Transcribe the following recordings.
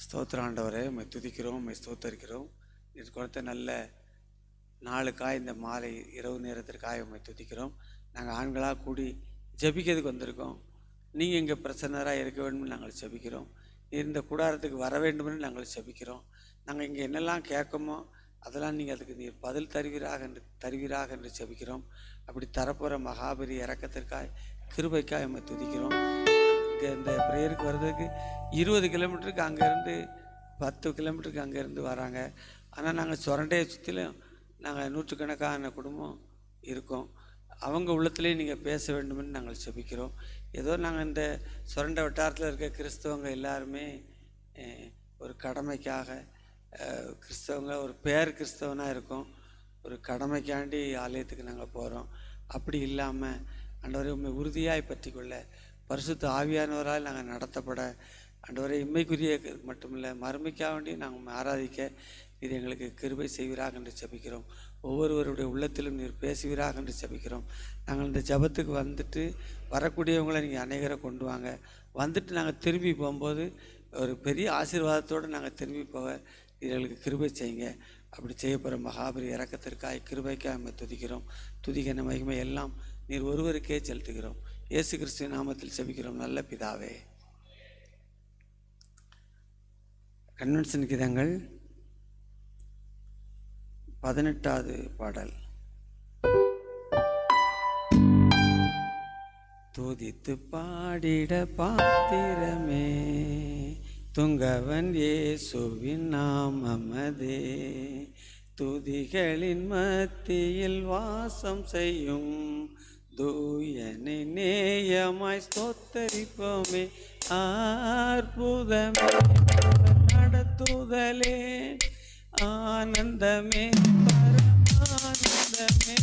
ஸ்தோத்திர ஆண்டவரே, உம்மை துதிக்கிறோம், உம்மை ஸ்தோத்தரிக்கிறோம். இது கொடுத்த நல்ல நாளுக்காய் இந்த மாலை இரவு நேரத்திற்காக உம்மை துதிக்கிறோம். நாங்கள் ஆண்களாக கூடி ஜெபிக்கிறதுக்கு வந்திருக்கோம். நீங்கள் இங்கே பிரசன்னராக இருக்க வேண்டும்னு நாங்கள் ஜெபிக்கிறோம். இந்த கூடாரத்துக்கு வர வேண்டும்னு நாங்கள் ஜெபிக்கிறோம். நாங்கள் இங்கே என்னெல்லாம் கேட்கமோ அதெல்லாம் நீங்கள் அதுக்கு நீர் பதில் தருவீராக என்று ஜெபிக்கிறோம். அப்படி தரப்போகிற மகாபெரி இறக்கத்திற்காய் கிருபைக்காய் உம்மை துதிக்கிறோம். இங்கே இந்த ப்ரேயருக்கு வர்றதுக்கு 20 கிலோமீட்டருக்கு அங்கேருந்து 10 கிலோமீட்டருக்கு அங்கேருந்து வராங்க. ஆனால் நாங்கள் சொரண்டையை சுற்றிலும் நாங்கள் நூற்றுக்கணக்கான குடும்பம் இருக்கோம். அவங்க உள்ளத்திலே நீங்கள் பேச வேண்டும்னு நாங்கள் ஜெபிக்கிறோம். ஏதோ நாங்கள் இந்த சொரண்டை வட்டாரத்தில் இருக்க கிறிஸ்தவங்க எல்லாருமே ஒரு கடமைக்காக கிறிஸ்தவங்க ஒரு பேர் கிறிஸ்தவனாக இருக்கோம். ஒரு கடமைக்காண்டி ஆலயத்துக்கு நாங்கள் போகிறோம். அப்படி இல்லாமல் ஆண்டவரை உண்மை உறுதியாய் பற்றி கொள்ள பரிசுத்த ஆவியானவரால் நாங்கள் நடத்தப்பட ஆண்டவரை இம்மைக்குரிய மட்டுமில்லை மறுமைக்காக வேண்டி நாங்கள் ஆராதிக்க இது எங்களுக்கு கிருபை செய்வீராக என்று ஜெபிக்கிறோம். ஒவ்வொருவருடைய உள்ளத்திலும் நீர் பேசுவீராக என்று ஜெபிக்கிறோம். நாங்கள் இந்த ஜெபத்துக்கு வந்துட்டு வரக்கூடியவங்களை நீங்கள் அநேகரை கொண்டு வாங்க. வந்துட்டு நாங்கள் திரும்பி போகும்போது ஒரு பெரிய ஆசீர்வாதத்தோடு நாங்கள் திரும்பி போக இது எங்களுக்கு கிருபை செய்யுங்க. அப்படி செய்யப்படுற மகாபெரி இறக்கத்திற்காய் கிருபைக்காக நம்ம துதிக்கிறோம். துதிக்கிற மகிமை எல்லாம் நீர் ஒருவருக்கே செலுத்துகிறோம். இயேசு கிறிஸ்துவின் நாமத்தில் ஜெபிக்கிறோம் நல்ல பிதாவே. கன்வென்ஷன் கீதங்கள் 18வது பாடல். துதித்து பாடிட பாத்திரமே துங்கவன் இயேசுவின் நாமமதே. துதிகளின் மத்தியில் வாசம் செய்யும் தூயனை நேயமாய் ஸ்தோத்தரிப்போமே. அற்புதமே நடத்துதலே ஆனந்தமே பரமானந்தமே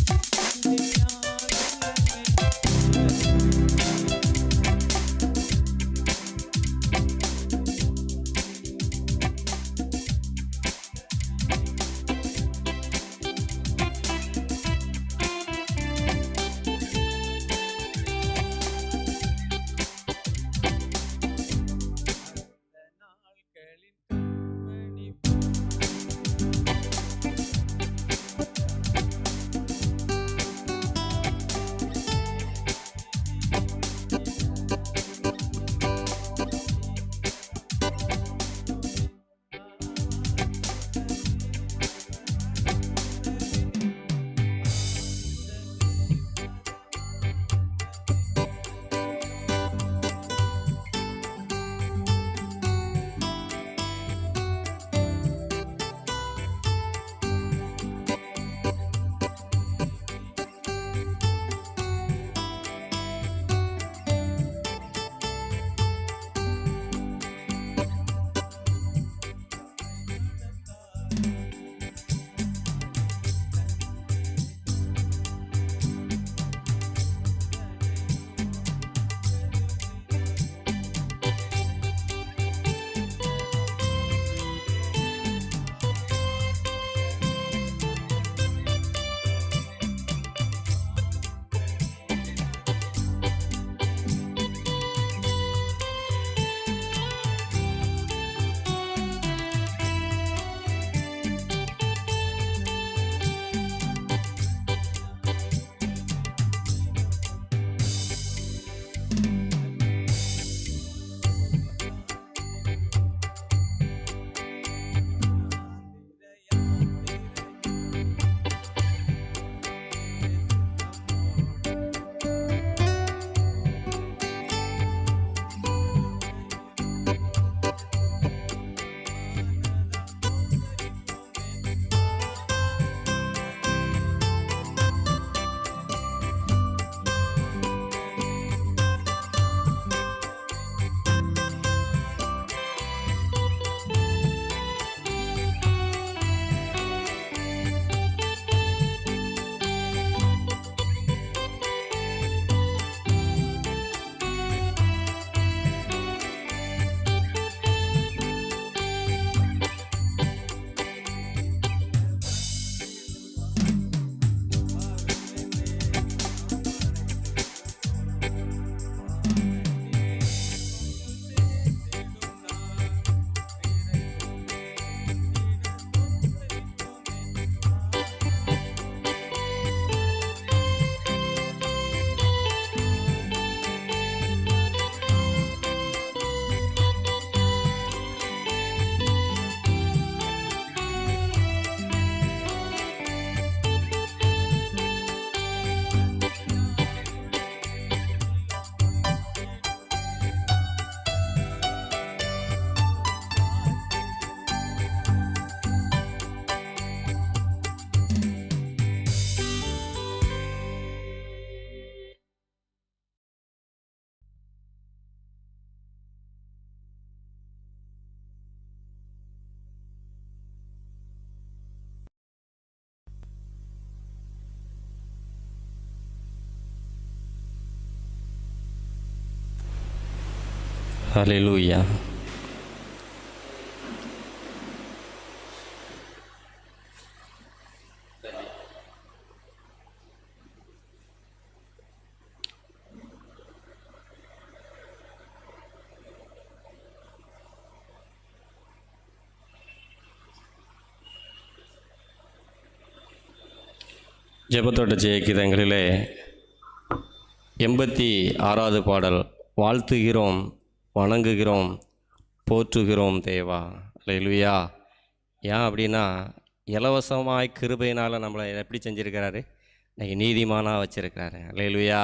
ஹல்லேலூயா. ஜெபத்தோட்ட ஜெயகீதங்களிலே 86வது பாடல், வாழ்த்துகிறோம், வணங்குகிறோம், போற்றுகிறோம் தேவா. அல்லேலூயா. ஏன் அப்படின்னா, இலவசமாய் கிருபையினால் நம்மளை எப்படி செஞ்சுருக்கிறாரு? இன்றைக்கி நீதிமானாக வச்சுருக்கிறாரு. அல்லேலூயா.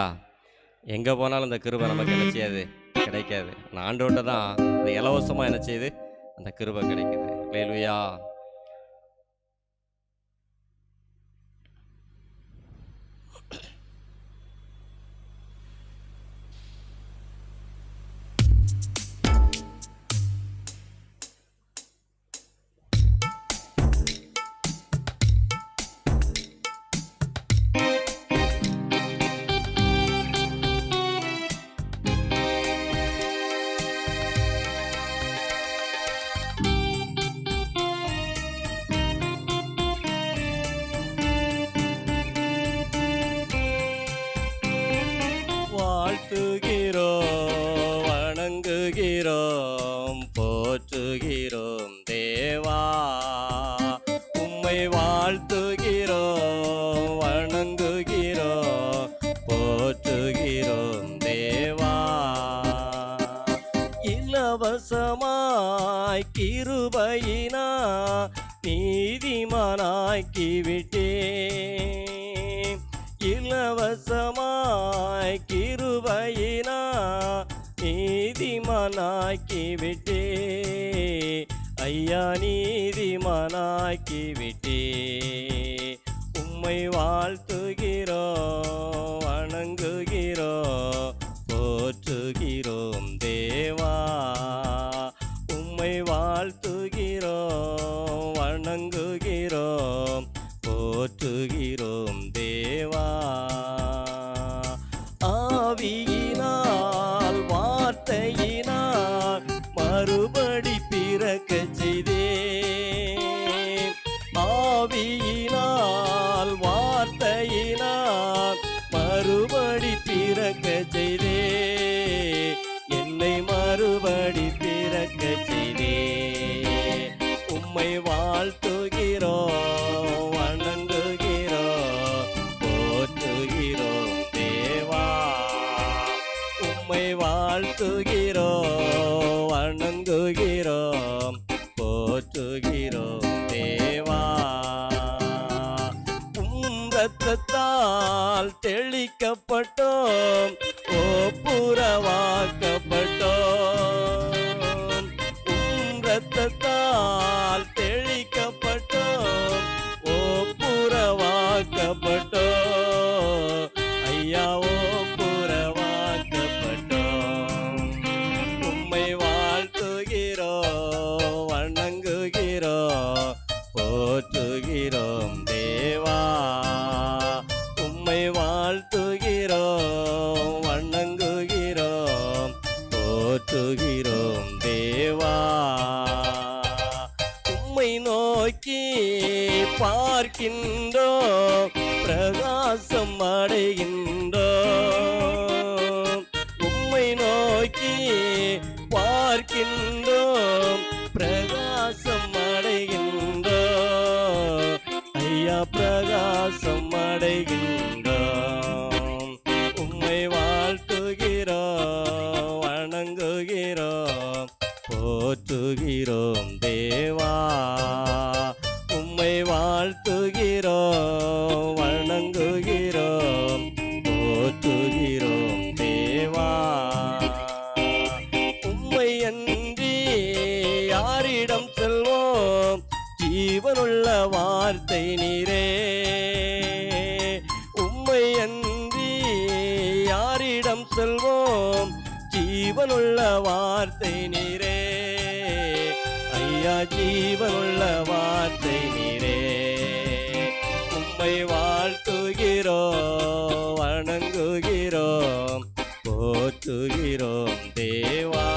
எங்கே போனாலும் அந்த கிருபை நமக்கு என்ன செய்யாது? கிடைக்காது. நான் ஆண்டோட்ட தான் அது இலவசமாக என்ன செய்யுது? அந்த கிருபை கிடைக்குது. அல்லேலூயா. வாழ்த்துகிறோம், வணங்குகிறோம், போற்றுகிறோம் தேவா. உம்மை வாழ்த்துகிறோம், வணங்குகிறோம், போற்றுகிறோம் தேவா. இலவசமாய் கிருபையினா நீதிமானாக்கி விட்டேன். இலவசமாய் கிருபையினா நீதிமானாக்கி விட்டே. ஐயா நீதிமானாக்கி விட்டே. உம்மை வாழ்த்துகிறோம், வணங்குகிறோம், போற்றுகிறோம் தேவா. உம்மை வாழ்த்துகிறோம், வணங்குகிறோம், போற்றுகிறோம் தேவா. ஆவியினால் வார்த்தையினால் மறுபடி பிறக்கச் செய்தே. ஆவியினால் வார்த்தையினால் மறுபடி பிறக்கச் செய்தே. என்னை மறுபடி பிறக்கச் செய்தே. உம்மை வாழ்த்துகிறோம், வணங்குகிறோம், போற்றுகிறோம் தேவா. உம்மை வாழ்த்துகிறோம், வணங்குகிறோம், போற்றுகிறோம் தேவா. இரத்தத்தால் தெளிக்கப்பட்டோம், ஒப்புரவாக்கப்பட்டோம். இரத்தத்தால் தெளிக்கப்பட்டோம், ஒப்புரவாக்கப்பட்டோம். ஐயா ஒப்புரவாக்கப்பட்டோம். உம்மை வாழ்த்துகிறோம், வணங்குகிறோம், போற்றுகிறோம் தேவா. உம்மை வாழ்த்துகிறோம், வணங்குகிறோம், போற்றுகிறோம் தேவா. உம்மை நோக்கி பார்க்கின்றோம், பிரகாசம் அடைகின்றோம். உம்மை நோக்கி பார்க்கின்றோம், பிரகாசம் அடைகின்றோம். ஐயா பிரகாசம் அடைகின்றோம். உம்மை வாழ்த்துகிறோம், வணங்குகிறோம், போற்றுகிறோம் தேவா. உம்மை வாழ்த்துகிறோம், வணங்குகிறோம், போற்றுகிறோம் தேவா. உம்மை அன்றி யாரிடம் செல்வோம்? ஜீவனுள்ள வார்த்தை நீரே. உம்மை அன்றி யாரிடம் செல்வோம்? ஜீவனுள்ள வார்த்தை நீரே. ஐயா ஜீவனுள்ள வார்த்தை நீரே. உம்மை வாழ்த்துகிறோம், வணங்குகிறோம், போற்றுகிறோம் தேவா.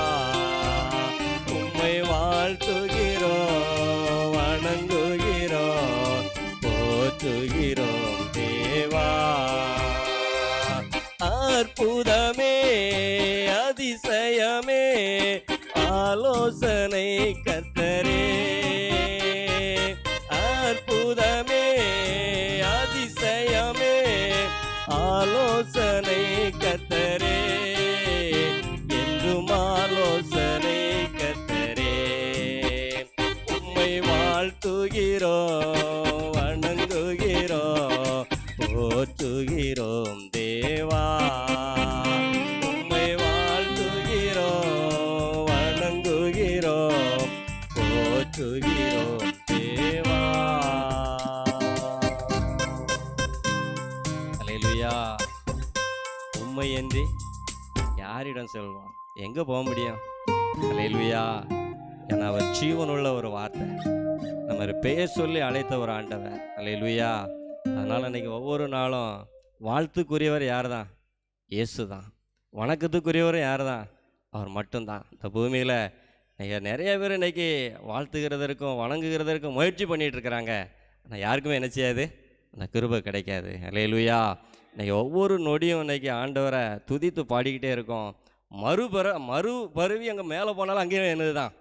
அற்புதமே அதிசயமே ஆலோசனை கர்த்தரே. அற்புதமே அதிசயமே ஆலோசனை கர்த்தரே, என்றும் ஆலோசனை கர்த்தரே. உம்மை வாழ்த்துகிறோம் வணங்குகிறோம் போற்றுகிறோம் தேவா. உம்மை வாழ்த்துகிறோம் வணங்குகிறோம் போற்றுகிறோம் தேவா. அல்லேலூயா. உம்மையன்றி யாரிடம் செல்வோம்? எங்கே போக முடியும்? அல்லேலூயா. ஏன்னா அவர் ஜீவனுள்ள ஒரு வார்த்தை, நம்ம பெயர் சொல்லி அழைத்த ஒரு ஆண்டவர். அல்லேலூயா. அதனால் இன்றைக்கி ஒவ்வொரு நாளும் வாழ்த்துக்குரியவர் யார் தான்? இயேசு தான். வணக்கத்துக்குரியவர் யார் தான்? அவர் மட்டும்தான். இந்த பூமியில் இன்றைக்கி நிறைய பேர் இன்றைக்கி வாழ்த்துகிறதற்கும் வணங்குகிறதற்கும் முயற்சி பண்ணிகிட்ருக்கிறாங்க. ஆனால் யாருக்குமே என்ன செய்யாது? அந்த கிருபை கிடைக்காது. அல்லேலூயா. இன்றைக்கி ஒவ்வொரு நொடியும் இன்றைக்கி ஆண்டவரை துதித்து பாடிக்கிட்டே இருக்கோம். மறுபருவி அங்கே மேலே போனாலும் அங்கேயும் என்னது தான்?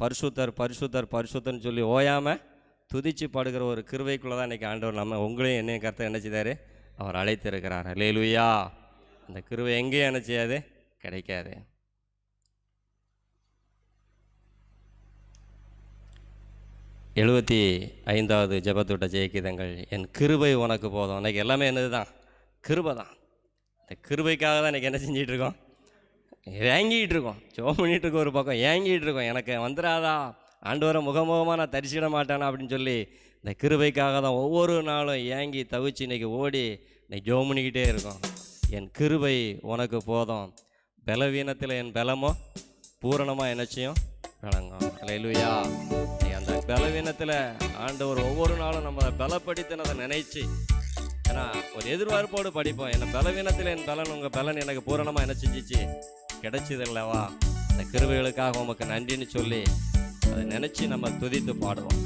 பரிசுத்தர் பரிசுத்தர் பரிசுத்தர்னு சொல்லி ஓயாமல் துதிச்சு பாடுகிற ஒரு கிருபைக்குள்ளே தான் இன்றைக்கி ஆண்டவர் நம்ம உங்களையும் என்னையும் கர்த்தர் என்ன செய்தார்? அவர் அழைத்திருக்கிறார். அல்லேலூயா. அந்த கிருபை எங்கேயும் என்ன செய்யாது? கிடைக்காது. எழுபத்தி 5வது ஜெபத்தோட்ட ஜெயகீதங்கள். என் கிருபை உனக்கு போதும். இன்றைக்கி எல்லாமே என்னது தான்? கிருபை தான். இந்த கிருபைக்காக தான் இன்றைக்கி என்ன செஞ்சிகிட்ருக்கோம்? ஏங்கிட்டு இருக்கோம். ஜெபம் பண்ணிகிட்டு இருக்கோம். ஒரு பக்கம் ஏங்கிட்டு இருக்கோம், எனக்கு வந்துடாதா, ஆண்டவரை முகமுகமாக நான் தரிசிட மாட்டேனா அப்படின்னு சொல்லி இந்த கிருபைக்காக தான் ஒவ்வொரு நாளும் ஏங்கி தவிச்சு இன்றைக்கி ஓடி இன்னைக்கு ஜெபம் பண்ணிக்கிட்டே இருக்கோம். என் கிருபை உனக்கு போதும், பலவீனத்தில் என் பலமோ பூரணமாக என்னச்சையும் விளங்கும். அல்லேலூயா. அந்த பலவீனத்தில் ஆண்டவர் ஒவ்வொரு நாளும் நம்ம பலப்படுத்தினதை நினைச்சு, ஏன்னா ஒரு எதிர்பார்ப்போடு படிப்போம். என்ன பலவீனத்தில் என் பலன், உங்கள் பலன் எனக்கு பூரணமாக என்ன செஞ்சிச்சு கிடைச்சது இல்லவா? அந்த கிருபைகளுக்காக உமக்கு நன்றின்னு சொல்லி அதை நினச்சி நம்ம துதித்து பாடுவோம்.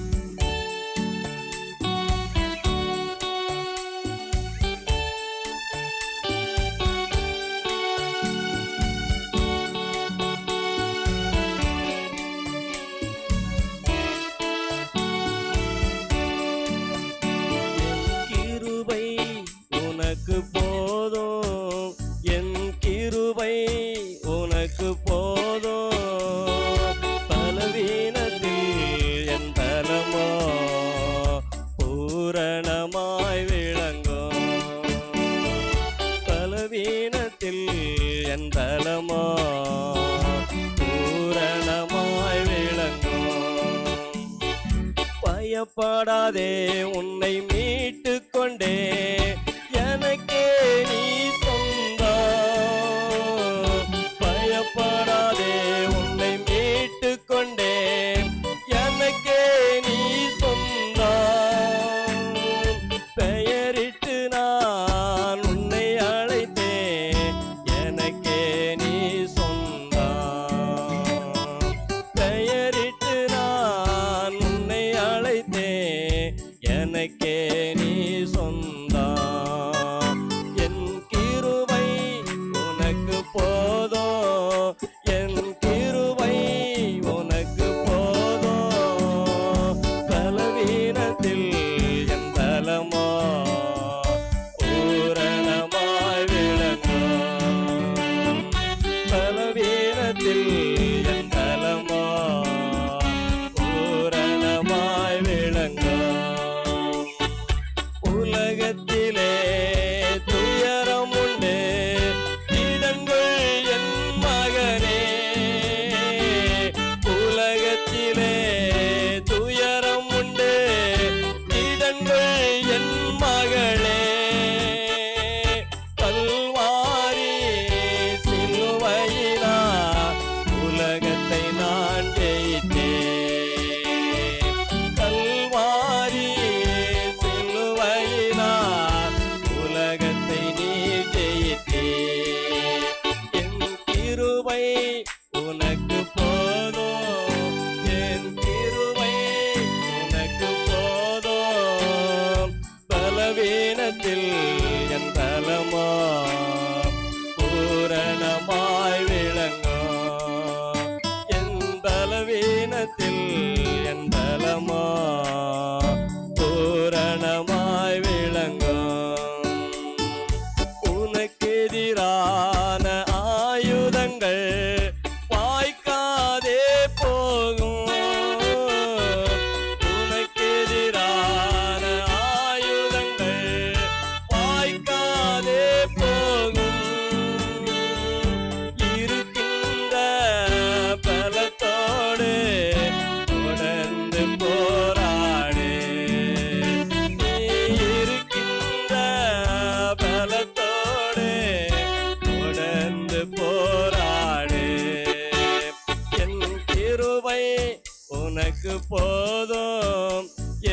பயப்படாதே, உன்னை மீட்டு கொண்டே, எனக்கே நீ சொந்தம். பயப்படாதே, உன்னை மீட்டு கொண்டே, எனக்கே நீ சொந்தம். பெயரிட்டு நான் உன்னை அழைத்தேன், எனக்கே நீ சொந்தம். பெயரிட்டு நான் உன்னை அழைத்தேன், எனக்கே உனக்கு போதும்,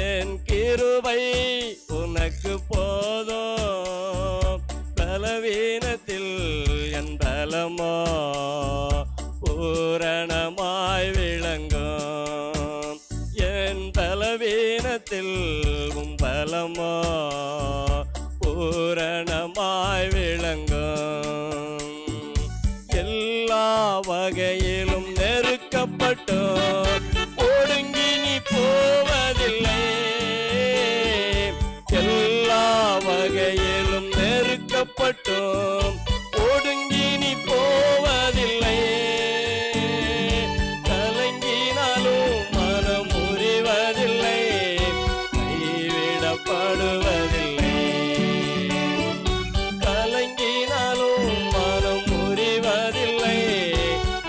என் கிருபை உனக்கு போதும். பலவீனத்தில் என் பலமோ பூரணமாய் விளங்கும். என் பலவீனத்தில் உம் பலமோ பூரணமாய் விளங்கும். எல்லா வகையிலும் நெருக்கப்பட்டோம், ஒடுங்கி நீ போவதில்லை. எல்லா வகையிலும் நெருக்கப்பட்டோம், ஒடுங்கி நீ போவதில்லை. கலங்கினாலும் மனம் முறிவதில்லை, கைவிடப்படுவதில்லை. கலங்கினாலும் மனம் முறிவதில்லை,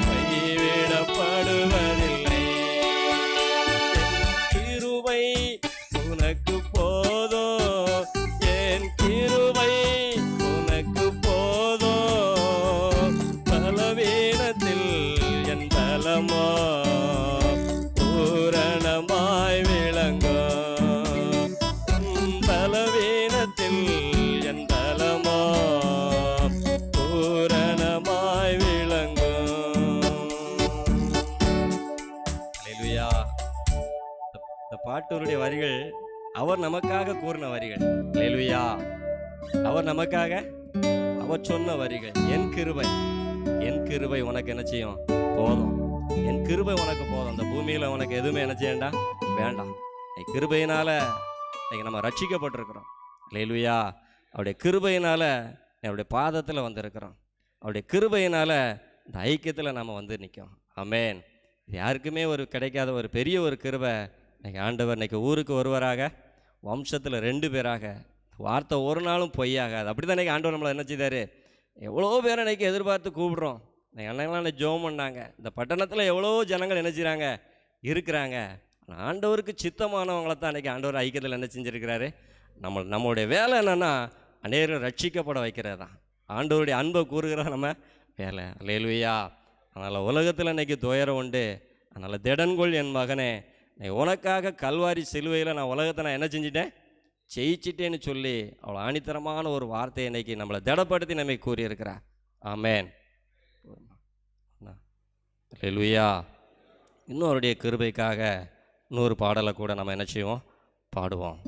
கைவிடப்படுவதில்லை. கிருபை உனக்கு போதும், என் கிருபை உனக்கு போதும். பலவீனத்தில் என் பலமோ பூரணமாய் விளங்கும். பலவீனத்தில் என் பலமோ பூரணமாய் விளங்கும். அல்லேலூயா. இந்த பாட்டோருடைய வரிகள் அவர் நமக்காக கூறின வரிகள். அல்லேலூயா. அவர் நமக்காக அவர் சொன்ன வரிகள். என் கிருபை, என் கிருபை உனக்கு என்ன செய்யும்? போதும். என் கிருபை உனக்கு போதும். அந்த பூமியில் உனக்கு எதுவுமே என்ன செய்யண்டா? வேண்டாம். என் கிருபையினால இன்னைக்கு நம்ம ரட்சிக்கப்பட்டிருக்கிறோம். அல்லேலூயா. அவருடைய கிருபையினால அவருடைய பாதத்தில் வந்திருக்கிறோம். அவருடைய கிருபையினால இந்த ஐக்கியத்தில் நம்ம வந்து நிற்கும். ஆமென். இது யாருக்குமே ஒரு கிடைக்காத ஒரு பெரிய ஒரு கிருபை. இன்னைக்கு ஆண்டவர் இன்னைக்கு ஊருக்கு ஒருவராக, வம்சத்தில் 2 பேராக, வார்த்தை ஒரு நாளும் பொய்யாகாது. அப்படி தான் இன்றைக்கி ஆண்டவர் நம்மளை என்ன செய்தார்? எவ்வளோ பேரை இன்றைக்கி எதிர்பார்த்து கூப்பிடுறோம். இன்னைக்கு அண்ணங்களாம் ஜெபம் பண்ணாங்க. இந்த பட்டணத்தில் எவ்வளோ ஜனங்கள் என்ன செய்கிறாங்க? இருக்கிறாங்க. ஆண்டவருக்கு சித்தமானவங்களை தான் இன்றைக்கி ஆண்டவர் ஐக்கியத்தில் என்ன செஞ்சுருக்கிறாரு? நம்மளுடைய வேலை என்னென்னா அநேகர்கள் ரட்சிக்கப்பட வைக்கிறது தான். ஆண்டவருடைய அன்பை கூறுகிற நம்ம வேலை. அல்லேலூயா. அதனால் உலகத்தில் இன்றைக்கி துயரம் உண்டு. அதனால் திடன்கொள் என் மகனே, உனக்காக கல்வாரி சிலுவையில் நான் உலகத்தை நான் என்ன செஞ்சிட்டேன்? ஜெயிச்சிட்டேன்னு சொல்லி அவ்வளோ ஆணித்தரமான ஒரு வார்த்தையை இன்றைக்கி நம்மளை திடப்படுத்தி நம்மை கூறியிருக்கிறார். ஆமென். அல்லேலூயா. இன்னும் அவருடைய கிருபைக்காக இன்னொரு பாடலை கூட நம்ம என்ன செய்வோம்? பாடுவோம்.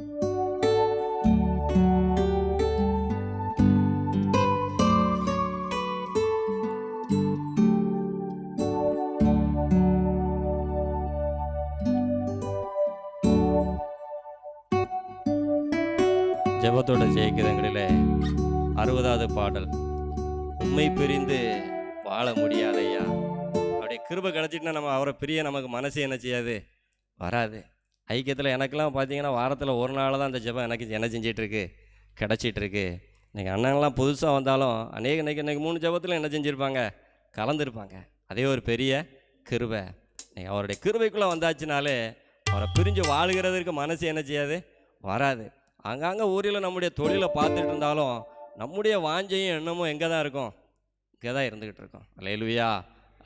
ஜெபத்தோட ஜெயிக்கிறவங்களிலே 60வது பாடல். உம்மை பிரிந்து வாழ முடியாதையா. அப்படியே கிருபை கிடச்சிட்டுனா நம்ம அவரை பிரிய நமக்கு மனசு என்ன செய்யாது? வராது. ஐக்கியத்தில் எனக்கெல்லாம் பார்த்தீங்கன்னா வாரத்தில் ஒரு நாள் தான் அந்த ஜெபம் எனக்கு என்ன செஞ்சிட்ருக்கு? கிடச்சிட்ருக்கு. இன்றைக்கி அண்ணங்கள்லாம் புதுசாக வந்தாலும் இன்னைக்கு 3 ஜெபத்தில் என்ன செஞ்சுருப்பாங்க? கலந்துருப்பாங்க. அதே ஒரு பெரிய கிருபை. இன்னைக்கு அவருடைய கிருபைக்குள்ளே வந்தாச்சுனாலே அவரை பிரிஞ்சு வாழுகிறதுக்கு மனசு என்ன செய்யாது? வராது. அங்கங்கே ஊரில் நம்முடைய தொழிலை பார்த்துட்டு இருந்தாலும் நம்முடைய வாஞ்சையும் எண்ணமும் எங்கே தான் இருக்கும்? இங்கே தான் இருந்துக்கிட்டு இருக்கோம். அல்லேலூயா.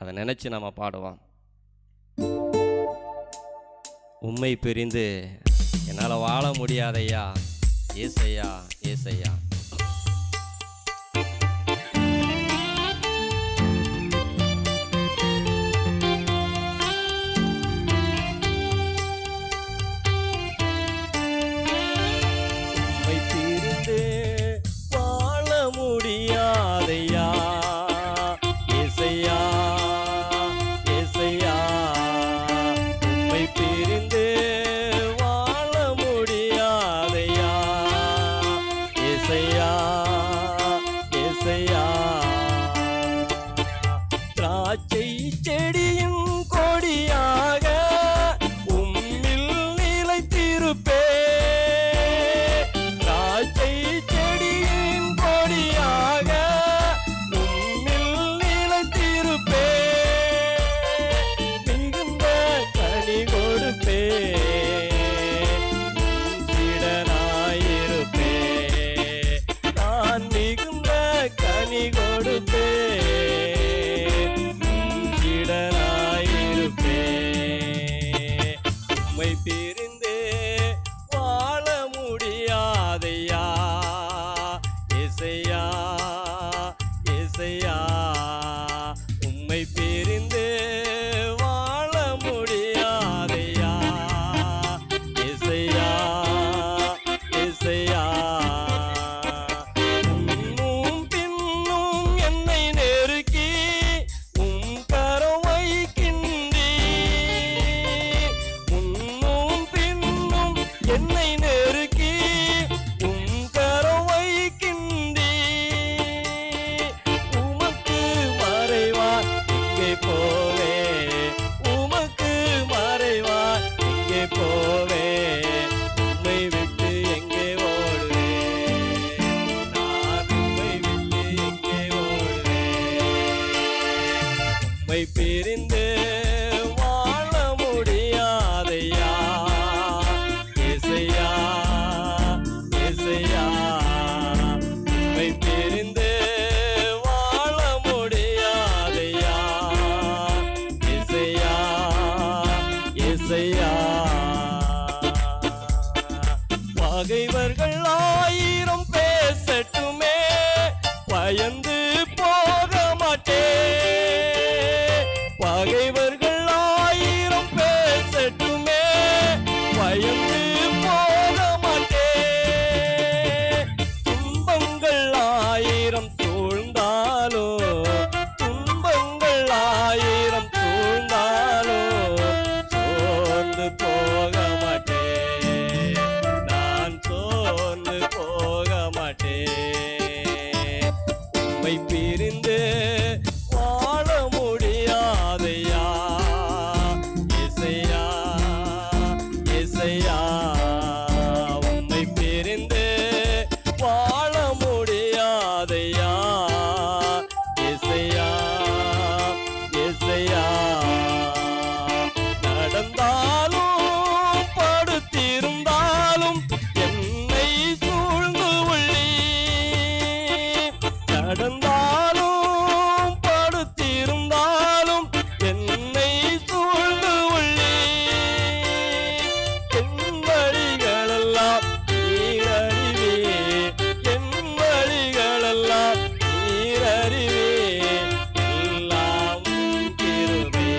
அதை நினச்சி நம்ம பாடுவோம். உம்மை பிரிந்து என்னால் வாழ முடியாதையா, ஏசையா ஏசையா. உம்மை பிரிந்து வாழ முடியாதையா இசையா இசையா உம்மை பிரிந்து வாழ முடியாதையா இசையா இசையா முன்னும் பின்னும் என்னை நெருக்கி உம் கரம் வைக்கின்றீ முன்னும் பின்னும் என்னை நெருக்கி உம் கரம் வைக்கின்றீ உமக்கு மறைவா எங்கே போவே உமக்கு மறைவா எங்கே போவே உம்மை விட்டு எங்கே ஓடுவேன் நான் உம்மை விட்டு எங்கே ஓடுவேன் உம்மை பிரிந்து வாழ முடியாதையா இசையா இசையா உம்மை பிரிந்து வாழ முடியாதையா இசையா இசையா பகைவர்கள் ஆயிரம் பேசட்டுமே பயந்து போக மாட்டேன் பகைவர்கள் ஆயிரம் பேசட்டுமே பயந்து போக மாட்டேன் துன்பங்கள் ஆயிரம் சூழ்ந்தாலோ துன்பங்கள் ஆயிரம் சூழ்ந்தாலோ சோர்ந்து போக மாட்டேன் நான் சோர்ந்து போக மாட்டேன் உம்மை பிரிந்து வாழ முடியாதையா இசையா இசையா உம்மை பிரிந்து வாழ முடியாதையா இசையா இசையா நடந்தாலும் படுத்திருந்தாலும் என்னை சூழ்ந்து உள்ளி நடந்தாலும் படுத்திருந்தாலும் என்னை சூழ்ந்து உள்ளி என் வழிகளெல்லாம் நீர் அறிவே என் வழிகளெல்லாம் நீர் அறிவே எல்லாம் உம் கிருபை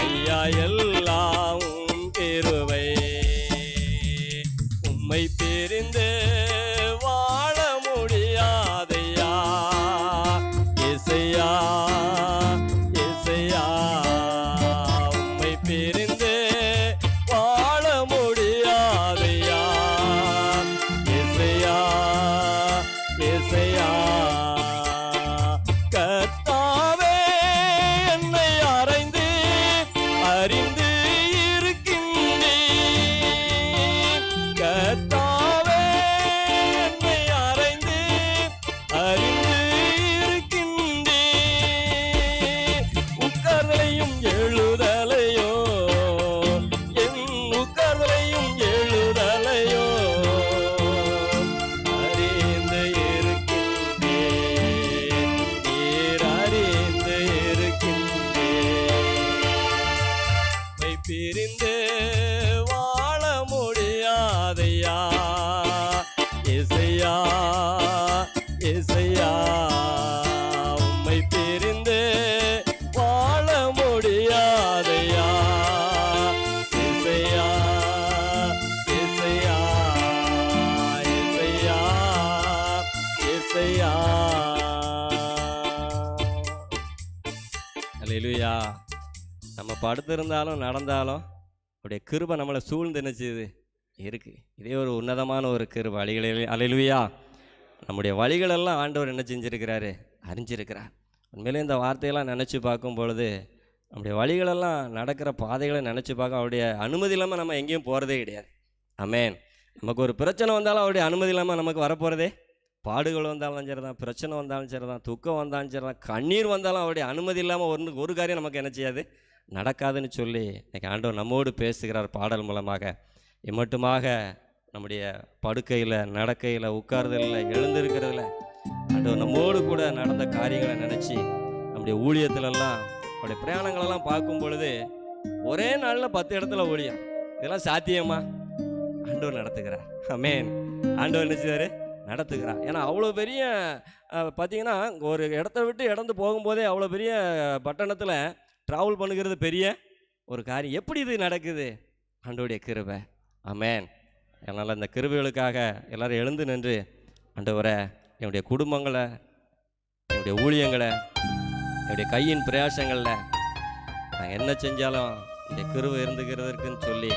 ஐயா எல்லாம் உம் கிருபை உம்மை பிரிந்து வாழ முடியாதையா இசையா இசையா உம்மை பிரிந்து வாழ முடியாதையா இசையா இசையா கர்த்தாவே என்னை அறைந்து அறிந்து இருக்கின்றீர் கர்த்தாவே என்னை அறைந்து அறிந்து இருக்கின்றீர் உட்கார்தலையும் எழுதலையோ என் உட்கார்தலையும் எழுதலையோ அறிந்து இருக்கின்றீர் நீர் அறிந்து இருக்கின்றீர் உம்மை பிரிந்து வாழ முடியாதையா இசையா இசையா உம்மை பிரிந்து வாழ முடியாதையா இசையா இசையா இசையா இசையா அல்லேலூயா நம்ம படுத்திருந்தாலும் நடந்தாலும் அப்படியே கிருபை நம்மளை சூழ்ந்து நினைச்சது இருக்கு இதே ஒரு உன்னதமான ஒரு கிருபை வழிகளில் அல்லேலூயா நம்முடைய வழிகளெல்லாம் ஆண்டவர் என்ன செஞ்சிருக்கிறாரு அறிஞ்சிருக்கிறார் உண்மையிலே இந்த வார்த்தையெல்லாம் நினச்சி பார்க்கும் பொழுது நம்முடைய வழிகளெல்லாம் நடக்கிற பாதைகளை நினச்சி பார்க்க அவருடைய அனுமதி இல்லாமல் நம்ம எங்கேயும் போகிறதே கிடையாது ஆமென் நமக்கு ஒரு பிரச்சனை வந்தாலும் அவருடைய அனுமதி இல்லாமல் நமக்கு வரப்போகிறதே பாடுகள் வந்தாலும் சரி தான் பிரச்சனை வந்தாலும் சரி தான் துக்கம் வந்தாலும் சரி தான் கண்ணீர் வந்தாலும் அவருடைய அனுமதி இல்லாமல் ஒரு காரியம் நமக்கு என்ன செய்யாது நடக்காதுன்னு சொல்லி இன்றைக்கி ஆண்டவர் நம்மோடு பேசுகிறார் பாடல் மூலமாக இம்மட்டுமாக நம்முடைய படுக்கையில் நடக்கையில் உட்கார்தலில் எழுந்திருக்கிறதுல ஆண்டவர் நம்மோடு கூட நடந்த காரியங்களை நினச்சி நம்முடைய ஊழியத்திலெல்லாம் அவருடைய பிரயாணங்களெல்லாம் பார்க்கும் பொழுது ஒரே நாளில் 10 இடத்துல ஊழியம். இதெல்லாம் சாத்தியமா? ஆண்டவர் நடத்துகிறார். ஆமென். ஆண்டவர் என்ன செய்வார்? நடத்துகிறார். ஏன்னா அவ்வளோ பெரிய பார்த்தீங்கன்னா ஒரு இடத்த விட்டு இடந்து போகும்போதே அவ்வளோ பெரிய பட்டணத்தில் ட்ராவல் பண்ணுகிறது பெரிய ஒரு காரியம். எப்படி இது நடக்குது? ஆண்டவருடைய கிருபை. ஆமென். அதனால் இந்த கிருபைகளுக்காக எல்லோரும் எழுந்து நின்று, ஆண்டவரே என்னுடைய குடும்பங்களை, என்னுடைய ஊழியங்களை, என்னுடைய கையின் பிரயாசங்களில் நாங்கள் என்ன செஞ்சாலும் இந்த கிருபை இருந்துக்கிறதற்குன்னு சொல்லி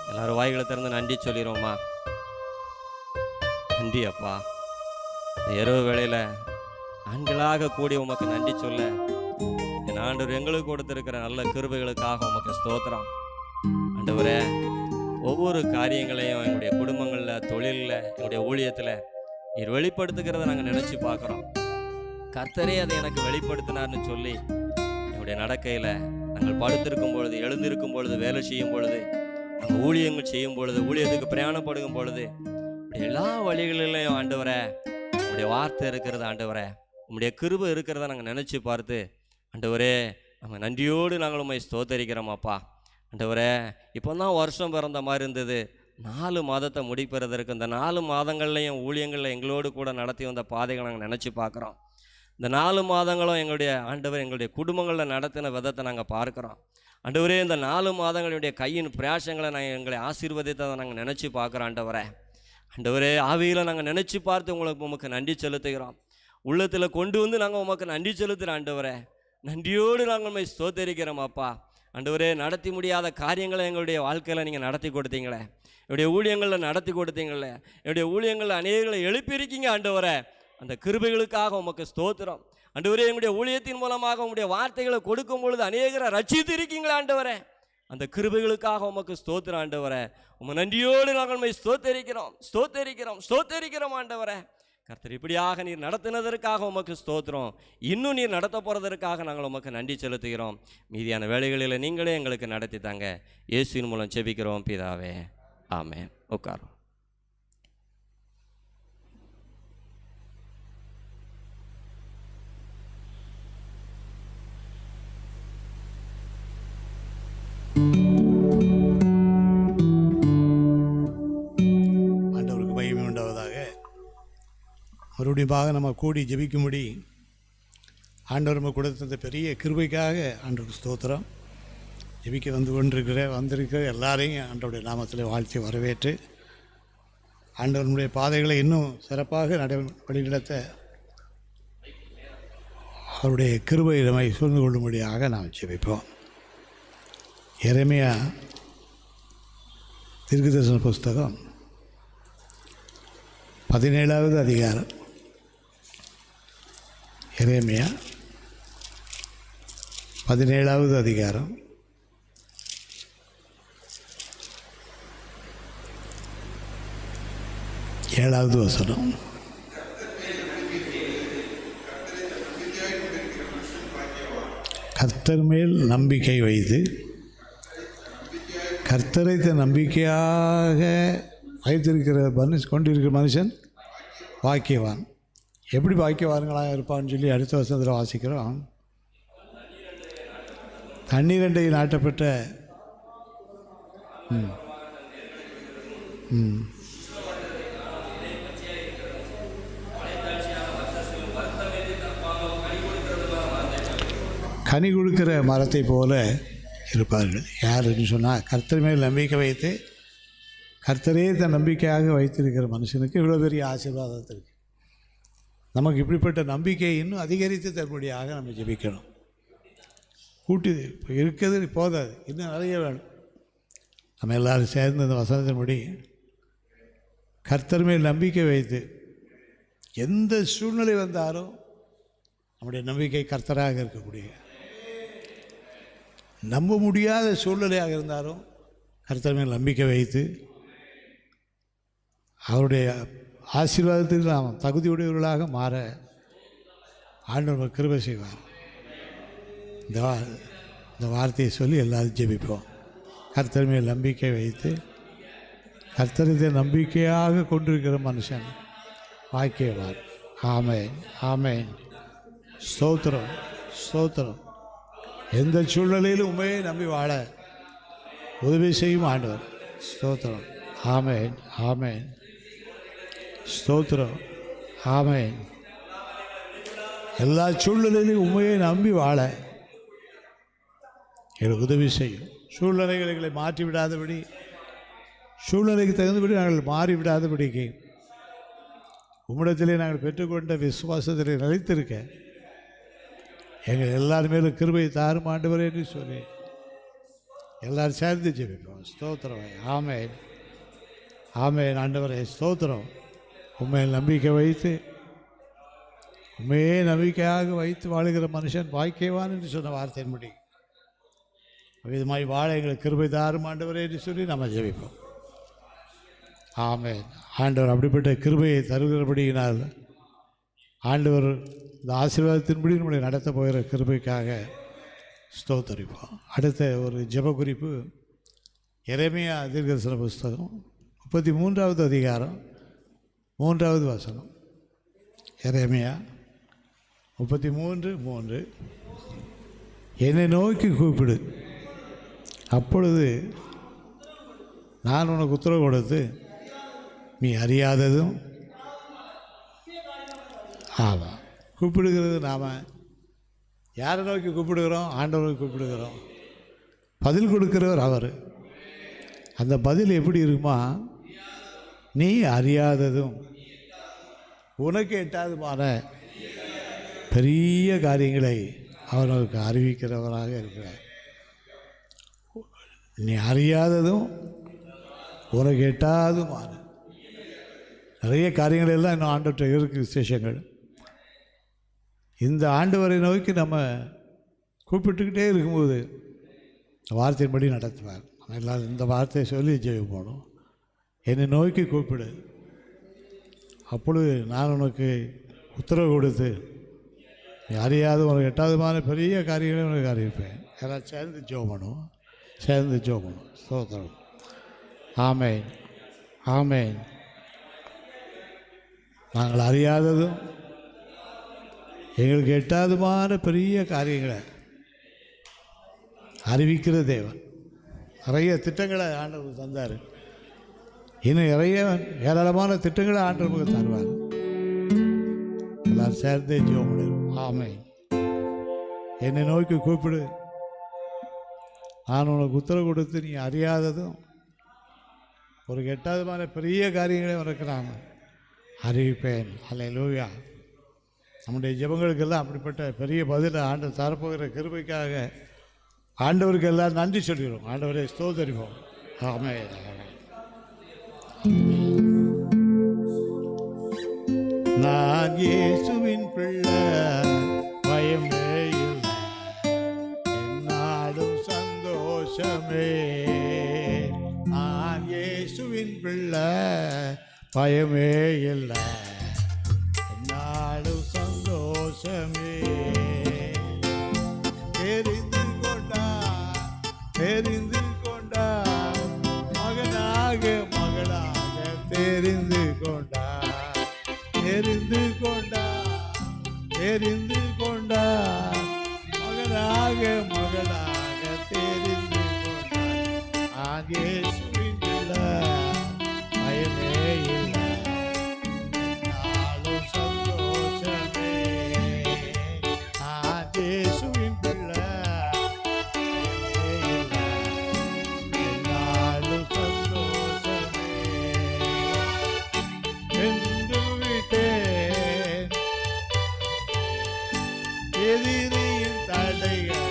எல்லோரும் வாய்களை திறந்து நன்றி சொல்லிடுவோம்மா. நன்றி அப்பா. இந்த இரவு வேளையில் ஆண்களாக கூடி உமக்கு நன்றி சொல்ல என் ஆண்டவர் எங்களுக்கு கொடுத்திருக்கிற நல்ல கிருபைகளுக்காக உமக்கு ஸ்தோத்திரம். ஆண்டவரே, ஒவ்வொரு காரியங்களையும் என்னுடைய குடும்பங்களில், தொழிலில், என்னுடைய ஊழியத்தில் நீர் வெளிப்படுத்துகிறத நாங்கள் நினச்சி பார்க்குறோம். கர்த்தரே அதை எனக்கு வெளிப்படுத்தினார்னு சொல்லி என்னுடைய நடக்கையில் நாங்கள் படுத்திருக்கும் பொழுது, எழுந்திருக்கும் பொழுது, வேலை செய்யும் பொழுது, நாங்கள் ஊழியங்கள் செய்யும் பொழுது, ஊழியத்துக்கு பிரயாணப்படுகும் பொழுது, எல்லா வழிகளிலையும் ஆண்டவரே உங்களுடைய வார்த்தை இருக்கிறது. ஆண்டவரே உங்களுடைய கிருபை இருக்கிறத நாங்கள் நினச்சி பார்த்து, ஆண்டவரே நாங்கள் நன்றியோடு நாங்கள் உண்மை ஸ்தோத்தரிக்கிறோம் அப்பா. ஆண்டவரே இப்போ தான் வருஷம் பிறந்த மாதிரி இருந்தது. 4 மாதத்தை முடிப்பதற்கு இந்த 4 மாதங்கள்லையும் ஊழியங்களில் எங்களோடு கூட நடத்தி வந்த பாதைகளை நாங்கள் நினச்சி பார்க்குறோம். இந்த 4 மாதங்களும் எங்களுடைய ஆண்டவர் எங்களுடைய குடும்பங்களில் நடத்தின விதத்தை நாங்கள் பார்க்குறோம். ஆண்டவரே இந்த 4 மாதங்களுடைய கையின் பிரயாசங்களை நாங்கள் எங்களை ஆசீர்வதித்ததை நாங்கள் நினச்சி பார்க்குறோம். ஆண்டவரே ஆவியில் நாங்கள் நினச்சி பார்த்து உமக்கு நன்றி செலுத்துகிறோம். உள்ளத்தில் கொண்டு வந்து நாங்கள் உமக்கு நன்றி செலுத்துகிறோம். ஆண்டவரே நன்றியோடு நாங்கள் உண்மை ஸ்தோத்தரிக்கிறோம் அப்பா. ஆண்டவரே நடத்தி முடியாத காரியங்களை எங்களுடைய வாழ்க்கையில் நீங்கள் நடத்தி கொடுத்தீங்களே, என்னுடைய ஊழியங்களில் நடத்தி கொடுத்தீங்களே, என்னுடைய ஊழியங்களில் அநேகங்களை எழுப்பியிருக்கீங்க. ஆண்டவரே அந்த கிருபைகளுக்காக உமக்கு ஸ்தோத்திரம். ஆண்டவரே எங்களுடைய ஊழியத்தின் மூலமாக உங்களுடைய வார்த்தைகளை கொடுக்கும் பொழுது அநேகரை ரட்சித்து இருக்கீங்களா ஆண்டவரே, அந்த கிருபைகளுக்காக உமக்கு ஸ்தோத்திரம். ஆண்டவரே உம நன்றியோடு நாங்கள் உம்மை ஸ்தோத்தரிக்கிறோம் ஆண்டவரே. கர்த்தர் இப்படியாக நீர் நடத்தினதற்காக உமக்கு ஸ்தோத்திரம். இன்னும் நீர் நடத்த போகிறதற்காக நாங்கள் உமக்கு நன்றி செலுத்துகிறோம். மீதியான வேலைகளில் நீங்களே எங்களுக்கு நடத்தி தாங்க. இயேசுவின் மூலம் செபிக்கிறோம் பிதாவே, ஆமென். உட்காரும். ஆண்டவருக்கு மகிமை உண்டாவதாக. மறுபடியும் நம்ம கூடி ஜெபிக்கும்படி ஆண்டவர் நம்ம கொடுத்த பெரிய கிருபைக்காக ஆண்டவருக்கு ஸ்தோத்திரம். ஜெபிக்க வந்திருக்கிற எல்லாரையும் ஆண்டவருடைய நாமத்தில் வாழ்த்தி வரவேற்று ஆண்டவருடைய பாதைகளை இன்னும் சிறப்பாக வழிநடத்த அவருடைய கிருபை நம்மை சூழ்ந்து கொள்ளும்படியாக நாம் ஜெபிப்போம். எரேமியா தீர்க்கதரிசன புஸ்தகம் 17வது அதிகாரம். எரேமியா 17வது அதிகாரம் 7வது வசனம். கர்த்தர் மேல் நம்பிக்கை வைத்து கர்த்தரை நம்பிக்கையாக கொண்டிருக்கிற மனுஷன் பாக்கியவான். எப்படி பாக்கியவான்களாக இருப்பான்னு சொல்லி அடுத்த வசனத்தில் வாசிக்கிறோம். தண்ணீரண்டை நாட்டப்பட்ட கனி கொடுக்கிற மரத்தை போல இருப்பார்கள். யாருன்னு சொன்னால் கர்த்தர் மேல் நம்பிக்கை வைத்து கர்த்தரே தன் நம்பிக்கையாக வைத்திருக்கிற மனுஷனுக்கு இவ்வளோ பெரிய ஆசீர்வாதம் இருக்குது. நமக்கு இப்படிப்பட்ட நம்பிக்கை இன்னும் அதிகரித்து தரும்படியாக நம்ம ஜெபிக்கணும். கூட்டி இப்போ இருக்கிறது போதாது, இன்னும் நிறைய வேணும். நம்ம எல்லோரும் சேர்ந்து அந்த வசனத்தின்படி கர்த்தர் மேல் நம்பிக்கை வைத்து எந்த சூழ்நிலை வந்தாலும் நம்முடைய நம்பிக்கை கர்த்தராக இருக்கக்கூடிய, நம்ப முடியாத சூழ்நிலையாக இருந்தாலும் கர்த்தர் மேல் நம்பிக்கை வைத்து அவருடைய ஆசீர்வாதத்துக்கு நாம் தகுதியுடையவர்களாக மாற ஆண்டவர் கிருபை செய்வார். இந்த வார்த்தையை சொல்லி எல்லாரும் ஜெபிப்போம். கர்த்தர் மேல் நம்பிக்கை வைத்து கர்த்தரை நம்பிக்கையாக கொண்டிருக்கிற மனுஷன் பாக்கியவான். ஆமென், ஆமென். ஸ்தோத்திரம், ஸ்தோத்திரம். எந்த சூழ்நிலையிலும் உண்மையை நம்பி வாழ உதவி செய்யும் ஆண்டவர். ஸ்தோத்திரம். ஆமென், ஆமென். ஸ்தோத்திரம். ஆமென். எல்லா சூழ்நிலையிலும் உண்மையை நம்பி வாழ எங்களுக்கு உதவி செய்யும். சூழ்நிலைகளை மாற்றி விடாதபடி, சூழ்நிலைக்கு தகுந்தபடி நாங்கள் மாறிவிடாதபடிக்கு உம்மிடத்திலே நாங்கள் பெற்றுக்கொண்ட விசுவாசத்திலே நிலைத்திருக்க எங்கள் எல்லார் மேலும் கிருபையை தாரும் ஆண்டவரே என்று சொல்லி எல்லாரும் சேர்ந்து ஜெபிப்போம். ஸ்தோத்திரம். ஆமென், ஆமென். ஆண்டவரே ஸ்தோத்திரம். உண்மையில் நம்பிக்கை வைத்து, உண்மையே நம்பிக்கையாக வைத்து வாழுகிற மனுஷன் பாக்கியவான் என்று சொன்ன வார்த்தையின்படி விதமாய் வாழ எங்களுக்கு கிருபை தாரும் ஆண்டவரே என்று சொல்லி நம்ம ஜெபிப்போம். ஆமென். ஆண்டவர் அப்படிப்பட்ட கிருபையை தருகிறபடியினால் ஆண்டவர் இந்த ஆசீர்வாதத்தின்படி நம்மளை நடத்த போகிற கிருபைக்காக ஸ்தோத்தரிப்போம். அடுத்த ஒரு ஜெப குறிப்பு எரேமியா தீர்க்கதரிசன புஸ்தகம் 33வது அதிகாரம் 3வது வசனம். எரேமியா 33:3. என்னை நோக்கி கூப்பிடு, அப்பொழுது நான் உனக்கு உத்தரவு கொடுத்து நீ அறியாததும். ஆமாம், கூப்பிடுகிறது நாம் யாரை நோக்கி கூப்பிடுகிறோம்? ஆண்டவரை கூப்பிடுகிறோம். பதில் கொடுக்கிறவர் அவர். அந்த பதில் எப்படி இருக்குமா? நீ அறியாததும் உனக்கு எட்டாதுமான பெரிய காரியங்களை அவர்களுக்கு அறிவிக்கிறவராக இருக்கிறார். நீ அறியாததும் உனக்கு எட்டாதுமான நிறைய காரியங்கள் எல்லாம் இன்னும் ஆண்டவர்கிட்ட இருக்குது, விசேஷங்கள். இந்த ஆண்டவரை நோக்கி நம்ம கூப்பிட்டுக்கிட்டே இருக்கும்போது வார்த்தையின்படி நடத்துவார். நம்ம எல்லோரும் இந்த வார்த்தையை சொல்லி ஜெயம் போகணும். என்னை நோக்கி கூப்பிடு, அப்பொழுது நான் உனக்கு உத்தரவு கொடுத்து நீ அறியாத உனக்கு எட்டாவதுமான பெரிய காரியங்களை உனக்கு அறிவிப்பேன். எல்லாம் சேர்ந்து ஜெபம் பண்ணுவோம், சேர்ந்து ஜெபம் பண்ணுவோம். ஸ்தோத்திரம். ஆமென், ஆமென். நாங்கள் அறியாததும் எங்களுக்கு எட்டாவதுமான பெரிய காரியங்களை அறிவிக்கிற தேவன். நிறைய திட்டங்களை ஆண்டவர் தந்தார். இன்னும் நிறைய ஏராளமான திட்டங்களை ஆண்டவருக்கு தருவார். எல்லாரும் சேர்ந்தே ஜெபம் பண்ணுவோம். ஆமென். என்னை நோக்கி கூப்பிடு, நான் உனக்கு உத்தரவு கொடுத்து நீ அறியாததும் ஒரு எட்டாவதுமான பெரிய காரியங்களை உனக்கு நான் அறிவிப்பேன். அல்லேலூயா. நம்முடைய ஜெபங்களுக்கெல்லாம் அப்படிப்பட்ட பெரிய பதிலை ஆண்டவர் தரப்போகிற கிருபைக்காக ஆண்டவருக்கு எல்லாம் நன்றி சொல்கிறோம். ஆண்டவரை ஸ்தோத்தரிப்போம். ஆமென். நான் இயேசுவின் பிள்ளை, பயமே இல்லை, என்னாலும் சந்தோஷமே. நான் இயேசுவின் பிள்ளை, பயமே இல்லை, என்னாலும் சந்தோஷமே. தெரிந்து கொண்டார் மகனாக மகளாக தெரிந்து கொண்டார், தெரிந்து கொண்டார் மகனாக மகளாக தெரிந்து கொண்டார். நான் இயேசுவின் பிள்ளை, பயமே இல்லை, என்னாலும் சந்தோஷமே. நான் இயேசுவின் பிள்ளை, எதிரியின் தடைகளை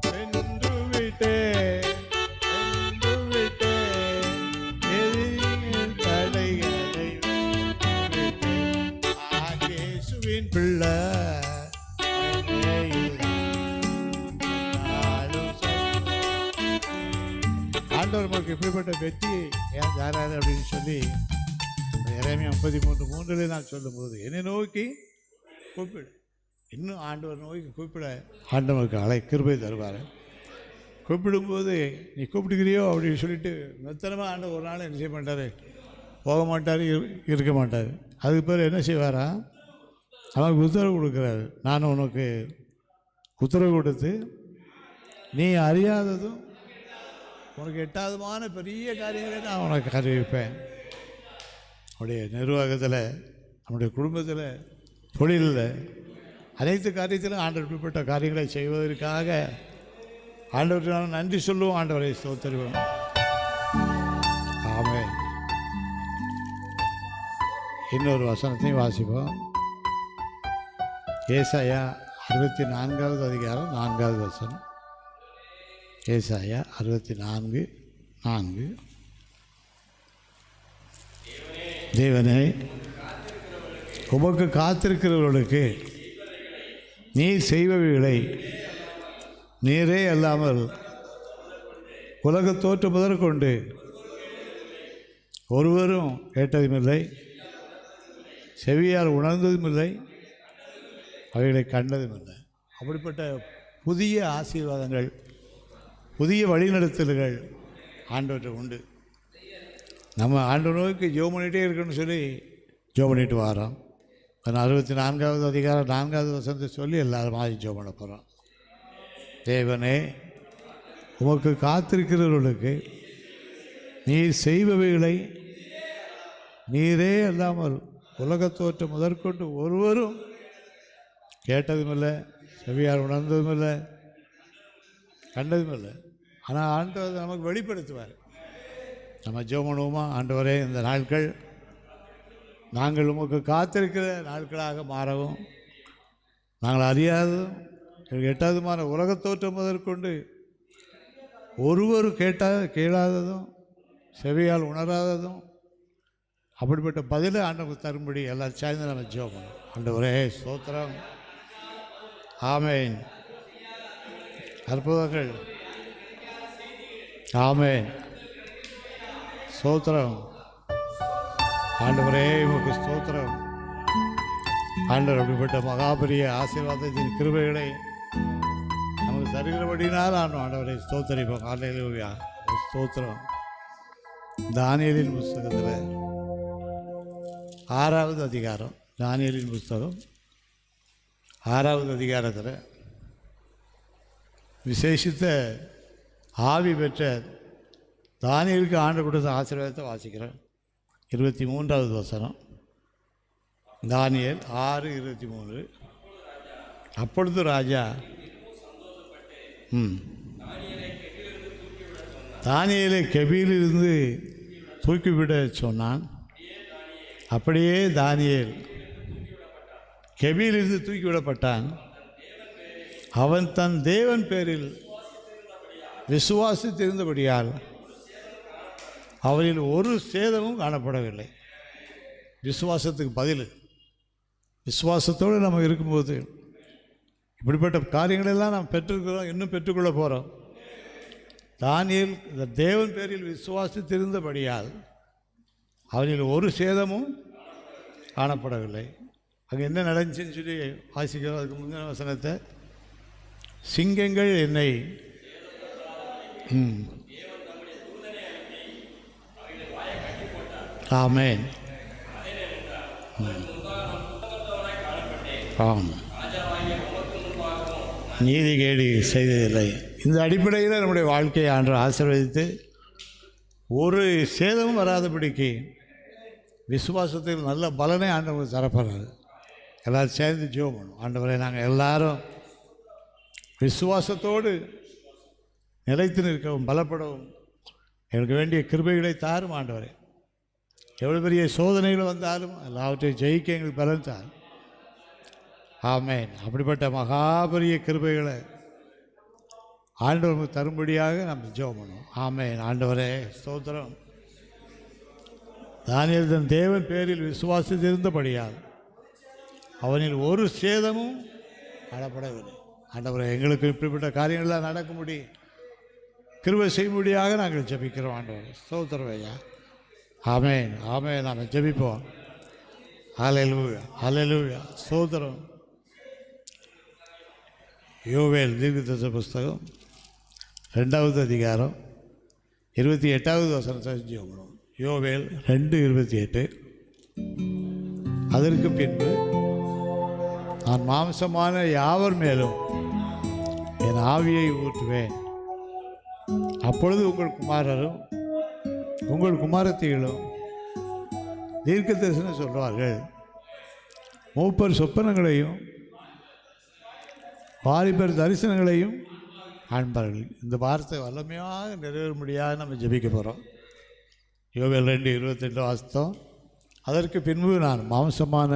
வென்று விட்டேன், எதிரியின் தடைகளை வென்று விட்டேன். இயேசுவின் பிள்ளை, ஆண்டவர் நமக்கு இப்படிப்பட்ட வெற்றியை ஏன் தாராரு அப்படின்னு சொல்லி எரேமியா 33:3 நான் சொல்லும்போது என்னை நோக்கி கூப்பிடு. இன்னும் ஆண்டவர் நோக்கி கூப்பிட ஆண்டவருக்கு கிருபை தருவார். கூப்பிடும்போது நீ கூப்பிடுக்கிறியோ அப்படின்னு சொல்லிட்டு மெத்தனமாக ஆண்டவர் ஒரு நாள் என்ன செய்ய மாட்டார், போக மாட்டார், இருக்க மாட்டார். அதுக்கு பேர் என்ன செய்வாரா, அவனுக்கு உத்தரவு கொடுக்குறாரு. நான் உனக்கு உத்தரவு கொடுத்து நீ அறியாததும் உனக்கு எட்டாதமான பெரிய காரியங்களை நான் உனக்கு அறிவிப்பேன். நம்முடைய நிர்வாகத்தில், நம்முடைய குடும்பத்தில், தொழிலில், அனைத்து காரியத்திலும் ஆண்டவர் இப்படிப்பட்ட காரியங்களை செய்வதற்காக ஆண்டவருக்கு நான் நன்றி சொல்லுவோம். ஆண்டவரை ஸ்தோத்திரிவோம். ஆமென். இன்னொரு வசனத்தையும் வாசிப்போம். ஏசாயா 64வது அதிகாரம் 4வது வசனம். ஏசாயா 64:4. தேவனே, உமக்கு காத்திருக்கிறவர்களுக்கு நீர் செய்பவைகளை நீரே அல்லாமல் உலகத் தோற்றம் முதற்கொண்டு ஒருவரும் கேட்டதுமில்லை, செவியால் உணர்ந்ததுமில்லை, அவைகளை கண்டதுமில்லை. அப்படிப்பட்ட புதிய ஆசீர்வாதங்கள், புதிய வழிநடத்தல்கள் ஆண்டவர்கிட்ட உண்டு. நம்ம ஆண்டவர் நோக்கி ஜெபம் பண்ணிகிட்டே இருக்கணும்னு சொல்லி ஜெபம் பண்ணிட்டு வரோம். 64வது அதிகாரம் 4வது வசனத்தை சொல்லி எல்லாரும் மாதிரி ஜெபம் பண்ண போகிறோம். தேவனே, உமக்கு காத்திருக்கிறவர்களுக்கு நீர் செய்பவைகளை நீரே அல்லாமல் உலகத் தோற்றம் முதற்கொண்டு ஒருவரும் கேட்டதுமில்லை, செவியார் உணர்ந்ததுமில்லை, கண்டதுமில்லை. ஆனால் ஆண்டவர் நமக்கு வெளிப்படுத்துவார். நம்ம ஜெபம் பண்ணுவோமா? ஆண்டவரே, இந்த நாட்கள் நாங்கள் உமக்கு காத்திருக்கிற நாட்களாக மாறவும், நாங்கள் அறியாததும் எங்களுக்கு எட்டாவதுமான உலகத் தோற்றம் முதற்கொண்டு ஒருவர் கேளாததும் செவியால் உணராததும் அப்படிப்பட்ட பதிலை ஆண்டவர் தரும்படி எல்லாரும் சேர்ந்து நம்ம ஜெபம் பண்ணுவோம். ஆண்டவரே ஸ்தோத்திரம். ஆமென். அற்புதங்கள். ஆமென். ஸ்தோத்திரம். ஆண்டவரே உமக்கு ஸ்தோத்திரம். ஆண்டவர் அப்படிப்பட்ட மகாபரிய ஆசீர்வாதத்தின் கிருபைகளை நமக்கு தருகிறபடினால் ஆண்டவரை ஸ்தோத்தரிப்போம். அல்லேலூயா. ஸ்தோத்திரம். தானியேலின் புஸ்தகத்தில் 6வது அதிகாரம், தானியேலின் புஸ்தகம் 6வது அதிகாரத்தில் விசேஷித்த ஆவி பெற்ற தானியேலுக்கு ஆண்டவர் கொடுத்த ஆசீர்வாதத்தை வாசிக்கிறேன். 23வது வசனம். தானியேல் 6:23. அப்பொழுது ராஜா தானியேலை கெபியிலிருந்து தூக்கிவிட சொன்னான். அப்படியே தானியேல் கெபியிலிருந்து தூக்கிவிடப்பட்டான். அவன் தன் தேவன் பேரில் விசுவாசித்திருந்தபடியால் அவரில் ஒரு சேதமும் காணப்படவில்லை. விசுவாசத்துக்கு பதில். விசுவாசத்தோடு நம்ம இருக்கும்போது இப்படிப்பட்ட காரியங்களெல்லாம் நாம் பெற்றுக்கிறோம், இன்னும் பெற்றுக்கொள்ள போகிறோம். தானியேல் இந்த தேவன் பேரில் விசுவாசித்திருந்தபடியால் அவனில் ஒரு சேதமும் காணப்படவில்லை. அங்கே என்ன நடந்துச்சுன்னு சொல்லி வாசிக்கிறோம். அதுக்கு முந்தின வசனத்தை, சிங்கங்கள் என்னை ஆமென். ஆம், நீதிகேடு செய்ததில்லை. இந்த அடிப்படையில் நம்முடைய வாழ்க்கையை ஆண்டவர் ஆசீர்வதித்து ஒரு சேதமும் வராதபடிக்கு விசுவாசத்தில் நல்ல பலனை ஆண்டவர் தரப்படுறாரு. எல்லோரும் சேர்ந்து ஜெபம் பண்ணுவோம். ஆண்டவரை, நாங்கள் எல்லாரும் விசுவாசத்தோடு நிலைத்து நிற்கவும் பலப்படவும் எனக்கு வேண்டிய கிருபைகளை தாரும் ஆண்டவரே. எவ்வளோ பெரிய சோதனைகள் வந்தாலும் எல்லாவற்றையும் ஜெயிக்க எங்களுக்கு பலன் தாரும். ஆமென். அப்படிப்பட்ட மகாபரிய கிருபைகளை ஆண்டவருக்கு தரும்படியாக நம்ம ஜெபம் பண்ணுவோம். ஆமென். ஆண்டவரே ஸ்தோத்திரம். தானியேல் தன் தேவன் பேரில் விசுவாசித்திருந்தபடியால் அவனில் ஒரு சேதமும் காணப்படவில்லை. ஆண்டவரே, எங்களுக்கு இப்படிப்பட்ட காரியங்கள்லாம் நடக்கும்படி கிருபை செய்யும்படியாக நாங்கள் ஜெபிக்கிறோம். ஆண்டவரே ஸ்தோத்திரம் ஐயா. ஆமென். ஆமென். நாம் ஜெபிப்போம். ஹல்லேலூயா. ஹல்லேலூயா. ஸ்தோத்திரம். யோவேல் தீர்க்கதரிசன புஸ்தகம் 2வது அதிகாரம் 28வது வசனத்தை ஜெபிப்போம். யோவேல் 2:28. அதற்கு பின்பு நான் மாம்சமான யாவர் மேலும் என் ஆவியை ஊற்றுவேன். அப்பொழுது உங்கள் குமாரரும் உங்கள் குமாரத்திகளும் தீர்க்க தரிசனம் சொல்வார்கள், மூப்பர் சொப்பனங்களையும் வாலிபர் தரிசனங்களையும் காண்பார்கள். இந்த வார்த்தை வல்லமையாக நிறைவேறும்படியாக நம்ம ஜெபிக்க போகிறோம். யோவேல் 2:22 வாசித்தோம். அதற்கு பின்பு நான் மாம்சமான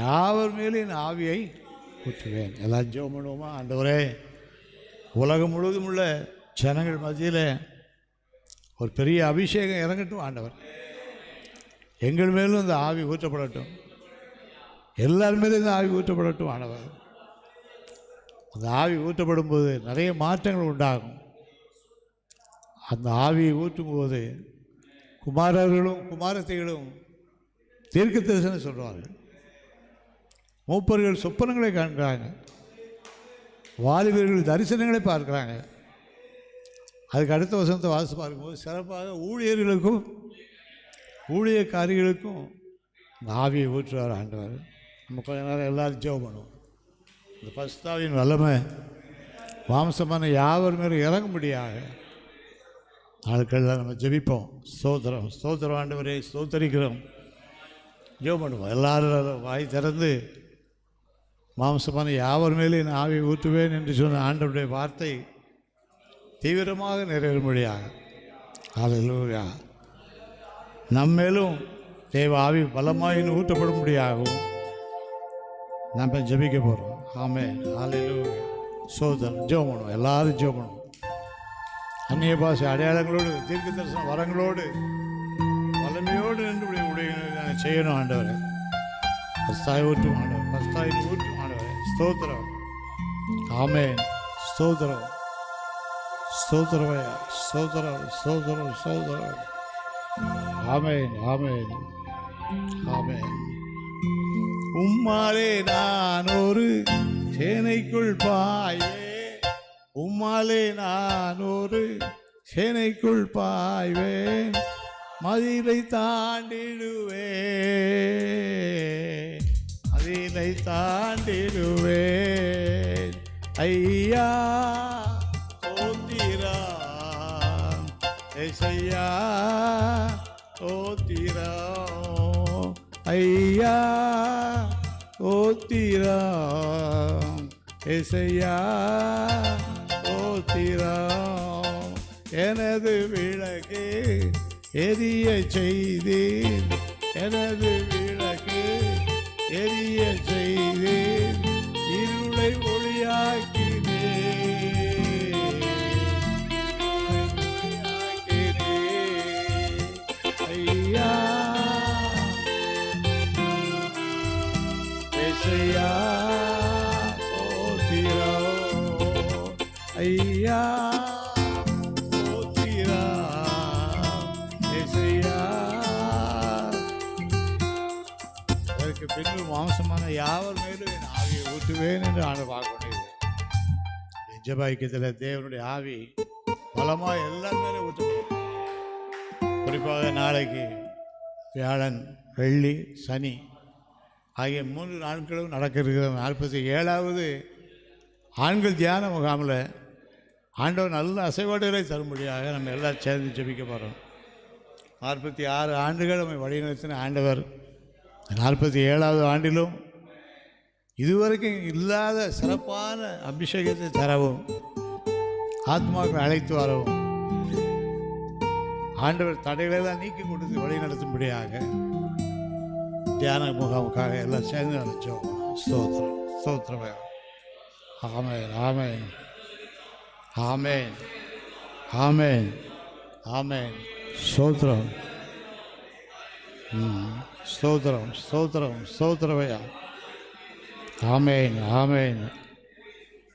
யாவர் மேலும் என் ஆவியை ஊற்றுவேன். எல்லாம் ஜெபம் பண்ணுவோமா? ஆண்டவரே, உலகம் முழுவதும் உள்ள ஜனங்கள் மத்தியில் ஒரு பெரிய அபிஷேகம் இறங்கட்டும் ஆண்டவர். எங்கள் மேலும் இந்த ஆவி ஊற்றப்படட்டும், எல்லார் மேலும் இந்த ஆவி ஊற்றப்படட்டும் ஆண்டவர். அந்த ஆவி ஊற்றப்படும் போது நிறைய மாற்றங்கள் உண்டாகும். அந்த ஆவியை ஊற்றும்போது குமாரர்களும் குமாரத்தைகளும் தீர்க்க தரிசனம் சொல்கிறார்கள், மூப்பர்கள் சொப்பனங்களை காண்கிறாங்க, வாலிபர்கள் தரிசனங்களை பார்க்குறாங்க. அதுக்கு அடுத்த வசனத்தை வாசி பார்க்கும்போது சிறப்பாக ஊழியர்களுக்கும் ஊழியக்காரிகளுக்கும் இந்த ஆவியை ஊற்றுவார் ஆண்டவர். நம்ம கொஞ்ச நேரம் எல்லாரும் ஜெபம் பண்ணுவோம். இந்த பரிசுத்தாவின் வல்லமை மாம்சமான யாவர் மேலும் இறங்கும்படியாக நாட்களில் நம்ம ஜெபிப்போம். ஸ்தோத்திரம் ஸ்தோத்திரம் ஆண்டவரே, ஸ்தோத்தரிக்கிறோம். ஜெபம் பண்ணுவோம். எல்லாரும் வாய் திறந்து மாம்சமான யாவர் மேலும் என் ஆவியை ஊற்றுவேன் என்று சொன்ன ஆண்டவருடைய வார்த்தை தீவிரமாக நிறைவேறும்படியாக ஹல்லேலூயா. நம்மேலும் தேவ ஆவி பலமாக ஊற்றப்படும்படியாகவும் நம்ம ஜெபிக்க போகிறோம். ஆமென். ஹல்லேலூயா. ஸ்தோத்திரம். ஜெபம் பண்ணுவோம். எல்லாரும் ஜெபம் பண்ணுவோம். அந்நிய பாஷை அடையாளங்களோடு தீர்க்க தரிசன வரங்களோடு வல்லமையோடு நின்று உடைய நாங்கள் செய்யணும் ஆண்டவரை. பஸ்தாய் ஊற்றும் ஆண்டவர், பஸ்தாய் ஊற்றும் ஆண்டவரை. ஸ்தோத்திரம். ஆமென். ஸ்தோத்திரம் ஸ்தோத்திரமையா. ஸ்தோத்திரம் ஸ்தோத்திரம் ஸ்தோத்திரம். ஆமென் ஆமென் ஆமென். உம்மாலே நான் ஒரு சேனைக்குள் பாய்வேன், உம்மாலே நான் ஒரு சேனைக்குள் பாய்வேன், மதிலை தாண்டிடுவேன், மதிலை தாண்டிடுவேன். ஐயா தோத்திரம், ஏசையா தோத்திரம், ஐயா தோத்திரம், ஏசையா தோத்திரம். எனது விளக்கு எரிய செய்தீர், எனது விளக்கு எரிய செய்தீர், இருளை ஒளியாக்கினீர், ஐயா ஏசையா தோத்திரம், ஐயா பின்பு மாம்சமான யாவர் மேலும் என் ஆவியை ஊற்றுவேன் என்று ஆண்டு பார்க்கணும். ஜெபாய்க்கத்தில் தேவனுடைய ஆவி பலமாக எல்லார் மேலும் ஊற்றப்படும். குறிப்பாக நாளைக்கு வியாழன், வெள்ளி, சனி ஆகிய 3 நாட்களும் நடக்க இருக்கிற 47வது ஆண்கள் தியான முகாமில் ஆண்டவர் நல்ல அசைவாடுகளை தரும்படியாக நம்ம எல்லாம் சேர்ந்து ஜெபிக்க போகிறோம். 46 ஆண்டுகள் நம்மை வழிநடத்தின ஆண்டவர் 47வது ஆண்டிலும் இதுவரைக்கும் இல்லாத சிறப்பான அபிஷேகத்தை தரவும் ஆத்மாக்களை அழைத்து வரவும் ஆண்டவர் தடைகளெல்லாம் நீக்கி கொடுத்து வழி நடத்தும்படியாக தியான முகாமுக்காக எல்லாம் சேர்ந்து நினைச்சோம். ஸ்தோத்திரம் ஸ்தோத்திரம். ஆமென் ஆமென் ஆமென் ஆமென் ஆமென். ஸ்தோத்திரம் ஸ்தோத்திரம் ஸ்தோத்திரம் ஸ்தோத்திரமையா. ஆமென் ஆமென்.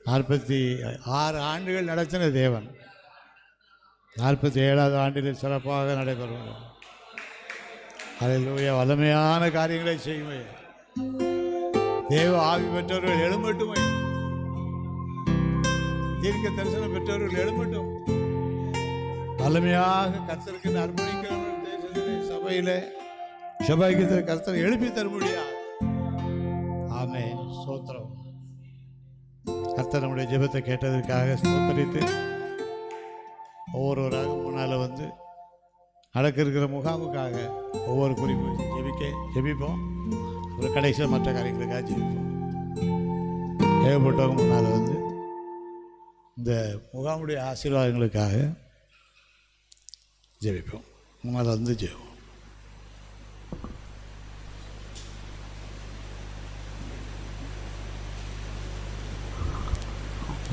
46 ஆண்டுகள் நடத்தின தேவன் 47வது ஆண்டில் சிறப்பாக நடைபெறும். ஹல்லேலூயா. வல்லமையான காரியங்களை செய்யுமே. தேவ ஆவி பெற்றவர்கள் எழும்பட்டுமே. தீர்க்க தரிசனம் பெற்றவர்கள் எழும்பட்டும். வல்லமையாக கர்த்தருக்கு அர்ப்பணிக்கிறவர்கள் தேசத்திலே சபையிலே செபாய்க்கத்தில் கர்த்தர் எழுப்பி தர முடியாது. ஆமென். ஸ்தோத்திரம். கர்த்தர் நம்முடைய ஜெபத்தை கேட்டதற்காக ஸ்தோத்தரித்து ஒவ்வொருவராக முன்னால் வந்து நடக்க இருக்கிற முகாமுக்காக ஒவ்வொரு குறிப்பு ஜெபிப்போம். அப்புறம் கடைசியில் மற்ற காரியங்களுக்காக ஜெபிப்போம். ஏகப்பட்டவங்க முன்னால் வந்து இந்த முகாமுடைய ஆசீர்வாதங்களுக்காக ஜெபிப்போம். முன்னால் வந்து ஜெபிப்போம்.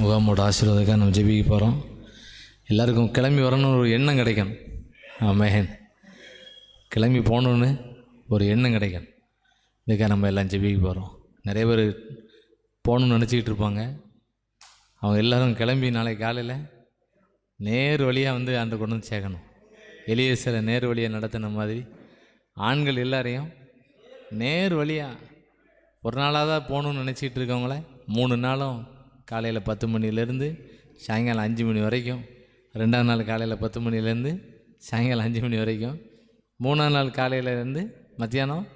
முகாமோட ஆசீர்வாதக்காக நம்ம ஜெபிக்க போகிறோம். எல்லாருக்கும் கிளம்பி வரணும்னு ஒரு எண்ணம் கிடைக்கணும். ஆமென். கிளம்பி போகணுன்னு ஒரு எண்ணம் கிடைக்கணும். இதுக்காக நம்ம எல்லாம் ஜெபிக்க போகிறோம். நிறைய பேர் போகணுன்னு நினச்சிக்கிட்டு இருப்பாங்க. அவங்க எல்லோரும் கிளம்பி நாளைக்கு காலையில் நேர் வழியாக வந்து அந்த கொண்டு வந்து சேர்க்கணும். எலியேசரை நேர் வழியாக நடத்தின மாதிரி ஆண்கள் எல்லாரையும் நேர் வழியாக ஒரு நாளாக தான் போகணுன்னு நினச்சிக்கிட்டு இருக்கவங்கள 3 நாளும் காலையில் 10 மணிலேருந்து சாயங்காலம் 5 மணி வரைக்கும், 2ஆம் நாள் காலையில் 10 மணிலேருந்து சாயங்காலம் 5 மணி வரைக்கும், 3ஆம் நாள் காலையிலேருந்து மத்தியானம்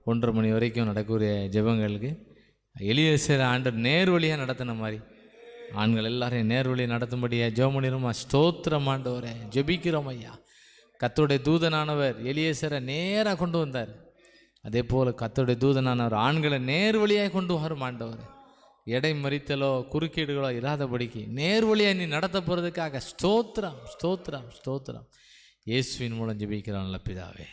1:30 மணி வரைக்கும் நடக்கக்கூடிய ஜெபங்களுக்கு எலியேசர் ஆண்டவர் நேர் வழியாக நடத்தின மாதிரி ஆண்கள் எல்லாரையும் நேர் வழியாக நடத்தும்படியா ஜெபம் பண்ணிடுமா. ஸ்தோத்திரம் ஆண்டவரே, ஜெபிக்கிறோம் ஐயா. கர்த்தருடைய தூதனானவர் எலியேசரை நேராக கொண்டு வந்தார். அதே போல் கர்த்தருடைய தூதனானவர் ஆண்களை நேர் வழியாக கொண்டு வரும் ஆண்டவர். எடை மறித்தலோ குறுக்கீடுகளோ இல்லாதபடிக்கு நேர் வழியாக நீ நடத்த போகிறதுக்காக ஸ்தோத்திரம் ஸ்தோத்திரம் ஸ்தோத்திரம். இயேசுவின் மூலம் ஜெபிக்கிறோம் நல்ல பிதாவே.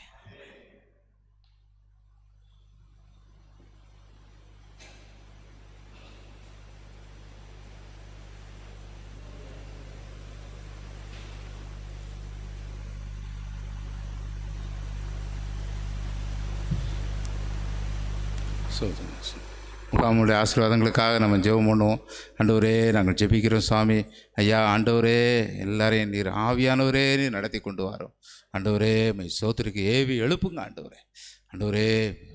முகாமுடைய ஆசீர்வாதங்களுக்காக நம்ம ஜெபம் பண்ணுவோம். ஆண்டவரே, நாங்கள் ஜெபிக்கிறோம் சுவாமி. ஐயா ஆண்டவரே, எல்லாரையும் நீர் ஆவியானவரே நீர் நடத்தி கொண்டு வரோம். ஆண்டவரே, சோத்திற்கு ஏவி எழுப்புங்க ஆண்டவரே. ஆண்டவரே,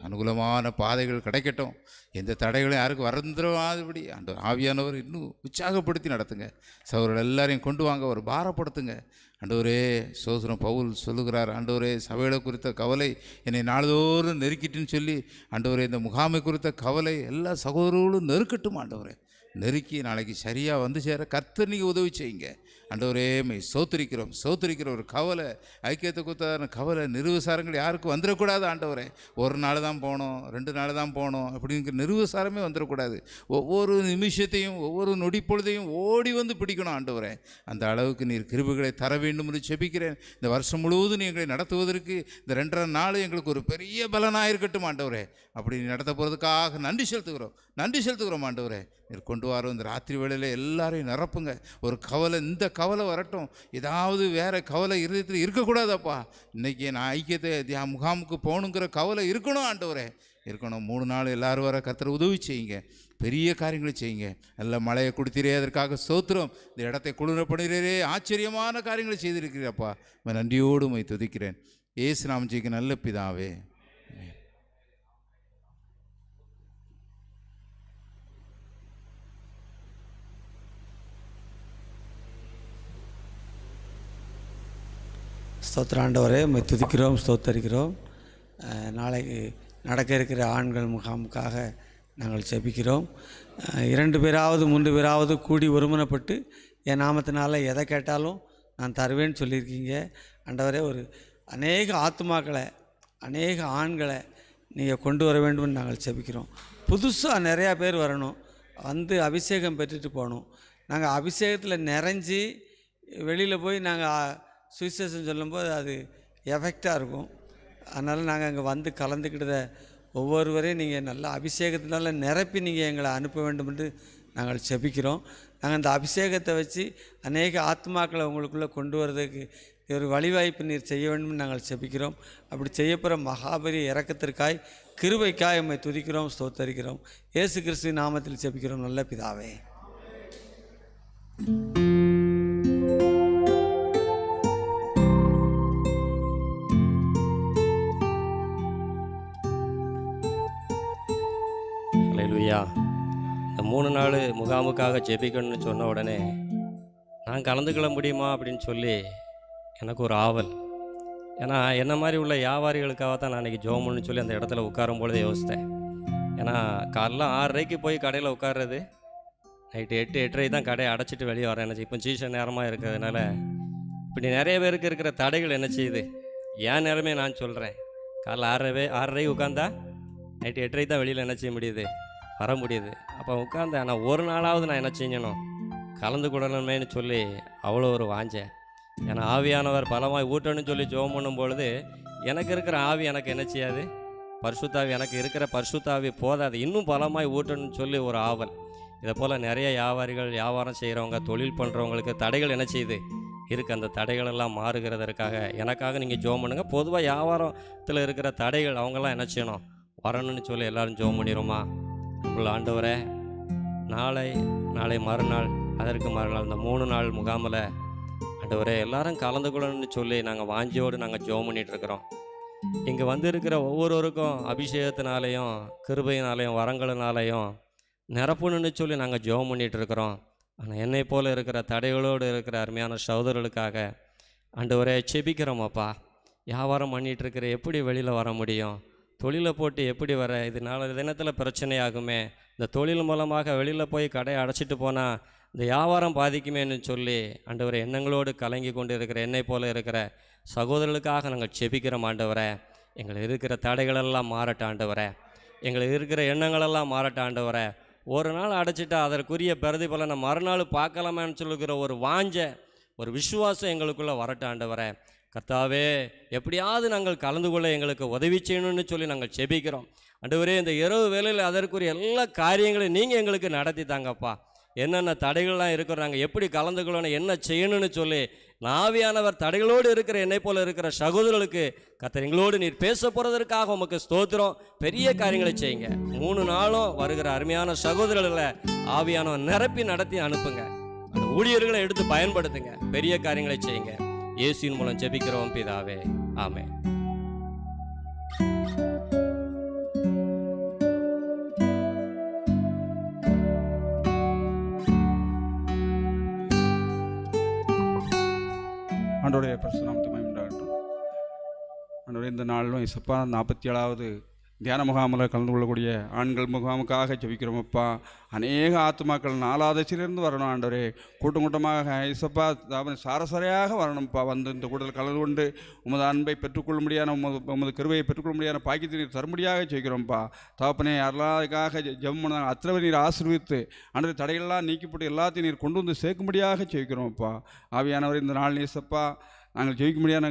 அனுகூலமான பாதைகள் கிடைக்கட்டும். எந்த தடைகளும் யாருக்கும் வந்துடாதபடி ஆண்டவர் ஆவியானவர் இன்னும் உற்சாகப்படுத்தி நடத்துங்க. சகோதரர்கள் எல்லாரையும் கொண்டு வாங்க, ஒரு பாரப்படுத்துங்க. ஆண்டவரே, சோதரம் பவுல் சொல்லுகிறார், ஆண்டவரே சபைகளை குறித்த கவலை என்னை நாள்தோறும் நெருக்கிட்டுன்னு சொல்லி, ஆண்டவரே இந்த முகாமை குறித்த கவலை எல்லா சகோதரர்களும் நெருக்கட்டும். ஆண்டவரே நெருக்கி நாளைக்கு சரியாக வந்து சேர கர்த்தர் நீங்கள் உதவி செய்யுங்க. ஆண்டவரே சோத்திரிக்கிற ஒரு கவலை, ஐக்கியத்தை கொடுத்தான கவலை, நிர்விசாரங்கள் யாருக்கும் வந்துடக்கூடாது. ஆண்டவரே, ஒரு நாள் தான் போகணும், 2 நாள் தான் போகணும் அப்படிங்கிற நிர்விசாரமே வந்துடக்கூடாது. ஒவ்வொரு நிமிஷத்தையும் ஒவ்வொரு நொடி பொழுதையும் ஓடி வந்து பிடிக்கணும். ஆண்டவரே, அந்த அளவுக்கு நீர் கிருபைகளை தர வேண்டும் என்று ஜெபிக்கிறேன். இந்த வருஷம் முழுவதும் நீ எங்களை நடத்துவதற்கு இந்த 2.5 நாள் எங்களுக்கு ஒரு பெரிய பலனாக இருக்கட்டும். ஆண்டவரே, அப்படி நடத்த போகிறதுக்காக நன்றி செலுத்துகிறோம். ஆண்டவரே, நீர் கொண்டு வரோம். இந்த ராத்திரி வேளையில் எல்லாரையும் நிரப்புங்க. ஒரு கவலை, இந்த கவலை வரட்டும். ஏதாவது வேறு கவலை இருதயத்தில் இருக்கக்கூடாதப்பா. இன்றைக்கி நான் ஐக்கியத்தை முகாமுக்கு போகணுங்கிற கவலை இருக்கணும். ஆண்டவரே இருக்கணும். 3 நாள் எல்லோரும் வர கர்த்தர் உதவி செய்யுங்க. பெரிய காரியங்களை செய்யுங்க. நல்ல மழையை கொடுத்தீரே, அதற்காக ஸ்தோத்திரம். இந்த இடத்தை குளிர பண்ணுகிறீரே, ஆச்சரியமான காரியங்களை செய்திருக்கிறீரப்பா. நன்றியோடு உம்மை துதிக்கிறேன். இயேசு நாமம் ஜெபிக்க நல்ல பிதாவே. ஸ்தோத்திராண்டவரே, உம்மை துதிக்கிறோம், ஸ்தோத்தரிக்கிறோம். நாளைக்கு நடக்க இருக்கிற ஆண்கள் முகாமுக்காக நாங்கள் ஜெபிக்கிறோம். 2 பேராவது 3 பேராவது கூடி ஒருமனப்பட்டு என் நாமத்தினால எதை கேட்டாலும் நான் தருவேன்னு சொல்லியிருக்கீங்க. ஆண்டவரே, ஒரு அநேக ஆத்துமாக்களை, அநேக ஆண்களை நீங்கள் கொண்டு வர வேண்டும்னு நாங்கள் ஜெபிக்கிறோம். புதுசாக நிறையா பேர் வரணும், வந்து அபிஷேகம் பெற்றுட்டு போகணும். நாங்கள் அபிஷேகத்தில் நிறைஞ்சி வெளியில் போய் நாங்கள் சுவிசேஷம் சொல்லும்போது அது எஃபெக்டாக இருக்கும். அதனால் நாங்கள் அங்கே வந்து கலந்துக்கிட்டத ஒவ்வொருவரையும் நீங்கள் நல்ல அபிஷேகத்தினால நிரப்பி நீங்கள் எங்களை அனுப்ப வேண்டும் என்று நாங்கள் ஜெபிக்கிறோம். நாங்கள் அந்த அபிஷேகத்தை வச்சு அநேக ஆத்மாக்களை உங்களுக்குள்ளே கொண்டு வரதுக்கு ஒரு வழிவாய்ப்பு நீர் செய்ய வேண்டும் நாங்கள் ஜெபிக்கிறோம். அப்படி செய்யப்போகிற மகாபெரிய இரக்கத்திற்காய், கிருபைக்காய் உம்மை துதிக்கிறோம், ஸ்தோத்தரிக்கிறோம். இயேசு கிறிஸ்துவின் நாமத்தில் ஜெபிக்கிறோம் நல்ல பிதாவே. ஹல்லேலூயா. இந்த 3 நாள் முகாமுக்காக ஜெபிக்கணும்னு சொன்ன உடனே நான் கலந்துக்கொள்ள முடியுமா அப்படின்னு சொல்லி எனக்கு ஒரு ஆவல். ஏன்னா என்ன மாதிரி உள்ள வியாபாரிகளுக்காக தான் நான் அன்றைக்கி ஜோமுன்னு சொல்லி அந்த இடத்துல உட்காரும் பொழுதே யோசித்தேன். ஏன்னா காலைல 6:30 போய் கடையில் உட்கார்றது, நைட்டு 8-8:30 தான் கடையை அடைச்சிட்டு வெளியே வரேன். எனக்கு இப்போ சீசன் நேரமாக இருக்கிறதுனால இப்படி நிறைய பேருக்கு இருக்கிற தடைகள் என்ன செய்யுது? என் நிலைமை நான் சொல்கிறேன். காலைல 6:30 உட்காந்தா நைட்டு 8:30 தான் வெளியில் என்ன செய்ய முடியுது? வர முடியுது. அப்போ உட்காந்தேன், நான் ஒரு நாளாவது நான் என்ன செய்யணும்? கலந்து கொள்ளணுமேனு சொல்லி அவ்வளோ ஒரு வாஞ்சேன். ஏன்னா ஆவியானவர் பலமாய் ஊட்டணும்னு சொல்லி ஜெபம் பண்ணும் பொழுது எனக்கு இருக்கிற ஆவி எனக்கு என்ன செய்யாது? பரிசுத்தாவி, எனக்கு இருக்கிற பரிசுத்தாவி போதாது, இன்னும் பலமாய் ஊட்டணும்னு சொல்லி ஒரு ஆவல். இதை போல் நிறைய வியாபாரிகள், வியாபாரம் செய்கிறவங்க, தொழில் பண்ணுறவங்களுக்கு தடைகள் என்ன செய்யுது? இருக்குது. அந்த தடைகளெல்லாம் மாறுகிறதற்காக எனக்காக நீங்கள் ஜெபம் பண்ணுங்கள். பொதுவாக வியாபாரத்தில் இருக்கிற தடைகள் அவங்கெல்லாம் என்ன செய்யணும்? வரணும்னு சொல்லி எல்லோரும் ஜெபம் பண்ணிடுமா? உங்கள் ஆண்டவரே, நாளை மறுநாள், அதற்கு மறுநாள், இந்த 3 நாள் முகாமில் ஆண்டவரே எல்லாரும் கலந்து கொள்ளணும்னு சொல்லி நாங்கள் வாஞ்சியோடு நாங்கள் ஜெபம் பண்ணிகிட்ருக்குறோம். இங்கே வந்து இருக்கிற ஒவ்வொருவருக்கும் அபிஷேகத்தினாலேயும் கிருபையினாலேயும் வரங்களினாலேயும் நிரப்பணுன்னு சொல்லி நாங்கள் ஜெபம் பண்ணிகிட்ருக்குறோம். ஆனால் என்னை போல் இருக்கிற தடைகளோடு இருக்கிற அருமையான சகோதரர்களுக்காக ஆண்டவரே செபிக்கிறோமப்பா. வியாபாரம் பண்ணிகிட்ருக்கிற எப்படி வெளியில் வர முடியும்? தொழிலை போட்டு எப்படி வர? இது நாளை தினத்தில் பிரச்சனையாகுமே. இந்த தொழில் மூலமாக வெளியில் போய் கடையை அடைச்சிட்டு போனால் இந்த வியாபாரம் பாதிக்குமேன்னு சொல்லி ஆண்டவரை எண்ணங்களோடு கலங்கி கொண்டு இருக்கிற என்னை போல் இருக்கிற சகோதரர்களுக்காக நாங்கள் செபிக்கிறோம். ஆண்டவரே, எங்களுக்கு இருக்கிற தடைகளெல்லாம் மாறட்ட ஆண்டவரே, எங்களுக்கு இருக்கிற எண்ணங்களெல்லாம் மாறட்ட ஆண்டவரே. ஒரு நாள் அடைச்சிட்டா அதற்குரிய பிரதிபலனை மறுநாள் பார்க்கலாமான்னு சொல்லுகிற ஒரு வாஞ்ச, ஒரு விசுவாசம் எங்களுக்குள்ளே வரட்ட ஆண்டவரே. கர்த்தாவே, எப்படியாவது நாங்கள் கலந்து கொள்ள எங்களுக்கு உதவி செய்யணும்னு சொல்லி நாங்கள் செபிக்கிறோம். ஆண்டவரே, இந்த இரவு வேளையில் அதற்குரிய எல்லா காரியங்களையும் நீங்கள் எங்களுக்கு நடத்தி தாங்கப்பா. என்னென்ன தடைகள்லாம் இருக்கிறோம், நாங்கள் எப்படி கலந்துக்கணும், என்ன செய்யணும்னு சொல்லி ஆவியானவர் தடைகளோடு இருக்கிற என்னை போல் இருக்கிற சகோதரர்களுக்கு கர்த்தர் எங்களோடு நீர் பேச போகிறதற்காக உமக்கு ஸ்தோத்திரம். பெரிய காரியங்களை செய்யுங்க. 3 நாளும் வருகிற அருமையான சகோதரர்களை ஆவியானவர் நிரப்பி நடத்தி அனுப்புங்க. அந்த ஊழியர்களை எடுத்து பயன்படுத்துங்க. பெரிய காரியங்களை செய்யுங்க. இயேசுவின் மூலம் ஜெபிக்கிறோம் பிதாவே, ஆமென். ஆண்டவருடைய பரிசுத்த நாமத்துக்கு மகிமை உண்டாகட்டும். ஆண்டவரே, இந்த நாளிலும் இசப்பா 47வது தியான முகாமில் கலந்து கொள்ளக்கூடிய ஆண்கள் முகாமுக்காக ஜெபிக்கிறோமப்பா. அநேக ஆத்மாக்கள் 4வது திசையிலிருந்து வரணும் ஆண்டவரே. கூட்டமாக இசப்பா சாரசாரையாக வரணும்ப்பா. வந்து இந்த கூட்டத்தில் கலந்து கொண்டு உமது அன்பை பெற்றுக்கொள்ள முடியாத, உமது கிருபையை பெற்றுக்கொள்ள முடியாத பாக்கியத்தை நீர் தரும்படியாக ஜெபிக்கிறோம்ப்பா. தகப்பனே, யாரெல்லாதுக்காக ஜெபம் பண்ணாங்க அத்தனை நீர் ஆசீர்வித்து ஆண்டவரே தடைகள்லாம் நீக்கிப்பட்டு எல்லாத்தையும் நீர் கொண்டு வந்து சேர்க்கும்படியாக ஜெபிக்கிறோம்ப்பா. ஆவியானவர், இந்த நாள் நேசப்பா நாங்கள் ஜெயிக்க முடியாத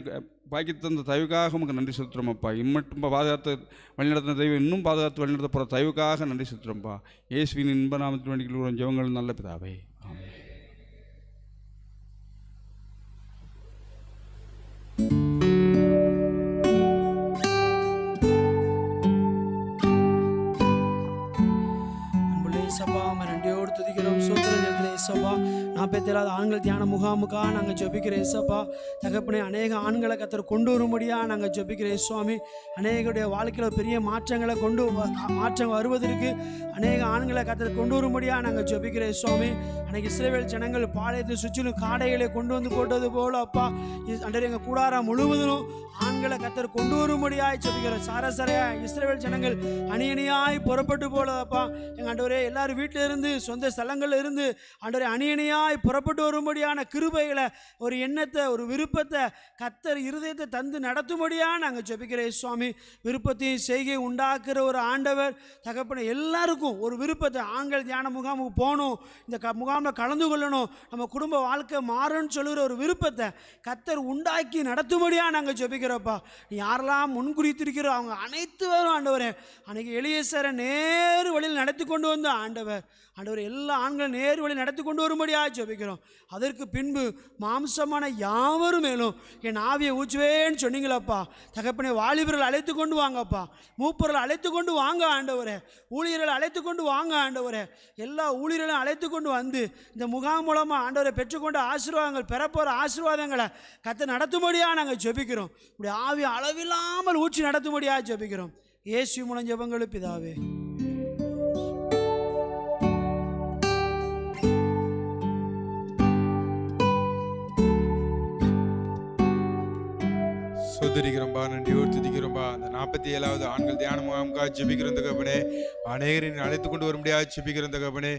பாக்கியத்தை தந்த தயவுக்காக உங்களுக்கு நன்றி செலுத்துகிறோம்ப்பா. இன்னும் பாதுகாத்து வழிநடத்தின தெய்வம் இன்னும் பாதுகாத்து வழிநடத்த போகிற தயவுக்காக நன்றி செலுத்துகிறோம்ப்பா. இயேசுவின் இன்ப நாமத்தில் வேண்டிக் ஜெபங்கள் நல்ல பிதாவே, ஆமென். நன்றியோடு துதிக்கிறோம். சோத்திரம் 47வது ஆண்கள் தியான முகாமுக்காக நாங்கள் ஜெபிக்கிறோம். ஏசப்பா தகப்பனே, அநேக ஆண்களை கர்த்தர் கொண்டு வரும்படியாக நாங்கள் ஜெபிக்கிறோம் சுவாமி. அநேகருடைய வாழ்க்கையில் பெரிய மாற்றங்கள் வருவதற்கு அநேக ஆண்களை கர்த்தர் கொண்டு வரும்படியாக நாங்கள் ஜெபிக்கிறோம் சுவாமி. அன்றைக்கு இஸ்ரவேல் ஜனங்கள் பாளையத்தை சுற்றிலும் காடைகளை கொண்டு வந்து போட்டது போல அப்பா, அன்றைய எங்கள் கூடாரம் முழுவதும் ஆண்களை கர்த்தர் கொண்டு வரும்படியாய் ஜெபிக்கிறோம். சாரசாரையா இஸ்ரவேல் ஜனங்கள் அணியணியாய் புறப்பட்டு போலப்பா. எங்கள் ஆண்டவரே, எல்லாரும் வீட்டில் இருந்து சொந்த ஸ்தலங்களில் இருந்து ஆண்டவரே அணியணியாய் புறப்பட்டு வரும்படியான கிருபைகளை, ஒரு எண்ணத்தை, ஒரு விருப்பத்தை கர்த்தர் இருதயத்தை தந்து நடத்தும்படியாக நாங்கள் ஜெபிக்கிறோம் சுவாமி. விருப்பத்தையும் செய்கை உண்டாக்குற ஒரு ஆண்டவர் தகப்பனை, எல்லாருக்கும் ஒரு விருப்பத்தை, ஆண்கள் தியான முகாமுக்கு போகணும், இந்த முகாமில் கலந்து கொள்ளணும், நம்ம குடும்ப வாழ்க்கை மாறும்னு சொல்லுகிற ஒரு விருப்பத்தை கர்த்தர் உண்டாக்கி நடத்தும்படியாக நாங்கள் ஜெபிக்கிறோப்பா. யாரெல்லாம் முன்குறித்திருக்கிறோம் அவங்க அனைத்து பேரும் ஆண்டவரே, அன்றைக்கி எலியேசரை நேரு வழியில் நடத்தி கொண்டு வந்த ஆண்டவர் எல்லா ஆண்களும் நேரு வழி நடத்தி கொண்டு வரும்படியாக ஜெபிக்கிறோம். அதற்கு பின்பு மாம்சமான யாவரும் மேலும் என் ஆவியை ஊச்சுவேன்னு சொன்னீங்களப்பா. தகப்பனே, வாலிபர்கள் அழைத்து கொண்டு வாங்கப்பா, மூப்பர்கள் அழைத்து கொண்டு வாங்க ஆண்டவரே, ஊழியர்களை அழைத்து கொண்டு வாங்க ஆண்டவரே. எல்லா ஊழியர்களையும் அழைத்து கொண்டு வந்து இந்த முகாம் மூலமாக ஆண்டவரை பெற்றுக்கொண்ட ஆசீர்வாதங்கள், பெறப்போகிற ஆசீர்வாதங்களை கர்த்தர் நடத்தும்படியாக நாங்கள் ஜெபிக்கிறோம். இப்படி ஆவி அளவில்லாமல் ஊற்றி நடத்தும்படியாக ஜெபிக்கிறோம். இயேசு மூலம் ஜெபங்கள் பிதாவே. சொந்தரிக்கிறோம்பா, நன்றியோடு துதிக்கிறோம்பா. அந்த 47வது ஆண்கள் தியான முகாமுக்காக ஜெபிக்கிறோம் தகப்பனே. அநேகரின் அழைத்து கொண்டு வர முடியாது ஜெபிக்கிறோம் தகப்பனே.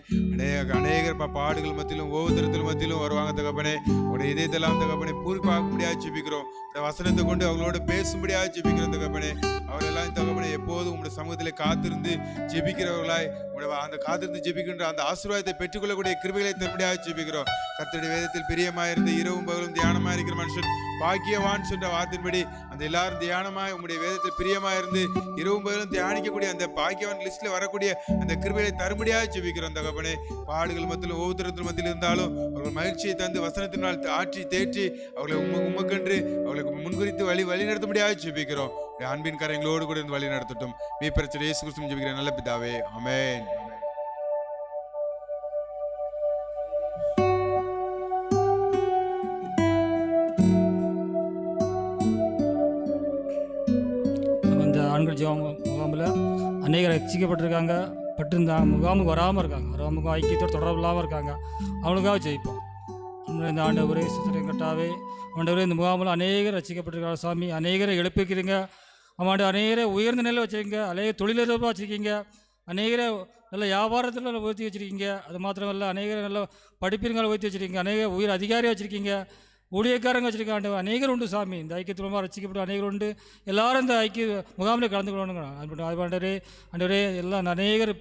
அநேகர் பாடுகள் மத்தியிலும் ஒவ்வொருத்தரத்திலும் மத்தியிலும் வருவாங்க தகப்பனே. உடைய இதயத்தெல்லாம் தகப்பனே பூர்வாக்க முடியாது ஜெபிக்கிறோம். வசனத்தை கொண்டு அவங்களோட பேசும்படியாக ஜெபிக்கிறோம் தகப்பனே. அவரெல்லாம் தகப்பனே எப்போதும் உங்களுடைய சமூகத்திலே காத்திருந்து ஜெபிக்கிறவர்களாய் அந்த காத்திருந்து ஜெபிக்கின்ற அந்த ஆசீர்வாதத்தை பெற்றுக்கொள்ளக்கூடிய கிருபைகளை தரும்படியாக ஜெபிக்கிறோம். கர்த்தருடைய வேதத்தில் பிரியமாயிருந்து இரவும் பகலும் தியானமாக இருக்கிற மனுஷன் பாக்கியவான் என்ற வார்த்தையின்படி அந்த எல்லாரும் தியானமாய் உங்களுடைய வேதத்தில் பிரியமாயிருந்து இரவும் பகலும் தியானிக்கக்கூடிய அந்த பாக்கியவான் லிஸ்ட்ல வரக்கூடிய அந்த கிருபைகளை தரும்படியாக ஜெபிக்கிறோம் தகப்பனே. பாடுகள் மத்தியிலும் ஒவ்வொருத்தரத்தின் மத்தியில் இருந்தாலும் அவர்கள் மகிழ்ச்சியை தந்து வசனத்தினால் ஆற்றி தேற்றி அவர்களை உமக்கென்று அவர்களுக்கு முன்குறித்து வழி நடத்தும்படியாக ஜெபிக்கிறோம். அன்பின் கரங்களோடு கூட இருந்து வழி நடத்தட்டும். மீட்பர் இயேசு கிறிஸ்துவின் ஜெபிக்கிற நல்ல பிதாவே, ஆமென். அந்த ஆண்கள் ஜெப முகாமில் அநேகர் ரட்சிக்கப்பட்டிருக்காங்க, பட்டிருந்தாங்க, முகாமுக்கு வராமல் இருக்காங்க, முகாமுக்கு ஐக்கியத்தோடு தொடர்பு இல்லாமல் இருக்காங்க. அவங்களுக்காக ஜெயிப்போம். இந்த ஆண்டவரே சுத்தரங்கட்டாவே ஆண்டவரே, இந்த முகாமில் அநேகர் ரட்சிக்கப்பட்டிருக்காங்க சாமி. அநேகரை எழுப்பிக்கிறீங்க ஆமாண்டு. அநேகரை உயர்ந்த நிலையில் வச்சுருக்கீங்க, அநேக தொழிலதிபராக வச்சுருக்கீங்க, அநேகரை நல்ல வியாபாரத்தில் நல்ல உயர்த்தி வச்சுருக்கீங்க. அது மாத்திரமல்ல, அநேகரை நல்ல படிப்பினங்களை உயர்த்தி வச்சுருக்கீங்க, அநேக உயர் அதிகாரியாக வச்சுருக்கீங்க, ஊழியக்காரங்க வச்சுருக்க ஆண்டவர். அநேகர் உண்டு சாமி. இந்த ஐக்கியத்தில் மூலமாக ரசிக்கப்பட்டு அநேகர் உண்டு. எல்லாரும் இந்த ஐக்கிய முகாமில் கலந்துக்கணுங்க ஆண்டவரே. எல்லாம் அநேகர்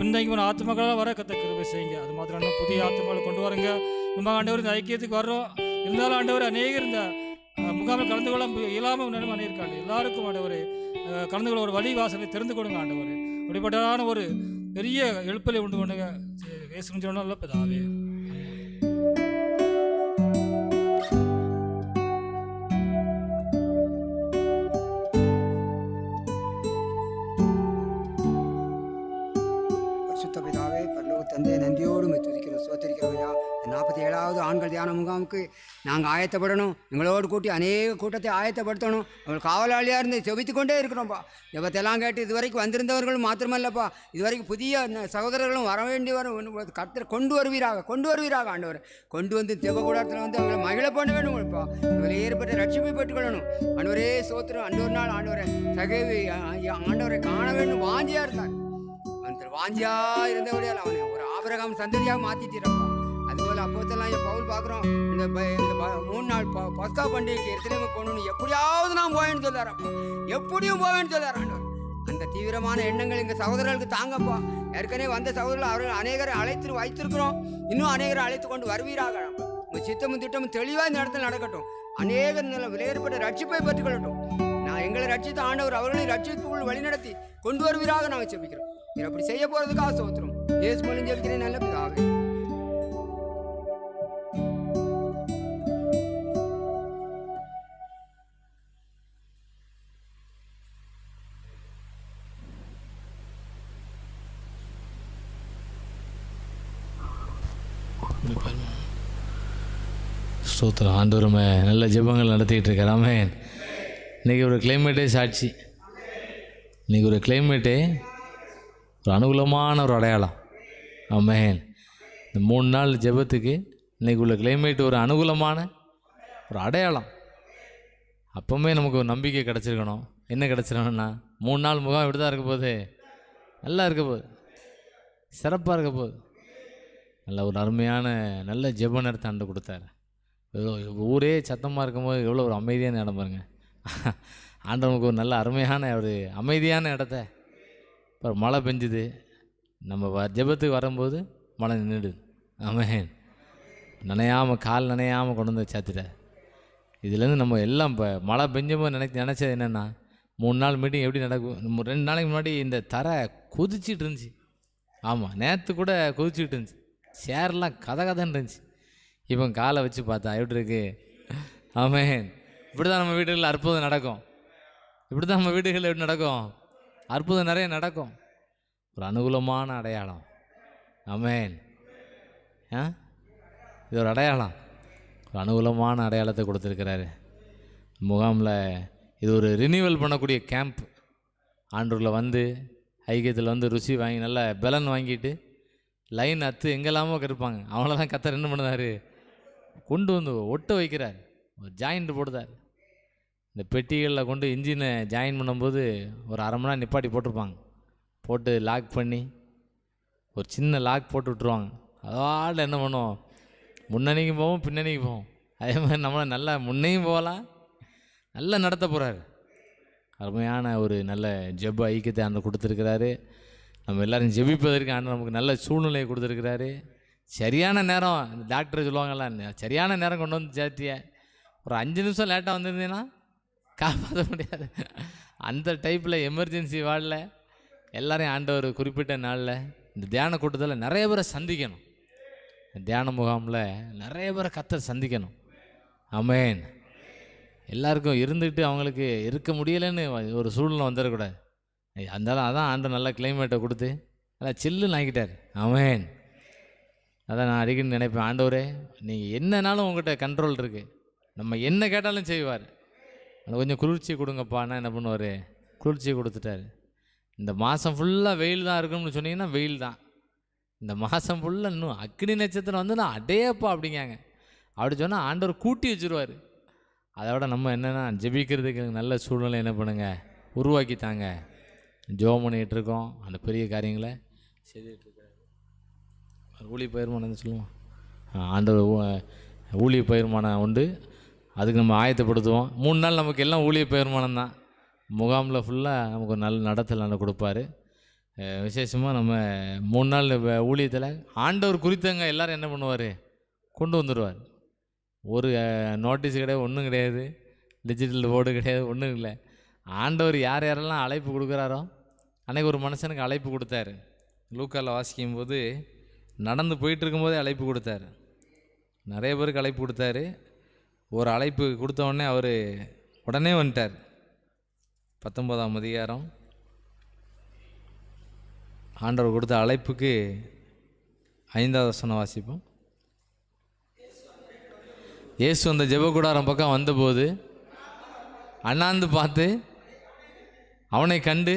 பின்தங்கி போன ஆத்மாக்களாக வர கத்த கிருபை செய்யுங்க. அது மாத்திரம் புதிய ஆத்மாக்களை கொண்டு வரங்க. நம்ம ஆண்டவர் இந்த ஐக்கியத்துக்கு வர்றோம். இருந்தாலும் ஆண்டவர் அநேகர் இந்த முகாமில் கலந்து கொள்ள இயலாமல் நிலைமை அணியிருக்காங்க. எல்லாருக்கும் ஆண்டவர் கலந்து கொள்ள ஒரு வழி வாசலை திறந்து கொடுங்க ஆண்டவர். அப்படிப்பட்டதான ஒரு பெரிய எழுப்பலை உண்டு பண்ணுங்க. பேசுகிறோம் நல்ல பிதாவே. பிதாவே, பரலோக தந்தை, நன்றியோடு துதிக்கிறோம், சோத்தரிக்கிறோம் ஐயா. 47வது ஆண்கள் தியான முகாமுக்கு நாங்கள் ஆயத்தப்படணும். எங்களோடு கூட்டி அநேக கூட்டத்தை ஆயத்தப்படுத்தணும். அவங்கள் காவலாளியாக இருந்து செபித்து கொண்டே இருக்கிறோம்ப்பா. ஜெபத்தெல்லாம் கேட்டு இதுவரைக்கும் வந்திருந்தவர்களும் மாத்திரமல்லப்பா, இதுவரைக்கும் புதிய சகோதரர்களும் வர வேண்டி கர்த்தர் கொண்டு வருவீராக ஆண்டவர். கொண்டு வந்து ஜெப கூடத்தில் வந்து அவங்களை மகிழ பண்ண வேண்டும்ப்பா. இவங்களை ஏற்பட்ட ரட்சிப்பை பெற்றுக்கொள்ளணும் ஆண்டவரே. சோத்திரம். அன்றொரு நாள் ஆண்டவரை சகவி ஆண்டவரை காண வேண்டும் வாஞ்சியாக இருந்தார். வாஞ்சியா இருந்தவரையால் அவனை ஒரு ஆபிரகாம் சந்ததியாக மாற்றிட்டீரப்பா. அதுபோல் அப்போதெல்லாம் பவுல் பார்க்குறோம். இந்த 3 நாள் பஸ்கா பண்டிகைக்கு எருசலேமுக்கு போகணும்னு எப்படியாவது நான் போவேன்னு சொல்லாரப்பா. எப்படியும் போவேன்னு சொல்லாராண்டவர். அந்த தீவிரமான எண்ணங்கள் எங்கள் சகோதரர்களுக்கு தாங்கப்பா. ஏற்கனவே வந்த சகோதரர்கள் அவர்கள் அநேகரை அழைத்து வைத்திருக்கிறோம். இன்னும் அநேகரை அழைத்து கொண்டு வருவீராக. உங்கள் சித்தமும் திட்டமும் தெளிவாக இந்த இடத்துல நடக்கட்டும். அநேகர் நல்ல விலையேற்பட்ட ரட்சிப்பை பெற்றுக்கொள்ளட்டும். நான் எங்களை ரட்சித்த ஆண்டவர் அவர்களை ரட்சிப்புக்குள் வழிநடத்தி கொண்டு வருவீராக நாங்கள் செபிக்கிறோம். நீர் அப்படி செய்ய போகிறதுக்காக சோத்திரம். இயேசு மூலம் ஜெபிக்கிறேன் நல்ல பிதாவே. ஸ்தோத்திரம். ஆண்டவருமே நல்ல ஜெபங்கள் நடத்திக்கிட்டு இருக்கிறாமே. இன்றைக்கி ஒரு கிளைமேட்டே சாட்சி. இன்றைக்கி ஒரு கிளைமேட்டே ஒரு அனுகூலமான ஒரு அடையாளம். ஆமென். இந்த 3 நாள் ஜெபத்துக்கு இன்றைக்கி உள்ள கிளைமேட் ஒரு அனுகூலமான ஒரு அடையாளம். அப்போவுமே நமக்கு ஒரு நம்பிக்கை கிடச்சிருக்கணும். என்ன கிடச்சிருக்கணும்னா 3 நாள் முகாம் இப்படி தான் இருக்க போகுது, நல்லா இருக்க போகுது, சிறப்பாக இருக்க போகுது. நல்ல ஒரு அருமையான நல்ல ஜெப நேரத்தை ஆண்டு கொடுத்தாரு. ஊரே சத்தமாக இருக்கும்போது எவ்வளோ ஒரு அமைதியான இடம் பாருங்க. ஆண்டவனுக்கு ஒரு நல்ல அருமையான ஒரு அமைதியான இடத்த. இப்போ மழை பெஞ்சுது, நம்ம ஜெபத்துக்கு வரும்போது மழை நின்றுடுது. ஆமென். நனையாமல் கால் நனையாமல் கொண்டு வந்து சாத்திட்டார். இதுலேருந்து நம்ம எல்லாம் இப்போ மழை பெஞ்சும்போது நினச்சது என்னென்னா 3 நாள் மீட்டிங் எப்படி நடக்கும். 2 நாளைக்கு முன்னாடி இந்த தரை கொதிச்சிட்டு இருந்துச்சு. ஆமாம், நேற்று கூட கொதிச்சுட்டு இருந்துச்சு. சேர்லாம் கதன்னு இருந்துச்சு. இப்போ காலை வச்சு பார்த்தா எப்படி இருக்கு. ஆமென். இப்படி தான் நம்ம வீடுகளில் அற்புதம் நடக்கும். இப்படி தான் நம்ம வீடுகளில் எப்படி நடக்கும், அற்புதம் நிறைய நடக்கும். ஒரு அனுகூலமான அடையாளம். ஆமென். இது ஒரு அடையாளம், ஒரு அனுகூலமான அடையாளத்தை கொடுத்துருக்கிறாரு முகாமில். இது ஒரு ரினியூவல் பண்ணக்கூடிய கேம்ப். ஆண்டூரில் வந்து ஐக்கியத்தில் வந்து ருசி வாங்கி நல்லா பலன் வாங்கிட்டு லைன் அத்து எங்கெல்லாமோ இருப்பாங்க. அவங்கள தான் கத்தர் என்ன பண்ணுறாரு, கொண்டு வந்து ஒட்ட வைக்கிறார், ஒரு ஜாயிண்ட் போடுதார். இந்த பெட்டிகளில் கொண்டு இன்ஜினை ஜாயின் பண்ணும்போது ஒரு அரை மணி நேரம் நிப்பாட்டி போட்டிருப்பாங்க. போட்டு லாக் பண்ணி ஒரு சின்ன லாக் போட்டு விட்ருவாங்க. அதோட என்ன பண்ணுவோம், முன்னணிக்கும் போவோம் பின்னணிக்கு போவோம். அதே மாதிரி நம்மளை நல்லா முன்னையும் போகலாம், நல்லா நடத்த போகிறாரு. அருமையான ஒரு நல்ல ஜெப ஐக்கியத்தை ஆண்டு கொடுத்துருக்கிறாரு. நம்ம எல்லோரும் ஜெபிப்பதற்கு ஆண்டு நமக்கு நல்ல சூழ்நிலையை கொடுத்துருக்கிறாரு. சரியான நேரம், இந்த டாக்டர் சொல்லுவாங்கள்ல, சரியான நேரம் கொண்டு வந்து சேர்த்திய. ஒரு 5 நிமிஷம் லேட்டாக வந்திருந்தீங்கன்னா காப்பாற்ற முடியாது. அந்த டைப்பில் எமர்ஜென்சி வார்டில் எல்லாரையும் ஆண்டவர் குறிப்பிட்ட நாளில் இந்த தியான கூட்டத்தில் நிறைய பேரை சந்திக்கணும். தியான முகாமில் நிறைய பேரை கர்த்தர் சந்திக்கணும். ஆமென். எல்லாருக்கும் இருந்துக்கிட்டு அவங்களுக்கு இருக்க முடியலைன்னு ஒரு சூழ்நிலை வந்துடக்கூடாது. அதான் ஆண்டு நல்ல கிளைமேட்டை கொடுத்து நல்லா சில்லுன்னு ஆக்கிட்டார். ஆமென். அதான் நான் அடிக்கடி நினைப்பேன், ஆண்டவரே நீங்கள் என்னன்னாலும் உங்கள்கிட்ட கண்ட்ரோல் இருக்குது, நம்ம என்ன கேட்டாலும் செய்வார். எனக்கு கொஞ்சம் குளிர்ச்சி கொடுங்கப்பான்னா என்ன பண்ணுவார், குளிர்ச்சியை கொடுத்துட்டாரு. இந்த மாதம் ஃபுல்லாக வெயில் தான் இருக்கும்னு சொன்னீங்கன்னா வெயில் தான். இந்த மாதம் ஃபுல்லாக இன்னும் அக்னி நட்சத்திரம் வந்து நான் அடையப்பா அப்படிங்காங்க. அப்படி சொன்னால் ஆண்டவர் கூட்டி வச்சுருவார். அதோட நம்ம என்னென்னா ஜெபிக்கிறதுக்கு நல்ல சூழ்நிலை என்ன பண்ணுங்கள், உருவாக்கித்தாங்க. ஜெபம் பண்ணிகிட்டு இருக்கோம், அந்த பெரிய காரியங்களை செய்துகிட்ருக்காரு. ஊழிய பயிர்மானம் சொல்லுவோம், ஆண்டவர் ஊழிய பயிர்மானம் உண்டு, அதுக்கு நம்ம ஆயத்தப்படுத்துவோம். 3 நாள் நமக்கு எல்லாம் ஊழிய பயிர்மானம் தான். முகாமில் ஃபுல்லாக நமக்கு ஒரு நல்ல நடத்தல் நல்லா கொடுப்பாரு. விசேஷமாக நம்ம 3 நாள் ஊழியத்தில் ஆண்டவர் குறித்தவங்க எல்லோரும் என்ன பண்ணுவார், கொண்டு வந்துடுவார். ஒரு நோட்டீஸ் கிடையாது, ஒன்றும் கிடையாது, டிஜிட்டல் போர்டு கிடையாது, ஒன்றும் இல்லை. ஆண்டவர் யார் யாரெல்லாம் அழைப்பு கொடுக்குறாரோ, அன்றைக்கி ஒரு மனுஷனுக்கு அழைப்பு கொடுத்தாரு. லூக்காவில் வாசிக்கும்போது நடந்து போயிட்டுருக்கும்போதே அழைப்பு கொடுத்தாரு. நிறைய பேருக்கு அழைப்பு கொடுத்தாரு. ஒரு அழைப்பு கொடுத்த உடனே அவர் உடனே வந்துட்டார். 19ஆம் அதிகாரம் ஆண்டவர் கொடுத்த அழைப்புக்கு 5வது வசனம் வாசிப்போம். இயேசு அந்த ஜெபக்கூடாரம் பக்கம் வந்தபோது அண்ணாந்து பார்த்து அவனை கண்டு,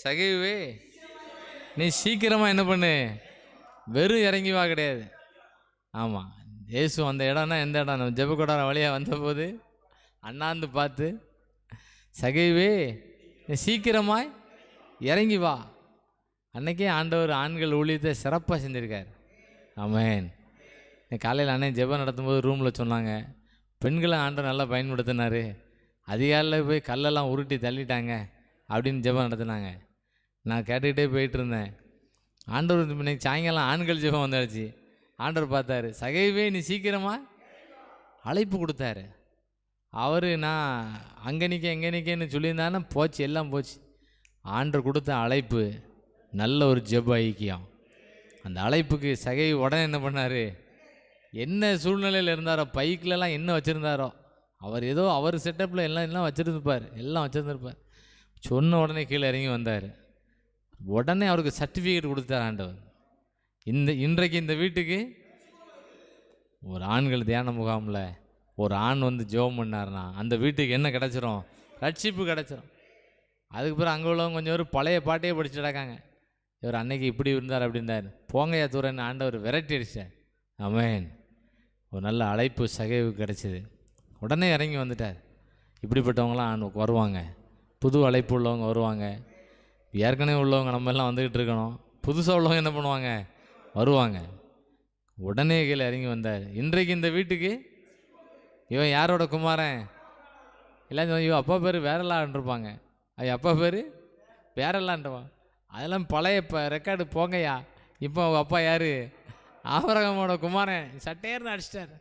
சகைவே நீ சீக்கிரமாக என்ன பண்ணு, வெறும் இறங்கி வா கிடையாது. ஆமாம், இயேசு அந்த இடம்னா எந்த இடம், நம்ம ஜெபக்கூடாரம் வழியாக வந்தபோது அண்ணாந்து பார்த்து, சகைவே நீ சீக்கிரமாய் இறங்கி வா. அன்றைக்கே ஆண்டவர் ஆண்கள் ஊழியத்தை சிறப்பாக செஞ்சுருக்கார். ஆமென். காலையில் அண்ணன் ஜெபம் நடத்தும்போது ரூமில் சொன்னாங்க, பெண்களை ஆண்டவர் நல்லா பயன்படுத்தினார், அதிகாலையில் போய் கல்லெல்லாம் உருட்டி தள்ளிட்டாங்க அப்படின்னு ஜெபம் நடத்தினாங்க. நான் கேட்டுக்கிட்டே போயிட்டு இருந்தேன். ஆண்டவர் இன்னைக்கு சாயங்காலம் ஆண்கள் ஜெபம் வந்தாச்சு. ஆண்டவர் பார்த்தாரு, சகைவே நீ சீக்கிரமாக அழைப்பு கொடுத்தாரு. அவர் நான் அங்கே நிற்க எங்கே நிற்கன்னு சொல்லியிருந்தானே போச்சு, எல்லாம் போச்சு. ஆண்டவர் கொடுத்த அழைப்பு நல்ல ஒரு ஜெப ஐக்கியம். அந்த அழைப்புக்கு சகை உடனே என்ன பண்ணார், என்ன சூழ்நிலையில் இருந்தாரோ, பைக்கிலலாம் என்ன வச்சுருந்தாரோ, அவர் ஏதோ அவர் செட்டப்பில் எல்லாம் வச்சுருந்துருப்பார், எல்லாம் வச்சுருந்துருப்பார். சொன்ன உடனே கீழே இறங்கி வந்தார். உடனே அவருக்கு சர்டிஃபிகேட் கொடுத்தார் ஆண்டவர். இன்றைக்கு இந்த வீட்டுக்கு ஒரு ஆண்கள் தியான முகாமில் ஒரு ஆண் வந்து ஜெபம் பண்ணார்னா அந்த வீட்டுக்கு என்ன கிடச்சிரும், ரட்சிப்பு கிடச்சிரும். அதுக்கு பிறகு அங்கே உள்ளவங்க கொஞ்சம் பேர் பழைய பாட்டையே படிச்சுட்டு கிடக்காங்க. இவர் அன்னைக்கு இப்படி இருந்தார் அப்படின்றார், போங்கையா தூரன்னு ஆண்டவர் விரட்டி அடிச்சார். ஆமென். ஒரு நல்ல அழைப்பு சகைவுக்கு கிடச்சிது. உடனே இறங்கி வந்துட்டார். இப்படிப்பட்டவங்களாம் வருவாங்க, புது அழைப்பு உள்ளவங்க வருவாங்க. ஏற்கனவே உள்ளவங்க நம்ம எல்லாம் வந்துக்கிட்டு இருக்கணும், புதுசாக உள்ளவங்க என்ன பண்ணுவாங்க, வருவாங்க. உடனே கீழே இறங்கி வந்தார். இன்றைக்கு இந்த வீட்டுக்கு இவன் யாரோட குமாரன், எல்லாம் இவன் அப்பா பேர் வேறலான்ருப்பாங்க, அது அப்பா பேர் வேறலான்றவான். அதெல்லாம் பழைய ரெக்கார்டு போங்கய்யா. இப்போ அவங்க அப்பா யார், ஆபிரகாமோட குமாரன். சட்டேர்னு அடிச்சிட்டார்.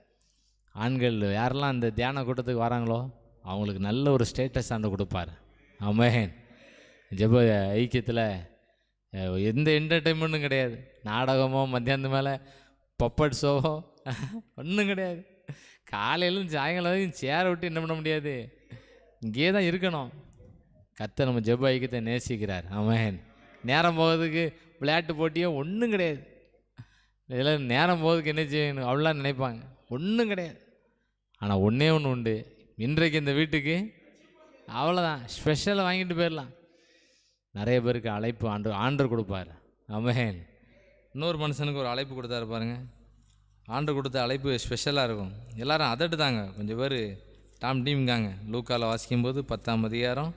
ஆண்கள் யாரெல்லாம் அந்த தியான கூட்டத்துக்கு வராங்களோ அவங்களுக்கு நல்ல ஒரு ஸ்டேட்டஸ் ஆண்டு கொடுப்பார். ஆமென். ஜெப ஐக்கியத்தில் எந்த என்டர்டெயின்மெண்ட்டும் கிடையாது. நாடகமோ மத்தியானத்து மேலே பப்பட் ஷோவோ ஒன்றும் கிடையாது. காலையிலும் சாயங்காலம் வரைக்கும் சேரை விட்டு என்ன பண்ண முடியாது, இங்கே தான் இருக்கணும். கர்த்தர் நம்ம ஜெப ஐக்கியத்தை நேசிக்கிறார். ஆமென். நேரம் போகிறதுக்கு விளையாட்டு போட்டியோ ஒன்றும் கிடையாது. இதெல்லாம் நேரம் போகிறதுக்கு என்ன செய்யணும் அவ்வளோலாம் நினைப்பாங்க, ஒன்றும் கிடையாது. ஆனால் ஒன்றே ஒன்று உண்டு, இன்றைக்கு இந்த வீட்டுக்கு அவ்வளோதான், ஸ்பெஷலாக வாங்கிட்டு போயிடலாம். நிறைய பேருக்கு அழைப்பு ஆண்டவர் கொடுப்பார். ஆமென். இன்னொரு மனுஷனுக்கு ஒரு அழைப்பு கொடுத்தாரு பாருங்கள். ஆண்டவர் கொடுத்த அழைப்பு ஸ்பெஷலாக இருக்கும். எல்லோரும் அதட்டு தாங்க, கொஞ்சம் பேர் டாம் டீம்காங்க லூக்காவில் வாசிக்கும்போது 10ஆம் அதிகாரம்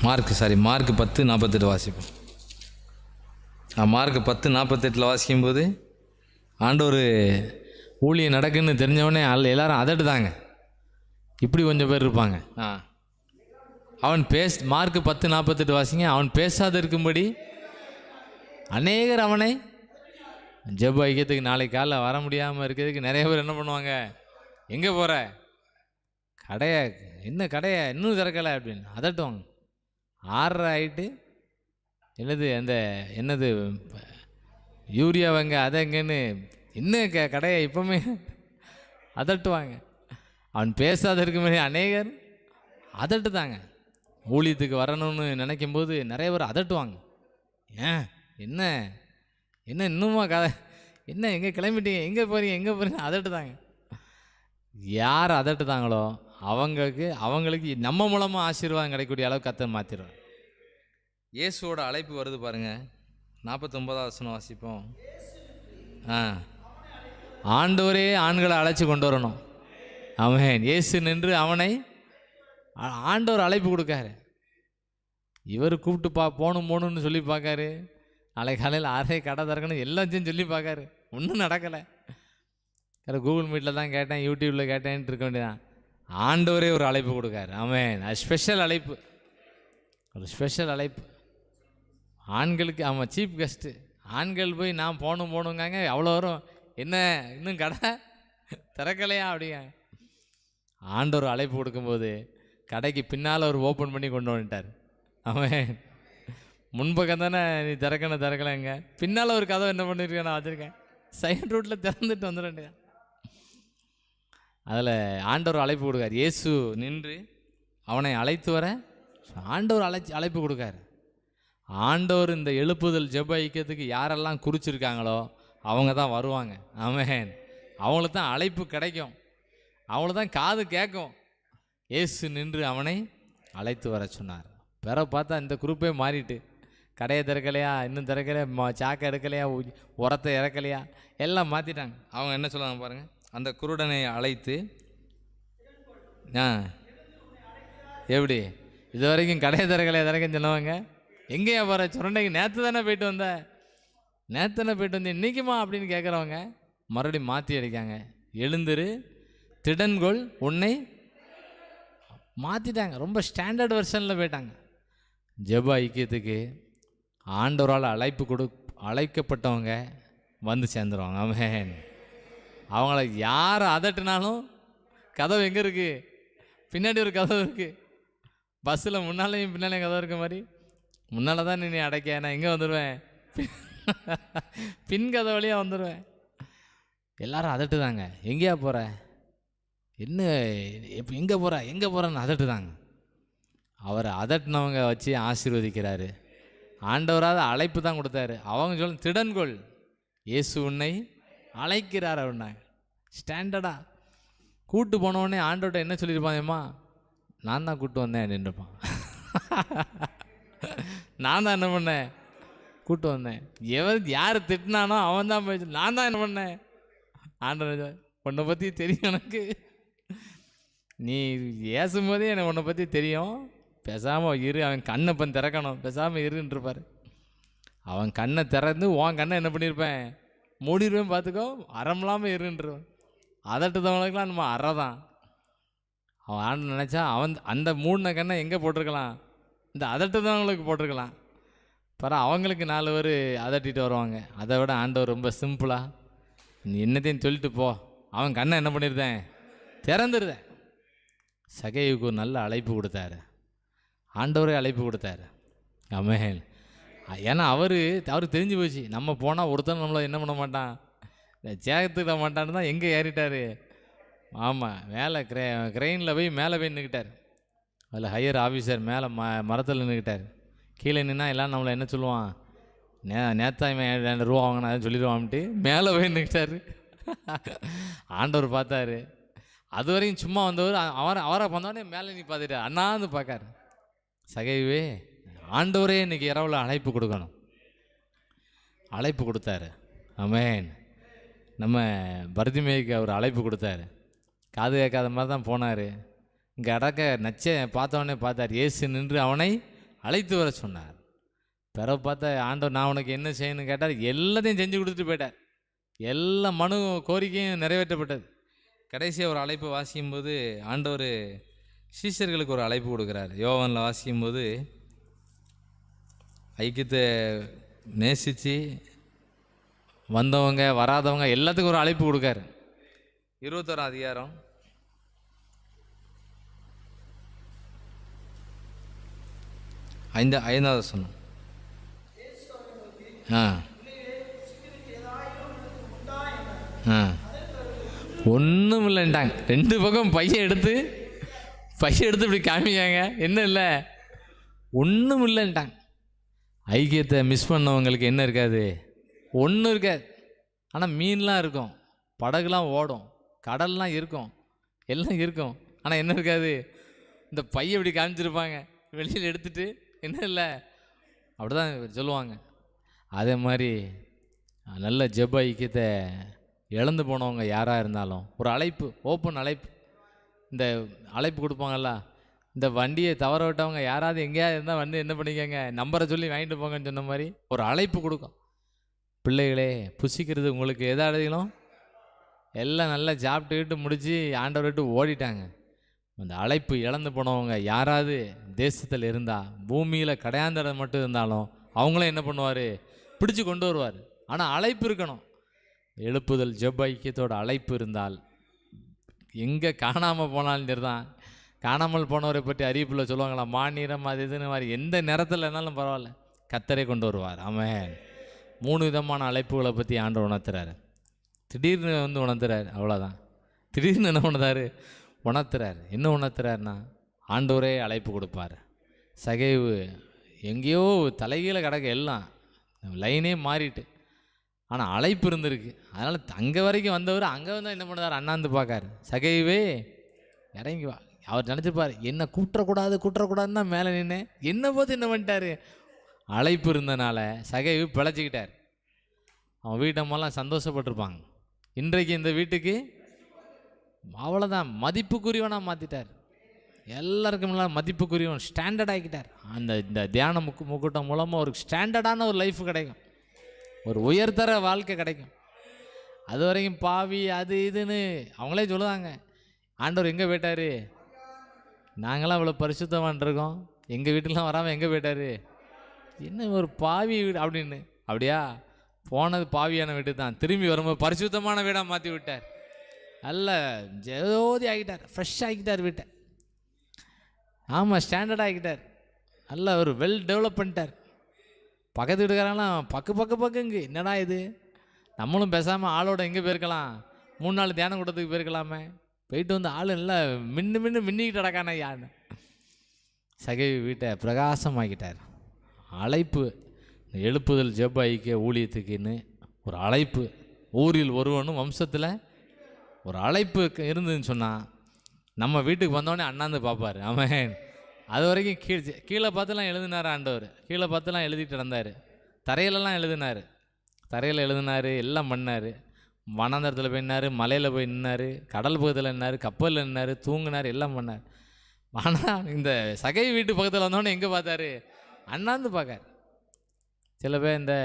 மார்க் 10:48 வாசிப்போம். மார்க் 10:48 வாசிக்கும்போது ஆண்டவர் ஊழியம் நடக்குன்னு தெரிஞ்சவொடனே எல்லாரும் அதட்டுதாங்க. இப்படி கொஞ்சம் பேர் இருப்பாங்க. அவன் மார்க் 10:48 வாசிங்க. அவன் பேசாத இருக்கும்படி அநேகர் அவனை ஜெப ஐக்கியத்துக்கு நாளைக்கு காலைல வர முடியாமல் இருக்கிறதுக்கு நிறைய பேர் என்ன பண்ணுவாங்க, எங்கே போகிற, கடையை இன்னும் திறக்கலை அப்படின்னு அதட்டுவாங்க. 6:30 ஆகிட்டு என்னது யூரியா வாங்க அதை எங்கன்னு இன்னும் கடையை இப்போவுமே அதட்டுவாங்க. அவன் பேசாத இருக்கும்போது அநேகர் அதட்டுதாங்க. ஊழியத்துக்கு வரணும்னு நினைக்கும்போது நிறைய பேர் அதட்டுவாங்க. ஏன் என்ன இன்னுமா கதை, என்ன எங்கே கிளம்பிட்டீங்க, எங்கே போகிறீங்க அதட்டுதாங்க. யார் அதட்டுதாங்களோ அவங்களுக்கு நம்ம மூலமாக ஆசீர்வாதம் கிடைக்கக்கூடிய அளவுக்கு கர்த்தர் மாற்றிடுவார். இயேசுவோட அழைப்பு வருது பாருங்கள். 49ஆம் வசனம் வாசிப்போம். ஆண்டவரே ஆண்களை அழைச்சி கொண்டு வரணும். ஆமென். இயேசு நின்று அவனை ஆண்டவர் அழைப்பு கொடுக்காரு. இவர் கூப்பிட்டு போகணும்னு சொல்லி பார்க்காரு. நாளைக்கு காலையில் 6:30 கடை திறக்கணும் எல்லாத்தையும் சொல்லி பார்க்காரு. ஒன்றும் நடக்கலை. கூகுள் மீட்டில் தான் கேட்டேன், யூடியூப்பில் கேட்டேன்ட்டு இருக்க வேண்டியதான். ஆண்டவரே ஒரு அழைப்பு கொடுக்காரு. ஆமென். அது ஸ்பெஷல் அழைப்பு, ஒரு ஸ்பெஷல் அழைப்பு. ஆண்களுக்கு சீஃப் கெஸ்ட்டு. ஆண்கள் போய் நான் போகணுங்காங்க. அவ்வளோ வரும், என்ன இன்னும் கடை திறக்கலையா அப்படிங்க. ஆண்டவர் அழைப்பு கொடுக்கும்போது கடைக்கு பின்னால் ஒரு ஓப்பன் பண்ணி கொண்டு வந்துட்டார். அவன் முன்பக்கம் தானே நீ திறக்கலைங்க, பின்னால் ஒரு கதவை என்ன பண்ணியிருக்கேன் நான் வச்சுருக்கேன், சைட் ரூட்டில் திறந்துட்டு வந்துடுறேன். அதில் ஆண்டவர் அழைப்பு கொடுக்கார். இயேசு நின்று அவனை அழைத்து வர ஆண்டவர் அழைப்பு கொடுக்காரு. ஆண்டவர் இந்த எழுப்புதல் ஜெப ஐக்கியத்துக்கு யாரெல்லாம் குறிச்சிருக்காங்களோ அவங்க தான் வருவாங்க. ஆமென். அவங்களுக்கு தான் அழைப்பு கிடைக்கும், அவங்களுக்கு தான் காது கேட்கும். இயேசு நின்று அவனை அழைத்து வர சொன்னார். பிறகு பார்த்தா இந்த குரூப்பே மாறிட்டு, கடையை திறக்கலையா, இன்னும் திறக்கலையா, சாக்கை எடுக்கலையா, உரத்தை இறக்கலையா, எல்லாம் மாற்றிட்டாங்க. அவங்க என்ன சொல்லுவாங்க பாருங்கள். அந்த குருடனை அழைத்து எப்படி இது வரைக்கும் கடையை திறக்கன்னு சொல்லுவாங்க. எங்கேயா போகிற, சுரண்டைக்கு நேற்று தானே போயிட்டு வந்தேன் இன்றைக்குமா அப்படின்னு கேட்குறவங்க மறுபடியும் மாற்றி அடிக்காங்க. எழுந்துரு, திடன்கொள், உன்னை மாற்றிட்டாங்க. ரொம்ப ஸ்டாண்டர்ட் வெர்ஷனில் போயிட்டாங்க. ஜெப ஐக்கியத்துக்கு ஆண்டவரால் அழைக்கப்பட்டவங்க வந்து சேர்ந்துருவாங்க. ஆமென். அவங்கள யார் அதட்டுனாலும் கதவு எங்கே இருக்குது, பின்னாடி ஒரு கதவு இருக்குது. பஸ்ஸில் முன்னாலேயும் பின்னாலேயும் கதவு இருக்க மாதிரி, முன்னால் தான் நீ அடைக்க, நான் எங்கே வந்துடுவேன், பின் கதை வழியாக வந்துடுவேன். எல்லாரும் அதட்டுதாங்க. எங்கேயா போகிற, என்ன இப்போ எங்கே போகிறேன்னு அதட்டுதாங்க. அவரை அதட்டினவங்க வச்சு ஆசீர்வதிக்கிறாரு. ஆண்டவராக அழைப்பு தான் கொடுத்தாரு. அவங்க சொல்ல திடன்கொள், இயேசு உன்னை அழைக்கிறார் அப்படின்னாங்க. ஸ்டாண்டர்டாக கூட்டு போனவுடனே ஆண்டவர்கிட்ட என்ன சொல்லியிருப்பாங்கம்மா, நான் தான் கூப்பிட்டு வந்தேன் அப்படின்ட்டுருப்பான். நான் தான் என்ன பண்ணேன், கூப்பிட்டு வந்தேன். யார் திட்டினானோ அவன் தான் போய் நான் தான் என்ன பண்ணேன். ஆண்டவர் உன்னை பற்றி தெரியும் எனக்கு, நீ ஏசும்போதே எனக்கு உன்னை பற்றி தெரியும், பேசாமல் இரு, அவன் கண்ணை இப்போ திறக்கணும், பேசாமல் இருன்ட்டுருப்பார். அவன் கண்ணை திறந்து உன் கண்ணை என்ன பண்ணியிருப்பேன், மூடிடுவேன், பார்த்துக்கோ, அறமில்லாமல் இருன்றுருவேன். அதட்டுதவங்களுக்கெல்லாம் நம்ம அறை தான். அவன் ஆண்டு நினச்சா அந்த மூடின கண்ணை எங்கே போட்டிருக்கலாம், இந்த அதட்டுதவங்களுக்கு போட்டிருக்கலாம். அவங்களுக்கு 4 பேர் அதட்டிட்டு வருவாங்க. அதை விட ஆண்டவர் ரொம்ப சிம்பிளாக, நீ என்னத்தையும் சொல்லிட்டு போ, அவன் கண்ணை என்ன பண்ணியிருந்தேன், திறந்துருதேன். சகைவுக்கு ஒரு நல்ல அழைப்பு கொடுத்தாரு. ஆண்டவரே அழைப்பு கொடுத்தாரு. ஆமென். ஏன்னா அவருக்கு தெரிஞ்சு போச்சு, நம்ம போனால் ஒருத்தர் நம்மளை என்ன பண்ண மாட்டான், சேகத்துக்கிட மாட்டான்னு தான் எங்கே ஏறிட்டார். ஆமாம், மேலே கிரெயினில் போய் மேலே போய் நின்றுக்கிட்டார். அதில் ஹையர் ஆஃபீஸர் மேலே மரத்தில் நின்றுக்கிட்டார். கீழே நின்னா எல்லாம் நம்மளை என்ன சொல்லுவான், நேத்தாய்மை 2 ரூபா வாங்கினா அதை சொல்லிடுவான்ட்டு மேலே போய் நின்றுக்கிட்டார். ஆண்டவர் பார்த்தாரு. அது வரைக்கும் சும்மா வந்தவர் அவரை வந்தோடனே மேலே நீ பார்த்துட்டார். அண்ணாந்து பார்க்காரு. சகைவே ஆண்டவரே இன்னைக்கு இரவில் அழைப்பு கொடுக்கணும். அழைப்பு கொடுத்தாரு. ஆமென். நம்ம பர்திமேய்க்கு அவர் அழைப்பு கொடுத்தாரு. காது கேட்காத மாதிரி தான் போனார். இங்கே அடக்க நச்சை பார்த்தவொடனே பார்த்தார். இயேசு நின்று அவனை அழைத்து வர சொன்னார். பிறகு பார்த்தா ஆண்டவர் நான் உனக்கு என்ன செய்யணும்னு கேட்டார். எல்லாத்தையும் செஞ்சு கொடுத்துட்டு போயிட்டார். எல்லா மனு கோரிக்கையும் நிறைவேற்றப்பட்டது. கடைசியாக ஒரு அழைப்பு வாசிக்கும்போது ஆண்டவர் சீஷர்களுக்கு ஒரு அழைப்பு கொடுக்குறாரு. யோவானில் வாசிக்கும்போது ஐக்கியத்தை நேசித்து வந்தவங்க வராதவங்க எல்லாத்துக்கும் ஒரு அழைப்பு கொடுக்காரு. 21 அதிகாரம் 5வது வசனம். ஒன்றும் இல்லைன்ட்டாங்க. 2 பக்கம் பையன் எடுத்து இப்படி காமிக்காங்க. என்ன இல்லை, ஒன்றும் இல்லைன்ட்டாங்க. ஐக்கியத்தை மிஸ் பண்ணவங்களுக்கு என்ன இருக்காது, ஒன்றும் இருக்காது. ஆனால் மீன்லாம் இருக்கும், படகுலாம் ஓடும், கடல்லாம் இருக்கும், எல்லாம் இருக்கும். ஆனால் என்ன இருக்காது, இந்த பையை இப்படி காமிச்சிருப்பாங்க வெளியில் எடுத்துகிட்டு. என்ன இல்லை, அப்படி தான் சொல்லுவாங்க. அதே மாதிரி நல்ல ஜெப ஐக்கியத்தை இழந்து போனவங்க யாராக இருந்தாலும் ஒரு அழைப்பு, ஓப்பன் அழைப்பு, இந்த அழைப்பு கொடுப்பாங்கல்ல. இந்த வண்டியை தவற விட்டவங்க யாராவது எங்கேயாவது இருந்தால் வந்து என்ன பண்ணிக்கங்க, நம்பரை சொல்லி வாங்கிட்டு போங்கன்னு சொன்ன மாதிரி ஒரு அழைப்பு கொடுக்கும். பிள்ளைகளே, புசிக்கிறது உங்களுக்கு எதாவதுங்களும் எல்லாம் நல்லா சாப்பிட்டுக்கிட்டு முடித்து ஆண்டவர் விட்டு ஓடிட்டாங்க. அந்த அழைப்பு இழந்து போனவங்க யாராவது தேசத்தில் இருந்தால், பூமியில் கடையாந்தர மட்டும் இருந்தாலும் அவங்களும் என்ன பண்ணுவார், பிடிச்சி கொண்டு வருவார். ஆனால் அழைப்பு இருக்கணும். எழுப்புதல் ஜெப ஐக்கியத்தோட அழைப்பு இருந்தால் எங்கே காணாமல் போனாலும் சரிதான். காணாமல் போனவரை பற்றி அறிவிப்பில் சொல்லுவாங்களா, மாநிலம் அது இதுன்னு மாதிரி எந்த நேரத்தில் இருந்தாலும் பரவாயில்ல, கர்த்தரே கொண்டு வருவார். ஆமென். 3 விதமான அழைப்புகளை பற்றி ஆண்டவர் உணர்த்துறாரு. திடீர்னு வந்து உணர்த்துறாரு, அவ்வளோதான். திடீர்னு என்ன பண்ணுறாரு, உணர்த்துறாரு. என்ன உணர்த்துறாருன்னா, ஆண்டவரே அழைப்பு கொடுப்பார். சகைவு எங்கேயோ தலைகீழ கிடக்க, எல்லாம் லைனே மாறிட்டு, ஆனால் அழைப்பு இருந்திருக்கு. அதனால் அங்கே வரைக்கும் வந்தவர் அங்கே வந்து என்ன பண்ணுறாரு, அண்ணாந்து பார்க்காரு. சகைவே இறங்கி வா. அவர் நினச்சிப்பார், என்ன கூட்டுறக்கூடாதுன்னு தான் மேலே நின்னேன், என்ன போது என்ன பண்ணிட்டாரு. அழைப்பு இருந்தனால சகைவு பிழைச்சிக்கிட்டார். அவன் வீட்டம்மெல்லாம் சந்தோஷப்பட்டிருப்பாங்க. இன்றைக்கு இந்த வீட்டுக்கு அவ்வளோதான், மதிப்புக்குரியவனாக மாற்றிட்டார். எல்லாருக்கும் மதிப்புக்குரியவன், ஸ்டாண்டர்ட் ஆகிக்கிட்டார். இந்த தியான முக்கூட்டம் மூலமாக ஒரு ஸ்டாண்டர்டான ஒரு லைஃப் கிடைக்கும், ஒரு உயர்தர வாழ்க்கை கிடைக்கும். அது வரைக்கும் பாவி அது இதுன்னு அவங்களே சொல்லுவாங்க. ஆண்டவர் எங்கே போயிட்டார், நாங்களாம் இவ்வளோ பரிசுத்தமான் இருக்கோம், எங்கள் வீட்டுலாம் வராமல் எங்கே போயிட்டார், என்ன ஒரு பாவி வீடு அப்படின்னு. அப்படியா, போனது பாவியான வீடு தான், திரும்பி வரும்போது பரிசுத்தமான வீடாக மாற்றி விட்டார். நல்ல ஜோதி ஆகிட்டார், ஃப்ரெஷ் ஆகிட்டார் வீட்டை. ஆமாம், ஸ்டாண்டர்ட் ஆகிட்டார். நல்ல ஒரு வெல் டெவலப் பண்ணிட்டார். பக்கத்து வீட்டுக்காரங்களாம் பக்குங்க, என்னடா இது, நம்மளும் பேசாமல் ஆளோட எங்கே போயிருக்கலாம், 3 நாள் தியானம் கூட்டத்துக்கு போயிருக்கலாமே, போயிட்டு வந்து ஆள் நல்லா மின்னிக்கிட்டு நடக்கானே யான்னு. சகை வீட்டை பிரகாசமாக்கிட்டார். அழைப்பு, எழுப்புதல் ஜெப ஐக்கிய ஊழியத்துக்குன்னு ஒரு அழைப்பு. ஊரில் ஒருவனும் வம்சத்தில் ஒரு அழைப்பு இருந்துன்னு சொன்னால் நம்ம வீட்டுக்கு வந்தோடனே அண்ணாந்து பார்ப்பார். ஆமென். அது வரைக்கும் கீழே பார்த்துலாம் எழுதினார் ஆண்டவர். கீழே பார்த்துலாம் எழுதிட்டு இருந்தார். தரையிலலாம் எழுதினார், தரையில் எழுதினார், எல்லாம் பண்ணார். வனாந்தரத்தில் போய் நின்னார், மலையில் போய் நின்னார், கடல் பக்கத்தில் நின்னார், கப்பலில் நின்னார், தூங்கினார், எல்லாம் பண்ணார். ஆனால் இந்த சகை வீட்டு பக்கத்தில் வந்தோடனே எங்கே பார்த்தாரு, அண்ணாந்து பார்க்கார். சில பேர் இந்த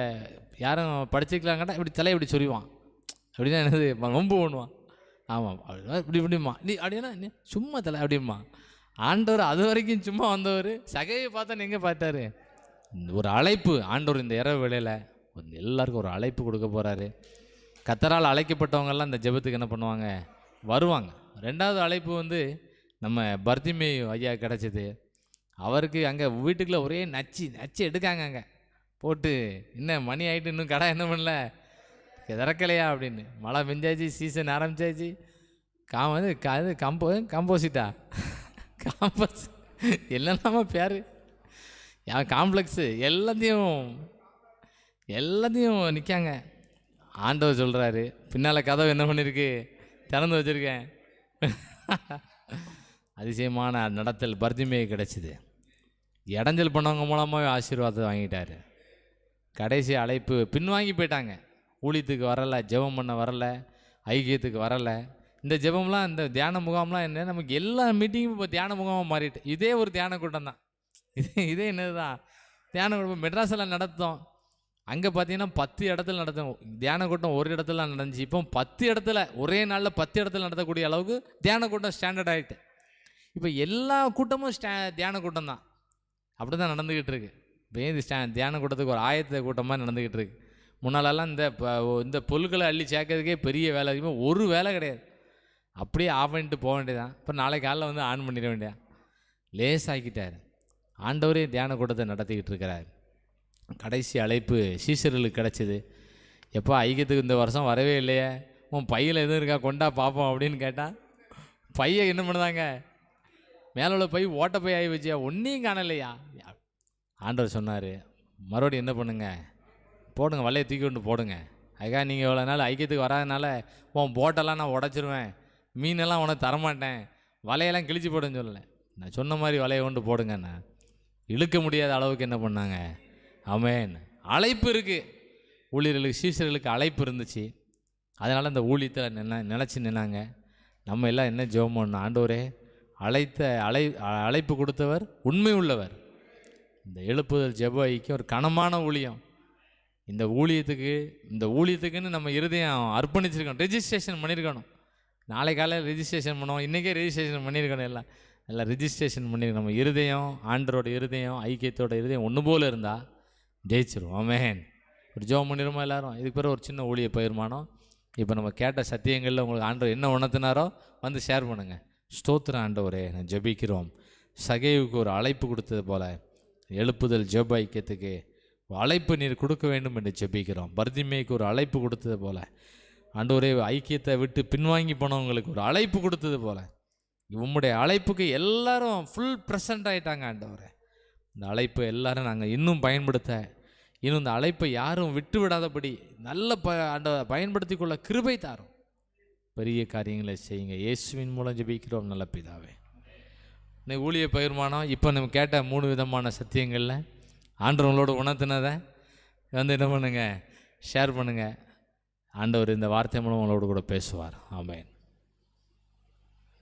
யாரும் படிச்சுக்கலாங்கட்டா இப்படி தலையை இப்படி சொறிவான், அப்படின்னா என்னது ரொம்ப பண்ணுவான். ஆமாம், இப்படிமா நீ அப்படின்னா சும்மா தலை அப்படிமா. ஆண்டவர் அது வரைக்கும் சும்மா வந்தவர் சகையை பார்த்தோன்னு எங்கே பார்த்தாரு, ஒரு அழைப்பு. ஆண்டவர் இந்த இரவு வேளையில் எல்லாருக்கும் ஒரு அழைப்பு கொடுக்க போகிறாரு. கர்த்தரால் அழைக்கப்பட்டவங்கெல்லாம் இந்த ஜெபத்துக்கு என்ன பண்ணுவாங்க, வருவாங்க. 2வது அழைப்பு வந்து நம்ம பர்திமேயு ஐயா கிடச்சிது. அவருக்கு அங்கே வீட்டுக்குள்ளே ஒரே நச்சு எடுக்காங்க. அங்கே போட்டு என்ன மணி ஆகிட்டு இன்னும் கடை என்ன பண்ணல, திறக்கலையா அப்படின்னு. மழை பெஞ்சாச்சு, சீசன் ஆரம்பிச்சாச்சு. கம்போசிட்டா காம்பஸ் எல்லாமே பேர் காம்ப்ளெக்ஸு எல்லாத்தையும் நிற்காங்க. ஆண்டவர் சொல்கிறாரு, பின்னால் கதவு என்ன பண்ணியிருக்கு, திறந்து வச்சுருக்கேன். அதிசயமான நடத்தல் பர்திமேயு கிடச்சிது. இடைஞ்சல் பண்ணவங்க மூலமாகவே ஆசீர்வாதத்தை வாங்கிட்டாரு. கடைசி அழைப்பு பின்வாங்கி போயிட்டாங்க. ஊழியத்துக்கு வரலை, ஜெபம் பண்ண வரலை, ஐக்கியத்துக்கு வரலை. இந்த ஜெபம்லாம் இந்த தியான முகாம்லாம் என்ன, நமக்கு எல்லா மீட்டிங்கும் இப்போ தியான முகாமாக மாறிட்டு. இதே ஒரு தியான கூட்டம் தான். இதே என்னது தான் தியான கூட்டம் மெட்ராஸில் நடத்தோம். அங்கே பார்த்தீங்கன்னா 10 இடத்துல நடத்தும் தியான கூட்டம். ஒரு இடத்துல நடந்துச்சு. இப்போ 10 இடத்துல ஒரே நாளில் 10 இடத்துல நடத்தக்கூடிய அளவுக்கு தியான கூட்டம் ஸ்டாண்டர்ட் ஆகிட்டு. இப்போ எல்லா கூட்டமும் தியான கூட்டம் தான். அப்படி தான் நடந்துக்கிட்டு இருக்கு. இப்போ இது தியான கூட்டத்துக்கு ஒரு ஆயத்த கூட்டமாக நடந்துக்கிட்டு இருக்கு. முன்னாலெல்லாம் இந்த பொருட்களை அள்ளி சேர்க்கறதுக்கே பெரிய வேலை, அதிகமாக ஒரு வேலை கிடையாது. அப்படியே ஆஃப் பண்ணிட்டு போக வேண்டியதான். இப்போ நாளைக்கு காலையில் வந்து ஆன் பண்ணிட வேண்டியதான். லேசாக்கிட்டார். ஆண்டவரே தியான கூட்டத்தை நடத்திக்கிட்டு இருக்கிறார். கடைசி அழைப்பு சீசர்களுக்கு கிடச்சிது. எப்போ ஐக்கியத்துக்கு இந்த வருஷம் வரவே இல்லையே, உன் பையில் எதுவும் இருக்கா கொண்டா பார்ப்போம் அப்படின்னு கேட்டால், பையை என்ன பண்ணுதாங்க, மேலே உள்ள பை ஓட்ட பை ஆகி வச்சியா, ஒன்றையும் காணலையா. ஆண்டவர் சொன்னார், மறுபடியும் என்ன பண்ணுங்க, போடுங்க, வலையை தூக்கி கொண்டு போடுங்க. அதுக்காக நீங்கள் இவ்வளோ நாள் ஐக்கியத்துக்கு வராதனால உன் போட்டெல்லாம் நான் உடச்சிருவேன், மீனெல்லாம் உனக்கு தரமாட்டேன், வலையெல்லாம் கிழிச்சு போடுன்னு சொல்லலை. நான் சொன்ன மாதிரி வலையை கொண்டு போடுங்கண்ணா. இழுக்க முடியாத அளவுக்கு என்ன பண்ணாங்க. ஆமென். அழைப்பு இருக்குது. ஊழியர்களுக்கு சீசர்களுக்கு அழைப்பு இருந்துச்சு. அதனால் அந்த ஊழியத்தில் நினச்சி நின்னாங்க. நம்ம எல்லாம் என்ன ஜெபம் பண்ணோம், ஆண்டவரே அழைப்பு கொடுத்தவர் உண்மை உள்ளவர். இந்த எழுப்புதல் ஜெப ஐக்கியம் ஒரு கனமான ஊழியம். இந்த ஊழியத்துக்குன்னு நம்ம இருதயம் அர்ப்பணிச்சிருக்கோம், ரெஜிஸ்ட்ரேஷன் பண்ணியிருக்கணும். நாளை காலையில் ரெஜிஸ்ட்ரேஷன் பண்ணுவோம், இன்றைக்கே ரெஜிஸ்ட்ரேஷன் பண்ணியிருக்கணும். எல்லாம் ரெஜிஸ்ட்ரேஷன் பண்ணியிருக்கணும். நம்ம இருதயம், ஆண்டரோட இருதயம், ஐக்கியத்தோட இருதயம் ஒன்று போல் இருந்தால் ஜெயிச்சிரும். ஆமென். ஒரு ஜெபம் பண்ணிடுமா எல்லாரும். இதுக்கு பிறகு ஒரு சின்ன ஊழிய பகிர்மானம். இப்போ நம்ம கேட்ட சத்தியங்களில் உங்களுக்கு ஆண்டவர் என்ன உணர்த்தினாரோ வந்து ஷேர் பண்ணுங்கள். ஸ்தோத்திரம் ஆண்டவரே, நான் ஜெபிக்கிறோம். சகேவுக்கு ஒரு அழைப்பு கொடுத்தது போல் எழுப்புதல் ஜெப ஐக்கியத்துக்கு அழைப்பு நீர் கொடுக்க வேண்டும் என்று ஜெபிக்கிறோம். பர்திமேய்க்கு ஒரு அழைப்பு கொடுத்தது போல் ஆண்டவரே, ஐக்கியத்தை விட்டு பின்வாங்கி போனவங்களுக்கு ஒரு அழைப்பு கொடுத்தது போல் உம்முடைய அழைப்புக்கு எல்லாரும் ஃபுல் ப்ரெசண்ட் ஆகிட்டாங்க. ஆண்டவரே, இந்த அழைப்பை எல்லாரும் நாங்கள் இன்னும் இன்னும் இந்த அழைப்பை யாரும் விட்டு விடாதபடி நல்ல பயன்படுத்தி கொள்ள கிருபை தாரும். பெரிய காரியங்களை செய்யுங்க. இயேசுவின் மூலம் ஜெபிக்கிறோம் நல்ல பிதாவே. இன்னைக்கு ஊழிய பகிர்மானம். இப்போ நம்ம கேட்ட 3 விதமான சத்தியங்களில் ஆண்டவங்களோட உணர்த்தினதை வந்து என்ன பண்ணுங்க, ஷேர் பண்ணுங்கள். ஆண்டவர் இந்த வார்த்தை மூலம் உங்களோட கூட பேசுவார். ஆமென்.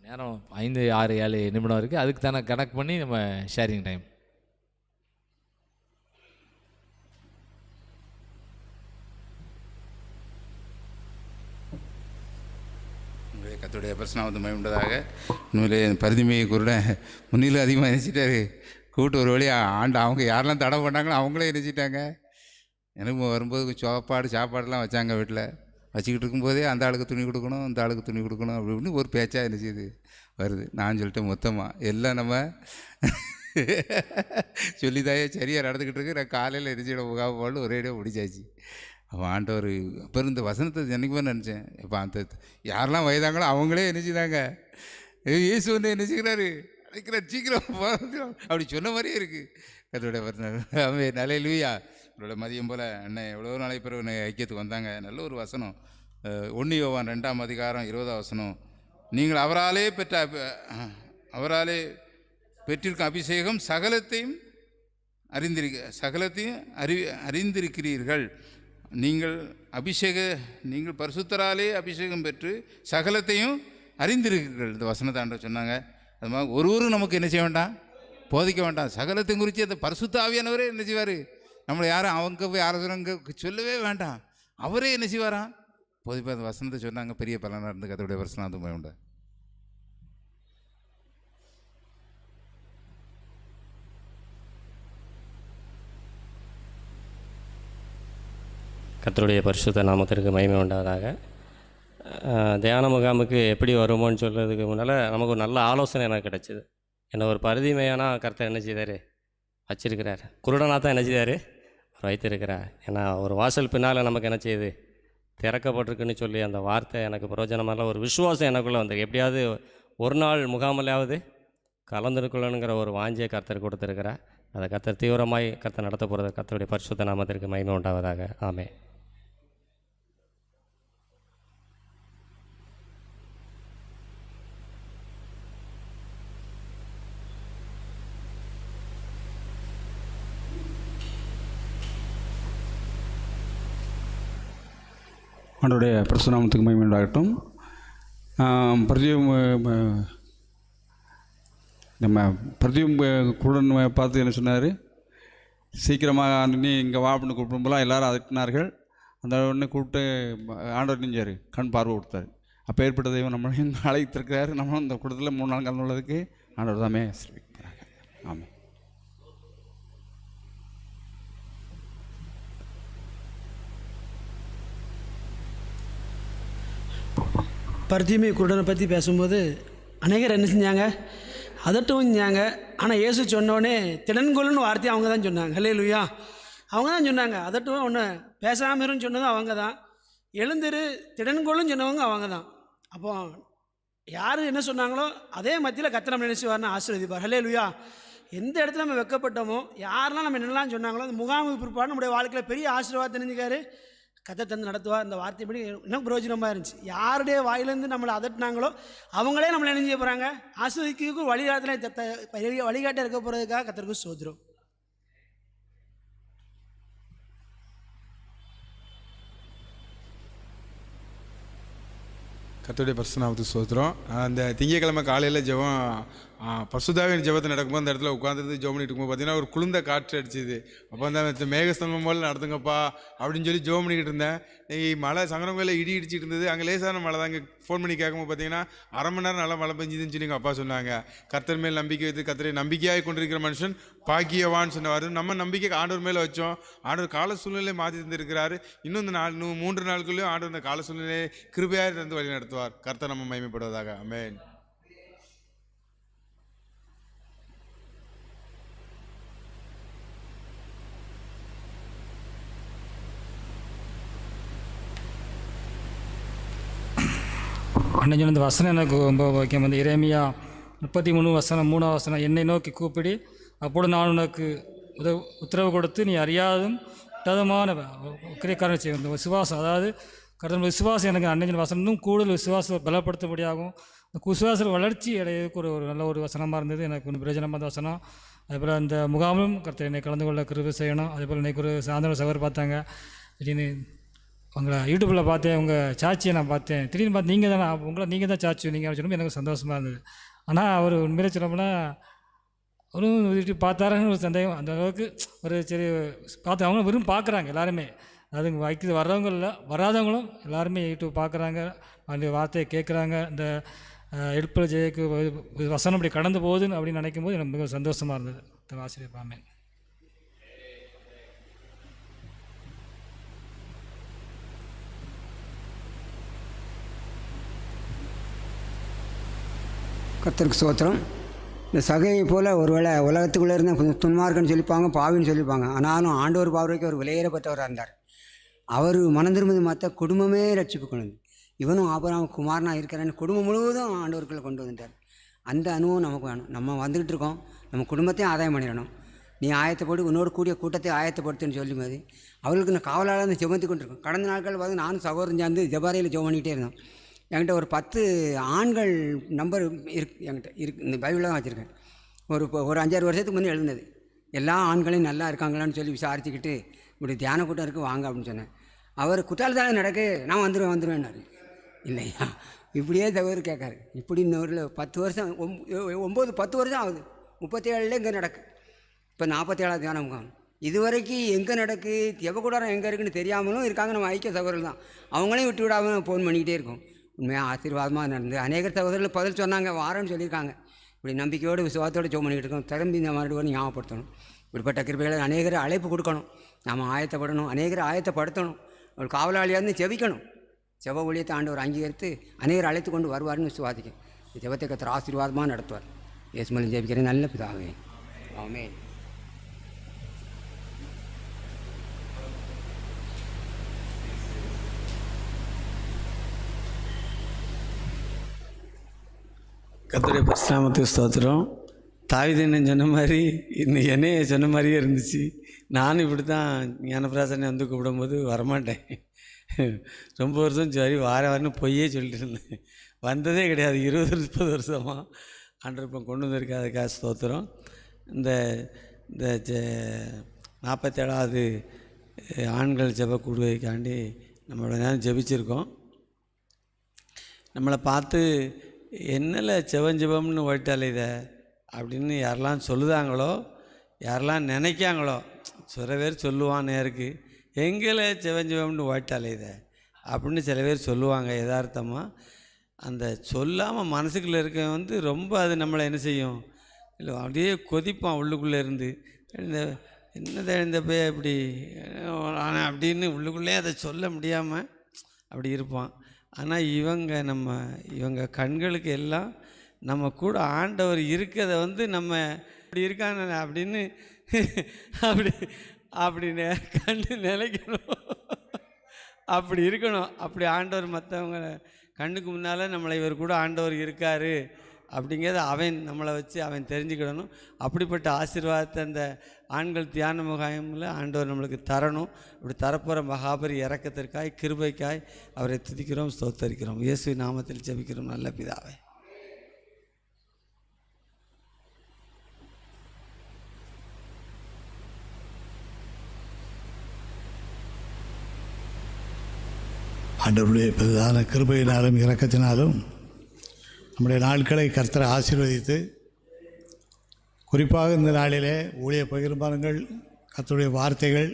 நேரம் 5, 6, 7 நிமிடம் இருக்குது. அதுக்கு தானே கனெக்ட் பண்ணி நம்ம ஷேரிங் டைம். கர்த்தருடைய பரிசுநாமத்துக்கு மகிமையுண்டதாக. உண்மையிலே பரிதிமையை கூட முன்னிலும் அதிகமாக நினச்சிட்டாரு. கூட்டு ஒரு வழியாக அவங்க யாரெல்லாம் தடை பண்ணாங்களோ அவங்களே நினச்சிட்டாங்க. எனக்கு வரும்போது சாப்பாடுலாம் வச்சாங்க வீட்டில். வச்சுக்கிட்டு இருக்கும்போதே அந்த ஆளுக்கு துணி கொடுக்கணும், இந்த ஆளுக்கு துணி கொடுக்கணும் அப்படின்னு ஒரு பேச்சாக நினச்சிது வருது. நான் சொல்லிட்டேன், மொத்தமாக எல்லாம் நம்ம சொல்லிதாயே சரியாக நடந்துக்கிட்டு இருக்கு. நான் காலையில் எரிச்சிட முகாமல் ஒரேடியாக முடிச்சாச்சு. அவன் ஆண்டவர் அப்போ இந்த வசனத்தை என்னைக்குமே நினச்சேன். இப்போ அந்த யாரெல்லாம் வயதாங்களோ அவங்களே நினச்சிதாங்க. இயேசு வந்து நினச்சிக்கிறாரு, அழைக்கிறார், சீக்கிரம் அப்படி சொன்ன மாதிரியே இருக்குது. அதோட அவன் நல்லேலூயா. இவ்வளோ மதியம் போல் அண்ணன் எவ்வளோ நாளைக்கு பிறகு ஐக்கியத்துக்கு வந்தாங்க. நல்ல ஒரு வசனம். 1 யோவான் 2ஆம் அதிகாரம் 20ஆம் வசனம். நீங்கள் அவராலே பெற்றிருக்கும் அபிஷேகம் சகலத்தையும் அறிந்திருக்கிறீர்கள். நீங்கள் பரிசுத்தராலே அபிஷேகம் பெற்று சகலத்தையும் அறிந்திருக்கிறீர்கள். இந்த வசனத்தை ஆண்டவர் சொன்னாங்க. அது மாதிரி ஒருவரும் நமக்கு என்ன செய்ய வேண்டாம், போதிக்க வேண்டாம். சகலத்தையும் குறித்து அந்த பரிசுத்த ஆவியானவரே என்ன செய்வார், நம்மளை யாரும் அவங்க போய் யாரும் சொல்லவே வேண்டாம், அவரே என்ன செய்வாராம், போதிப்பா. அந்த வசனத்தை சொன்னாங்க. பெரிய பலனாக இருந்து கர்த்தருடைய வசனம் உண்டு. கர்த்தருடைய பரிசுத்த நாமத்திற்கு மகிமை உண்டாவதாக. தியான முகாமுக்கு எப்படி வருமோன்னு சொல்கிறதுக்கு முன்னால் நமக்கு ஒரு நல்ல ஆலோசனை எனக்கு கிடச்சிது. என்ன ஒரு பரிதிமையானா கர்த்தர் என்ன செய்தார், வச்சிருக்கிறார். குருடனாக தான் என்ன செய்தார், வைத்திருக்கிறார். ஏன்னா ஒரு வாசல் பின்னால் நமக்கு என்ன செய்யுது, திறக்கப்பட்டிருக்குன்னு சொல்லி அந்த வார்த்தை எனக்கு பிரயோஜனமாக ஒரு விசுவாசம் எனக்குள்ளே வந்திருக்கு. எப்படியாவது ஒரு நாள் முகாமிலாவது கலந்துருக்கணுங்கிற ஒரு வாஞ்சியை கர்த்தர் கொடுத்துருக்கிறார். அதை கர்த்தர் தீவிரமாய் கர்த்தர் நடத்த போகிறது. கர்த்தருடைய பரிசுத்த நாமத்திற்கு மகிமை உண்டாவதாக. ஆமென். ஆண்டவருடைய பிரசுநாமத்துக்கு மகிமை உண்டாகட்டும். நம்ம பிரதியும் குருடன் பார்த்து என்ன சொன்னார், சீக்கிரமாக நீ இங்கே வா அப்படின்னு கூப்பிடும்போலாம் எல்லாரும் அதட்டினார்கள். அந்த உடனே கூப்பிட்டு ஆண்டவர் நெஞ்சார், கண் பார்வை கொடுத்தாரு. அப்போ ஏற்பட்ட தெய்வம் நம்மளையும் அழைத்திருக்கிறாரு. நம்மளும் இந்த கூட்டத்தில் 3 நாள் கலந்துள்ளதுக்கு ஆண்டவர் தாமே ஆசீர்வதிக்கிறாங்க. ஆமாம். பர்தீமை குருடனை பற்றி பேசும்போது அநேகர் என்ன செஞ்சாங்க, அதட்டவும் செஞ்சாங்க. ஆனால் இயேசு சொன்னோடனே திடன்கொள்ளுன்னு வார்த்தையை அவங்க தான் சொன்னாங்க. ஹல்லேலூயா. அவங்க தான் சொன்னாங்க. அதட்டும் ஒன்று பேசாமல் இருன்னு சொன்னதும் அவங்க தான், எழுந்திரு திடன்கொள்ளுன்னு சொன்னவங்க அவங்க தான். அப்போ யார் என்ன சொன்னாங்களோ அதே மத்தியில் கர்த்தர் நம்ம நினைச்சுவார்னு ஆசீர்வதிப்பார். ஹல்லேலூயா. எந்த இடத்துல நம்ம வெட்கப்பட்டோமோ, யாரெல்லாம் நம்ம என்னெல்லாம் சொன்னாங்களோ அந்த முகாமுக்கு பிற்பாடு நம்முடைய வாழ்க்கையில் பெரிய ஆசீர்வாதம் தெரிஞ்சுக்காரு கதை தந்து நடத்துவார். இந்த வார்த்தைப்படி இன்னும் பிரயோஜனமாக இருந்துச்சு. யாருடைய வாயிலேருந்து நம்மளை அதட்டினாங்களோ அவங்களே நம்மளை என்ன செய்ய போகிறாங்க, ஆசீர்வதிக்கு வழிகாட்டில் வழிகாட்ட இருக்க போகிறதுக்காக கர்த்தருக்கு ஸ்தோத்திரம். கர்த்தருடைய பரிசுநாமத்துக்கு ஸ்தோத்திரம். அந்த திங்கட்கிழமை காலையில் ஜெபம் பசுதாவின் ஜெபத்தை நடக்கும்போது அந்த இடத்துல உட்காந்துருந்து ஜெபம் பண்ணிட்டு இருக்கும்போது பார்த்தீங்கன்னா ஒரு குளிர்ந்த காற்று அடிச்சுது. அப்போ அந்த மேகஸ்தம்பம் போல் நடத்துங்கப்பா அப்படின்னு சொல்லி ஜெபம் பண்ணிக்கிட்டு இருந்தேன். மழை சங்கரங்கோயில இடி இடிச்சிட்டு இருந்தது. அங்கே லேசான மழை தான். அங்கே ஃபோன் பண்ணி கேட்கும்போது பார்த்தீங்கன்னா 1/2 மணி நேரம் நல்லா மழை பெஞ்சுதுன்னு சொல்லி எங்கள் அப்பா சொன்னாங்க. கர்த்தர் மேல் நம்பிக்கை வைத்து கர்த்தரை நம்பிக்கையாக கொண்டிருக்கிற மனுஷன் பாக்கியவான்னு சொன்னவார். நம்ம நம்பிக்கை ஆண்டவர் மேலே வச்சோம். ஆண்டவர் கால சூழ்நிலையை மாற்றி தந்திருக்கிறாரு. இன்னும் இந்த 3 நாட்களும் ஆண்டவர் இந்த கால சூழ்நிலையை கிருபையாக தந்து வழி நடத்துவார். கர்த்தர் நம்ம மகிமைப்படுவதாக. ஆமென். அன்னைக்கு இந்த வசனம் எனக்கு ரொம்ப முக்கியம். வந்து எரேமியா 33 வசனம் 3ஆம் வசனம், என்னை நோக்கி கூப்பிடி அப்பொழுது நான் உனக்கு உத்தரவு கொடுத்து நீ அறியாதும் விட்டதமான கிரியக்காரன் செய்யும். இந்த விசுவாசம், அதாவது கடந்த விசுவாசம் எனக்கு அன்னைக்கு வசனம் இன்னும் கூடுதல் விசுவாசம் பலப்படுத்தபடியாகும். இந்த விசுவாச வளர்ச்சி அடையதுக்கு ஒரு நல்ல ஒரு வசனமாக இருந்தது. எனக்கு கொஞ்சம் பிரயோஜனமான வசனம். அதேபோல் அந்த முகாமும் கர்த்தர் என்னை கலந்து கொள்ள கிருபை செய்யணும். அதேபோல் இன்றைக்கி ஒரு சாயந்தரம் சகோதரர் பார்த்தாங்க. திடீர்னு உங்களை யூடியூப்பில் பார்த்தேன், உங்கள் சாட்சியை நான் பார்த்தேன். திடீர்னு பார்த்து நீங்கள் தான் சாட்சி நீங்கள் சொல்லணும். எனக்கு சந்தோஷமாக இருந்தது. ஆனால் அவர் உண்மையிலே சொல்லப்போனா அவரும் யூடியூப் பார்த்தாருன்னு ஒரு சந்தேகம். அந்த அளவுக்கு ஒரு சரி பார்த்து அவங்க விரும்பி பார்க்குறாங்க எல்லாருமே. அது வைக்கிறது வர்றவங்க இல்லை, வராதவங்களும் எல்லாருமே யூடியூப் பார்க்குறாங்க, அந்த வார்த்தையை கேட்குறாங்க. இந்த எடுப்பில் ஜெயக்கு வசனம் அப்படி கடந்து போகுதுன்னு அப்படின்னு நினைக்கும் போது எனக்கு மிக சந்தோஷமாக இருந்தது. ஆசிரியர் ஆமென். கர்த்தருக்கு ஸ்தோத்திரம். இந்த சகையை போல் ஒருவேளை உலகத்துக்குள்ளே இருந்தால் கொஞ்சம் துன்மார்க்கன்னு சொல்லிப்பாங்க, பாவின்னு சொல்லிப்பாங்க. ஆனாலும் ஆண்டவர் பார்வைக்கு ஒரு விலையேறப்பட்டவராக இருந்தார். அவர் மனம் திரும்புது மற்ற குடும்பமே ரட்சிப்பு கொண்டு வந்து, இவனும் ஆபராம குமாரனாக இருக்கிறான்னு குடும்பம் முழுவதும் ஆண்டவருக்குள்ளே கொண்டு வந்துட்டார். அந்த அனுபவம் நமக்கு வேணும். நம்ம வந்துக்கிட்டு இருக்கோம், நம்ம குடும்பத்தையும் ஆதாயம் பண்ணிடணும். நீ ஆயத்தப்படு, உன்னோடு கூடிய கூட்டத்தை ஆயத்தப்படுத்துன்னு சொல்லி மாதிரி அவர்களுக்கு நான் காவலாளர் அந்த ஜெபத்தி கொண்டிருக்கோம். கடந்த நாட்கள் பார்த்து நானும் சகோதரன் சேர்ந்து ஜபாரையில் ஜெபம் பண்ணிகிட்டே இருந்தோம். என்கிட்ட ஒரு 10 ஆண்கள் நம்பர் என்கிட்ட இந்த பைபிளாக தான் வச்சுருக்கேன். ஒரு 5-6 வருஷத்துக்கு முன்னே எழுந்தது. எல்லா ஆண்களையும் நல்லா இருக்காங்களான்னு சொல்லி விசாரிச்சுக்கிட்டு இப்படி தியான கூட்டம் இருக்குது வாங்க அப்படின்னு சொன்னேன். அவர் குற்றாலத்தாலே நடக்கு, நான் வந்துடுவேன்னாரு. இல்லையா, இப்படியே தவறு கேட்காரு. இப்படி இன்னொரு 10 வருஷம் 9-10 வருஷம் ஆகுது. 37 இங்கே நடக்கு. இப்போ 47ஆவது தியான முகாம். இதுவரைக்கும் எங்கே நடக்கு, ஜெபக்கூடாரம் எங்கே இருக்குன்னு தெரியாமலும் இருக்காங்க. நம்ம ஐக்கிய சகோதரர்கள் தான், அவங்களையும் விட்டு விடாமல் ஃபோன் பண்ணிக்கிட்டே இருக்கோம். உண்மையாக ஆசீர்வாதமாக நடந்து அநேகர் சகோதரர்கள் பதில் சொன்னாங்க, வாரன்னு சொல்லியிருக்காங்க. இப்படி நம்பிக்கையோடு விசுவாசத்தோடு ஜெபம் பண்ணிக்கிட்டு இருக்கோம். திரும்பி இந்த மறுபடியும் ஞாபகப்படுத்தணும். இப்படிப்பட்ட கிருபைகளை அநேகரை அழைப்பு கொடுக்கணும். நாம் ஆயத்தப்படணும், அநேகரை ஆயத்தப்படுத்தணும். ஒரு காவலாளியாக இருந்து ஜெபிக்கணும். ஜெப ஊழியத்தை ஆண்டவர் அங்கீகரித்து அநேகரை அழைத்து கொண்டு வருவார்னு விசுவாசிக்க. ஜெபத்தை கர்த்தர் ஆசீர்வாதமாக நடத்துவார். இயேசுவில் ஜெபிக்கிறேன் நல்ல பிதாவே. ஆமென். கர்த்தருடைய பரிசுநாமத்துக்கு ஸ்தோத்திரம். தாவீதன் சொன்ன மாதிரி இன்னும் என்னைய சொன்ன மாதிரியே இருந்துச்சு. நானும் இப்படி தான் ஞானப்பிராசனை வந்து கூப்பிடும்போது வரமாட்டேன். ரொம்ப வருஷம் சரி வரன்னு பொய்யே சொல்லிட்டு இருந்தேன். வந்ததே கிடையாது. 20-30 வருஷமாக ஆண்டவர் கொண்டு வந்திருக்க. அதுக்காக ஸ்தோத்திரம். இந்த 47வது ஆண்கள் ஜெப கூடுகைக்காண்டி நம்மளோட நேரம் ஜெபிச்சிருக்கோம். நம்மளை பார்த்து என்னல செவஞ்செவம்னு ஓட்டால் இதை அப்படின்னு யாரெல்லாம் சொல்லுதாங்களோ, யாரெல்லாம் நினைக்காங்களோ, சில பேர் சொல்லுவான் நேருக்கு, எங்களை செவஞ்செவம்னு ஓட்டால் இதை அப்படின்னு சில பேர் சொல்லுவாங்க யதார்த்தமாக. அந்த சொல்லாமல் மனசுக்குள்ளே இருக்க ரொம்ப அது நம்மளை என்ன செய்யும், இல்லை அப்படியே கொதிப்பான் உள்ளுக்குள்ளே இருந்து, இந்த என்னதை இந்த போய் அப்படி ஆனால் அப்படின்னு உள்ளுக்குள்ளே அதை சொல்ல முடியாமல் அப்படி இருப்பான். ஆனால் இவங்க கண்களுக்கு எல்லாம் நம்ம கூட ஆண்டவர் இருக்கிறத நம்ம இப்படி இருக்கான அப்படின்னு அப்படி அப்படி கண்டு நினைக்கணும், அப்படி இருக்கணும். அப்படி ஆண்டவர் மற்றவங்க கண்ணுக்கு முன்னால் நம்மளை இவர் கூட ஆண்டவர் இருக்கார் அப்படிங்கிறத நம்மளை வச்சு அவன் தெரிஞ்சுக்கிடணும். அப்படிப்பட்ட ஆசீர்வாதத்தை அந்த ஆண்கள் தியான முகாமில் ஆண்டவர் நம்மளுக்கு தரணும். இப்படி தரப்போகிற மகாபரி இறக்கத்திற்காய் கிருபைக்காய் அவரை துதிக்கிறோம், ஸ்தோத்தரிக்கிறோம். இயேசுவின் நாமத்தில் ஜெபிக்கிறோம் நல்ல பிதாவே. ஆண்டவருடைய பிரதான கிருபையினாலும் இரக்கத்தினாலும் நம்முடைய நாட்களை கர்த்தரை ஆசீர்வதித்து, குறிப்பாக இந்த நாளிலே ஊழிய பகிர்மானங்கள், கர்த்தருடைய வார்த்தைகள்,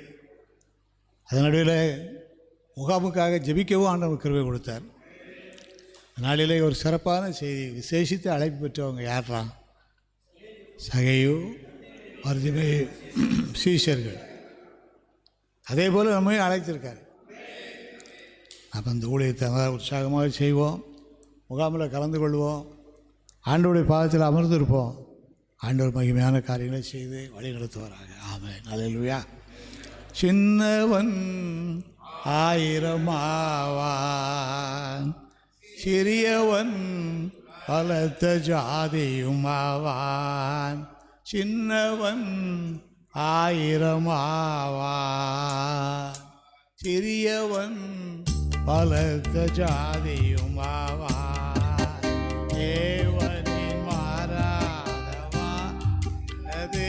அதனுடைய முகாமுக்காக ஜெபிக்கவும் ஆண்டவர் கிருபை கொடுத்தார். நாளிலே ஒரு சிறப்பான செய்தி, விசேஷித்து அழைப்பு பெற்றவங்க யாரா? சகையு, மருதிமை சீஷர்கள். அதே போல் நம்மையும் அழைத்திருக்கார். அப்போ அந்த ஊழியத்தை உற்சாகமாக செய்வோம், முகாமில் கலந்து கொள்வோம், ஆண்டவருடைய பாதத்தில் அமர்ந்திருப்போம். ஆண்டவர் மகிமையான காரியங்களை செய்து வழி நடத்துவாராக. ஆமென். அல்லேலூயா. சின்னவன் ஆயிரமாவான், சிறியவன் பலத்த ஜாதியும் ஆவான். சின்னவன் ஆயிரமாவான், சிறியவன் பலத்த ஜாதியும் ஆவான். தேவனின் மாறாதவா அது,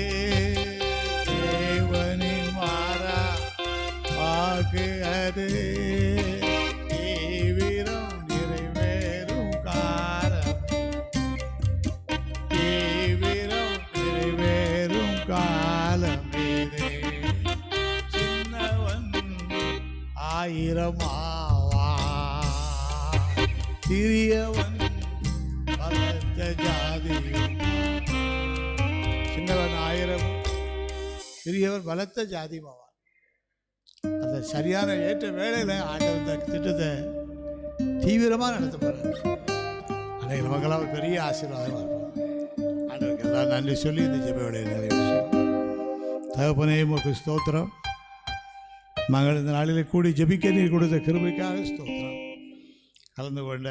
தேவனின் மாறா வாக்கு அது, தீவிரம் நிறைவேறும் காலம், தீவிரம் நிறைவேறும் காலம் இது. சின்னவன் ஆயிரமா, சிறியவன் பலத்த ஜாதியும். சின்னவன் ஆயிரம், சிறியவன் பலத்த ஜாதியுமாவான். அந்த சரியான ஏற்ற வேளையில் ஆண்டவர் இந்த திட்டத்தை தீவிரமாக நடத்த போகிறார். அன்றைக்கு நமக்கெல்லாம் ஒரு பெரிய ஆசீர்வாதமாக இருக்கும். ஆண்டவருக்கு எல்லாம் நன்றி சொல்லி இந்த ஜெப வேலையை நிறைவு செய்யும். தகப்பனே உமக்கு ஸ்தோத்திரம். நாங்கள் இந்த நாளிலே கூடி ஜெபிக்க நீர் கொடுத்த கிருபைக்காக ஸ்தோத்திரம். கலந்து கொள்ள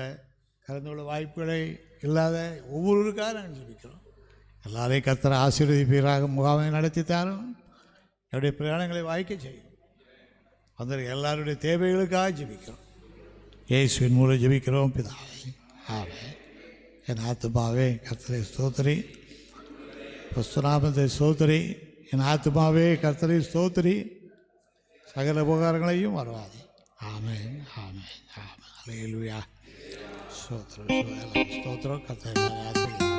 வாய்ப்புகளை இல்லாத ஒவ்வொருவருக்காக நாங்கள் ஜெபிக்கிறோம். எல்லாரையும் கர்த்தரை ஆசீர்வதிப்பீராக. முகாமை நடத்தி தாரும், என்னுடைய பிரயாணங்களை வாய்க்க செய்யும். அந்த எல்லாருடைய தேவைகளுக்காக ஜெபிக்கிறோம். இயேசுவின் மூலம் ஜெபிக்கிறோம் பிதாவே. ஆமென். என் ஆத்துமாவே கர்த்தரை ஸ்தோத்திரி, புஸ்தநாமத்தை ஸ்தோத்திரி. என் ஆத்துமாவே கர்த்தரை ஸ்தோத்திரி, சகல உபகாரங்களையும் வருவாது. ஆமென், ஆமென், ஆமென். அல்லேலூயா. ஸ்தோத்திரம், ஸ்தோத்திரம். கர்த்தரை ஆசீர்வதிப்பாராக.